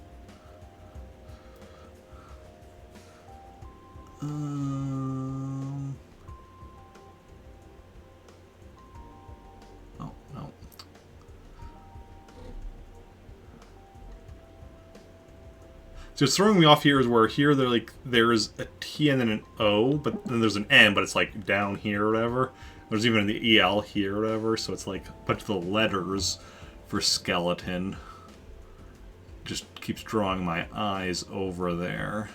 Oh, no. So what's throwing me off here is where here they're like there's a T and then an O, but then there's an N, but it's like down here or whatever. There's even the EL here or whatever, so it's like a bunch of the letters for skeleton. Just keeps drawing my eyes over there.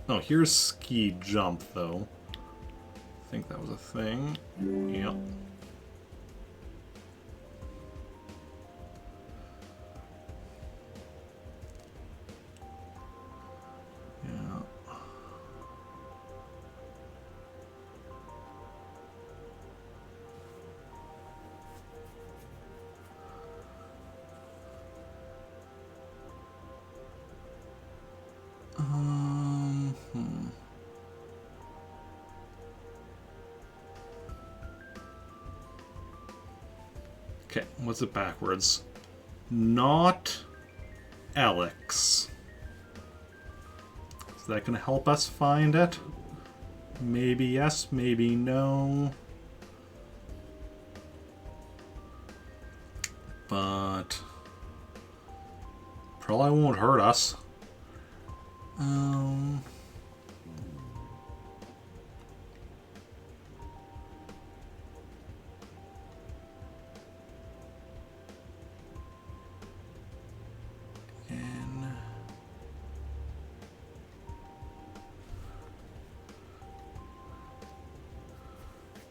Oh, here's ski jump though. I think that was a thing. Yep. Okay, what's it backwards? Not Alex. Is that going to help us find it? Maybe yes, maybe no. But probably won't hurt us.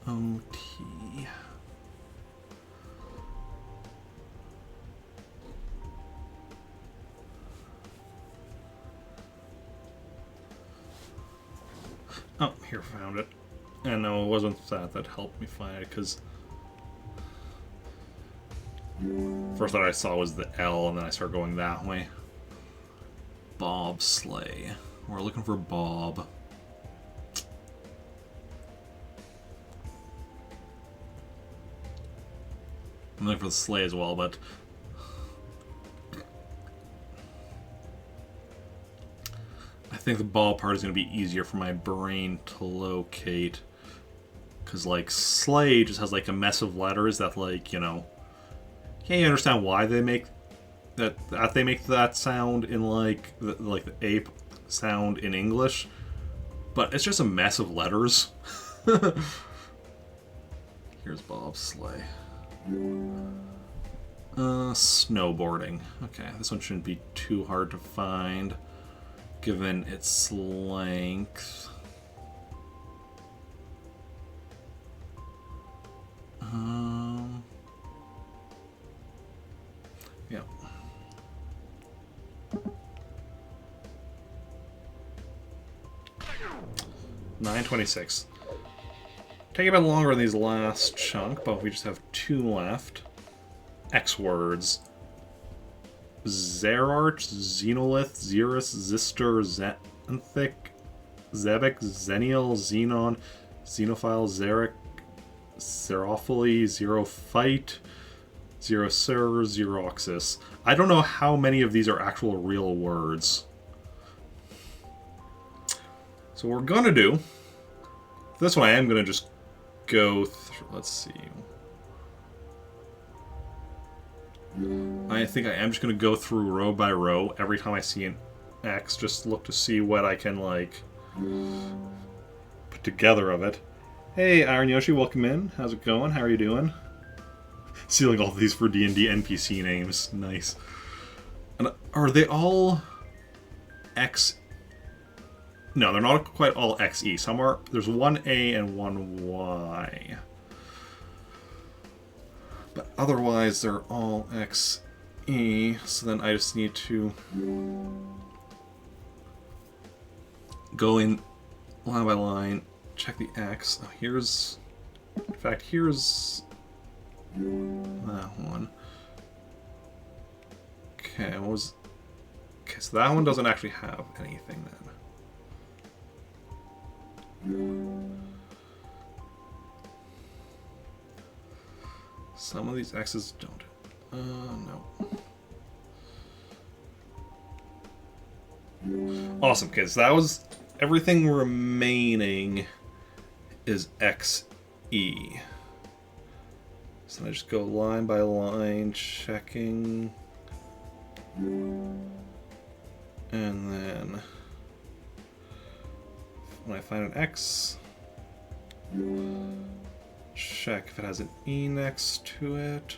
OT. Oh, here, found it. And no, it wasn't that helped me find it, because first thought I saw was the L, and then I started going that way. Bob Sleigh. We're looking for Bob. I'm looking for the sleigh as well, but I think the ball part is going to be easier for my brain to locate. Because, like, sleigh just has, like, a mess of letters that, like, you know, can't you understand why they make that they make that sound in, like the ape sound in English. But it's just a mess of letters. Here's Bob's sleigh. Snowboarding. Okay, this one shouldn't be too hard to find, given its length. Yeah. $9.26. Take a bit longer in these last chunk, but we just have 2 left. X words. Zerarch, Xenolith, Xerus, Zister, Xanthic, Zebek, Zenial, Xenon, Xenophile, Xeric, Xerophily, Xerophyte, Xerosur, Xeroxis. I don't know how many of these are actual real words. So what we're gonna do, this one I am gonna just go through, let's see. I think I am just gonna go through row by row every time I see an X, just look to see what I can, like, put together of it. Hey, Iron Yoshi, welcome in. How's it going? How are you doing? Sealing all of these for D&D NPC names. Nice. And are they all X? No, they're not quite all XE. Some are. There's one A and one Y. But otherwise, they're all XE. So then I just need to go in line by line, check the X. Oh, here's. In fact, here's that one. Okay, what was. Okay, so that one doesn't actually have anything then. Some of these X's don't. No. Awesome, kids. That was everything remaining is XE. So I just go line by line, checking. And then when I find an X, check if it has an E next to it.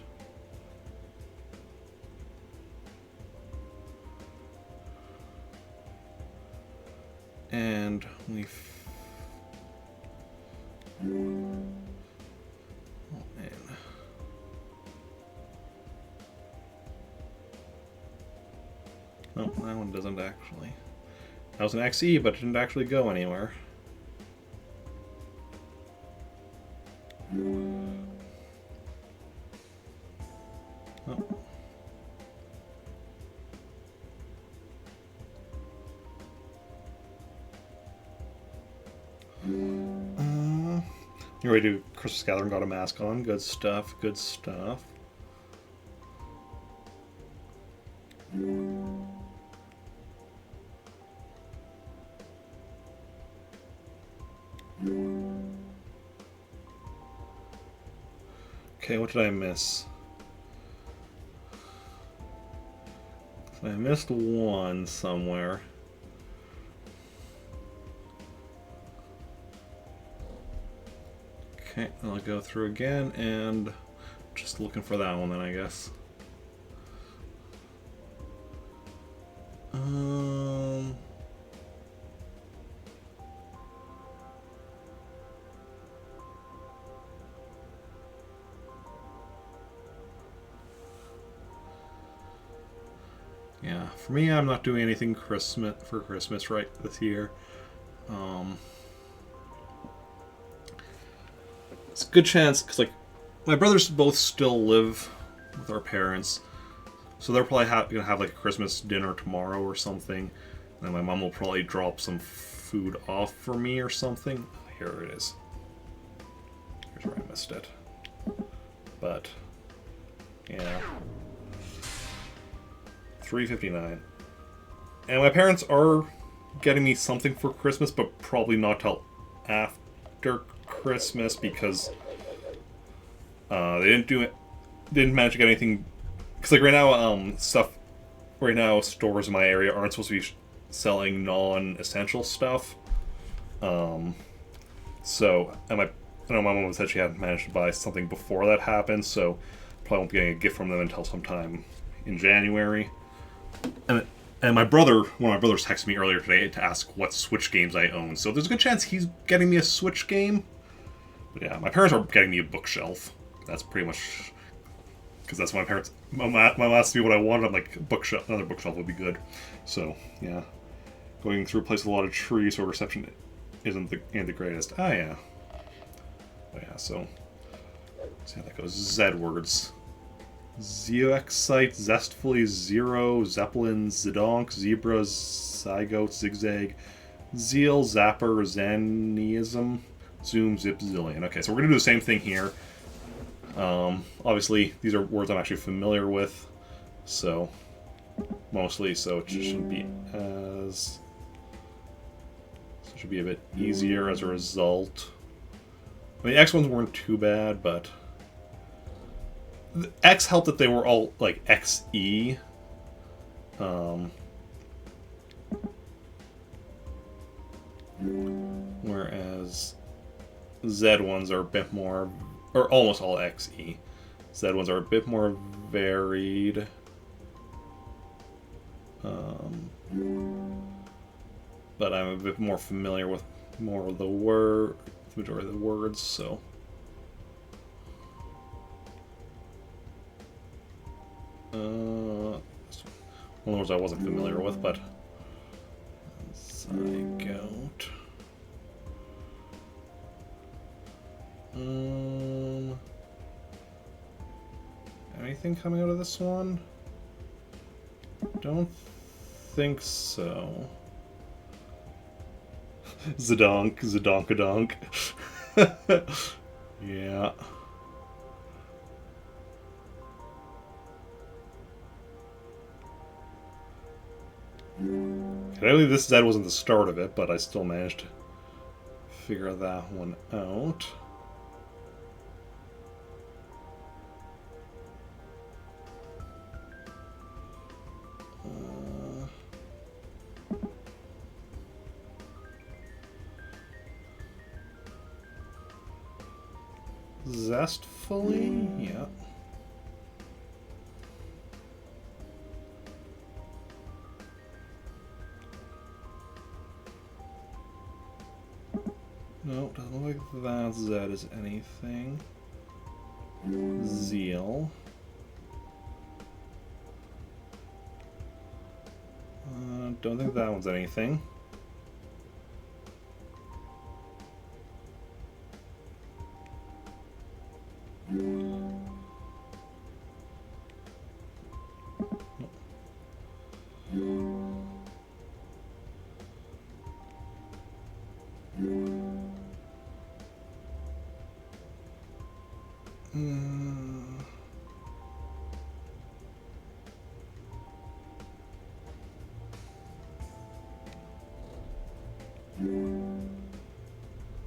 And we oh man. Oh, that one doesn't actually. That was an XE, but it didn't actually go anywhere. Oh. You ready to do Christmas Gathering? Got a mask on. Good stuff. Good stuff. Okay, what did I miss? I missed one somewhere. Okay, I'll go through again and just looking for that one then, I guess. Yeah, for me, I'm not doing anything for Christmas right this year. It's a good chance because like my brothers both still live with our parents, so they're probably gonna have like a Christmas dinner tomorrow or something. And my mom will probably drop some food off for me or something. Here it is. Here's where I missed it. But yeah, 3:59. And my parents are getting me something for Christmas, but probably not till after Christmas because they didn't do it. Didn't manage to get anything because like right now, stores in my area aren't supposed to be selling non-essential stuff. So and I know my mom said she hadn't managed to buy something before that happened, so probably won't be getting a gift from them until sometime in January. And one of my brothers texted me earlier today to ask what Switch games I own. So there's a good chance he's getting me a Switch game. But yeah, my parents are getting me a bookshelf. That's pretty much because that's my parents. My mom asked me what I wanted. I'm like, bookshelf. Another bookshelf would be good. So yeah, going through a place with a lot of trees, so reception isn't the greatest. Ah yeah. But yeah, so see how that goes. Z words. Zeoxite, Zestfully, Zero, Zeppelin, Zedonk, Zebra, Zygote, Zigzag, Zeal, Zapper, Zaniism, Zoom, Zip, Zillion. Okay, so we're going to do the same thing here. Obviously, these are words I'm actually familiar with, so mostly, so it shouldn't be as... So it should be a bit easier as a result. I mean, the X ones weren't too bad, but... The X helped that they were all, like, XE. Whereas Z ones are a bit more... Or almost all XE. Z ones are a bit more varied. But I'm a bit more familiar with more of the majority of the words, so... one of the words I wasn't familiar with, but... Zygote... Anything coming out of this one? Don't think so. Zedonkadonk. Yeah. Clearly this Z wasn't the start of it, but I still managed to figure that one out. Zestfully? Yeah. No, doesn't look like that Z is anything. Zeal. Don't think that one's anything.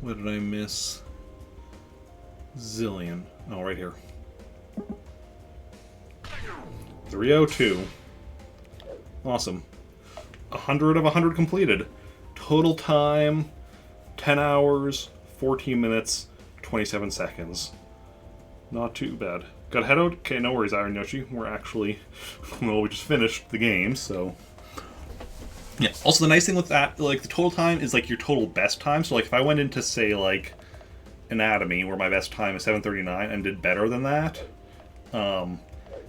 What did I miss? Zillion. Oh, right here. 302. Awesome. 100 of 100 completed. Total time, 10 hours, 14 minutes, 27 seconds. Not too bad. Got to head out? Okay, no worries, Iron Yoshi. We're actually... Well, we just finished the game, so... Yeah, also the nice thing with that, like, the total time is, like, your total best time. So, like, if I went into, say, like, Anatomy, where my best time is 7:39, and did better than that, that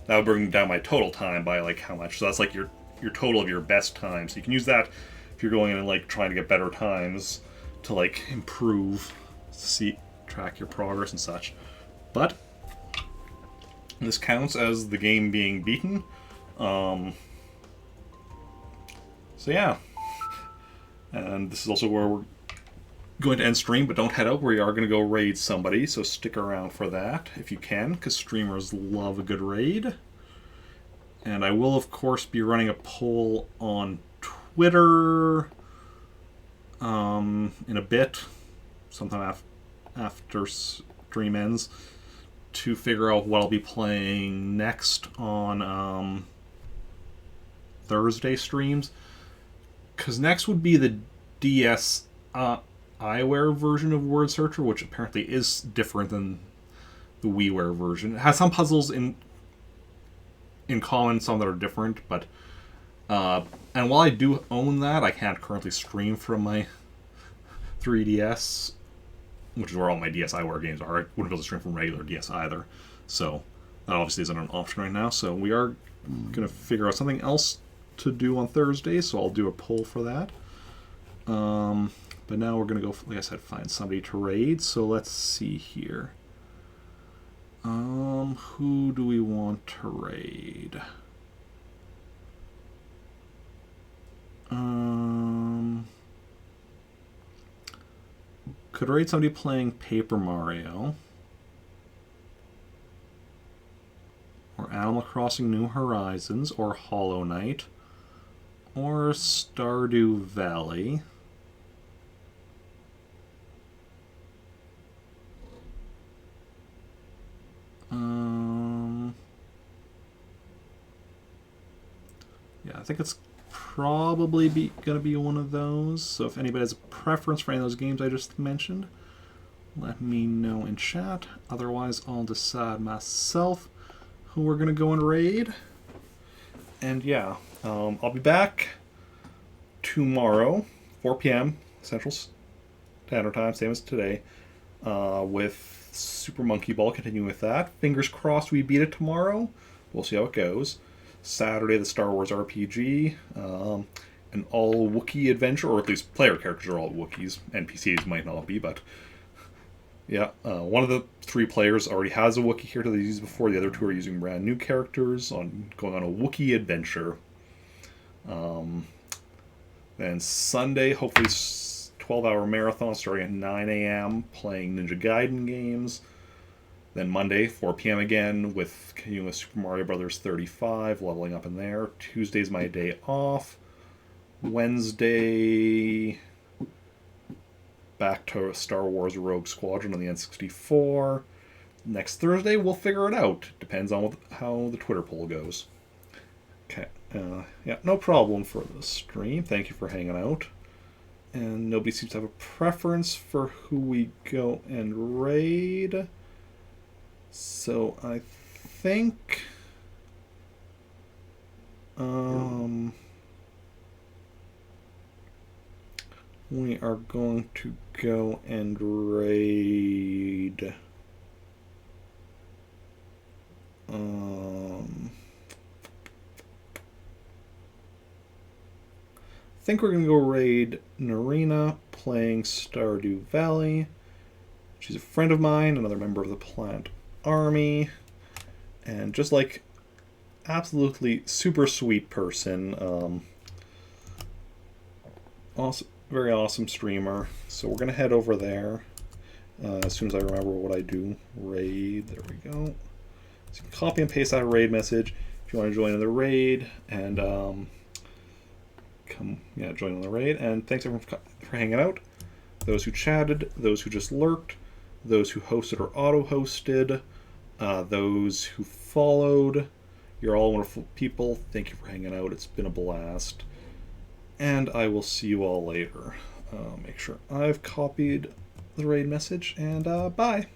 would bring down my total time by, like, how much? So that's, like, your total of your best time. So you can use that if you're going in and, like, trying to get better times to, like, improve, track your progress and such. But this counts as the game being beaten. So yeah. And this is also where we're going to end stream, but don't head out. We are going to go raid somebody, so stick around for that if you can, because streamers love a good raid. And I will, of course, be running a poll on Twitter in a bit, sometime after stream ends, to figure out what I'll be playing next on Thursday streams. Because next would be the DS iWare version of Word Searcher, which apparently is different than the WiiWare version. It has some puzzles in common, some that are different, but and while I do own that, I can't currently stream from my 3DS, which is where all my DSiWare games are. I wouldn't be able to stream from regular DS either, so that obviously isn't an option right now. So we are going to figure out something else to do on Thursday, so I'll do a poll for that. But now we're going to go, like I said, find somebody to raid. So let's see here. Who do we want to raid? Could raid somebody playing Paper Mario. Or Animal Crossing New Horizons, or Hollow Knight, or Stardew Valley. Yeah, I think it's probably going to be one of those. So if anybody has a preference for any of those games I just mentioned, let me know in chat. Otherwise, I'll decide myself who we're going to go and raid. And yeah, I'll be back tomorrow, 4 p.m. Central Standard Time, same as today, with Super Monkey Ball, continuing with that. Fingers crossed we beat it tomorrow. We'll see how it goes. Saturday, the Star Wars RPG, an all Wookiee adventure, or at least player characters are all Wookiees. NPCs might not be, but yeah, one of the 3 players already has a Wookiee character they've used before. The other 2 are using brand new characters, going on a Wookiee adventure. Then Sunday, hopefully 12-hour marathon starting at 9 a.m. playing Ninja Gaiden games. Then Monday, 4 p.m. again with Super Mario Bros. 35, leveling up in there. Tuesday's my day off. Wednesday, back to Star Wars Rogue Squadron on the N64. Next Thursday, we'll figure it out. Depends on how the Twitter poll goes. Okay, yeah, no problem for the stream. Thank you for hanging out. And nobody seems to have a preference for who we go and raid. So I think we are going to go and raid I think we're going to go raid Narina playing Stardew Valley. She's a friend of mine, another member of the Plant Army, and just like absolutely super sweet person. Awesome, very awesome streamer. So we're gonna head over there as soon as I remember what I do. Raid, there we go. So you can copy and paste that raid message if you want to join in the raid, and join in the raid. And thanks everyone for hanging out. those who chatted, those who just lurked, those who hosted or auto-hosted, those who followed. You're all wonderful people. Thank you for hanging out. It's been a blast. And I will see you all later. Make sure I've copied the raid message, and bye.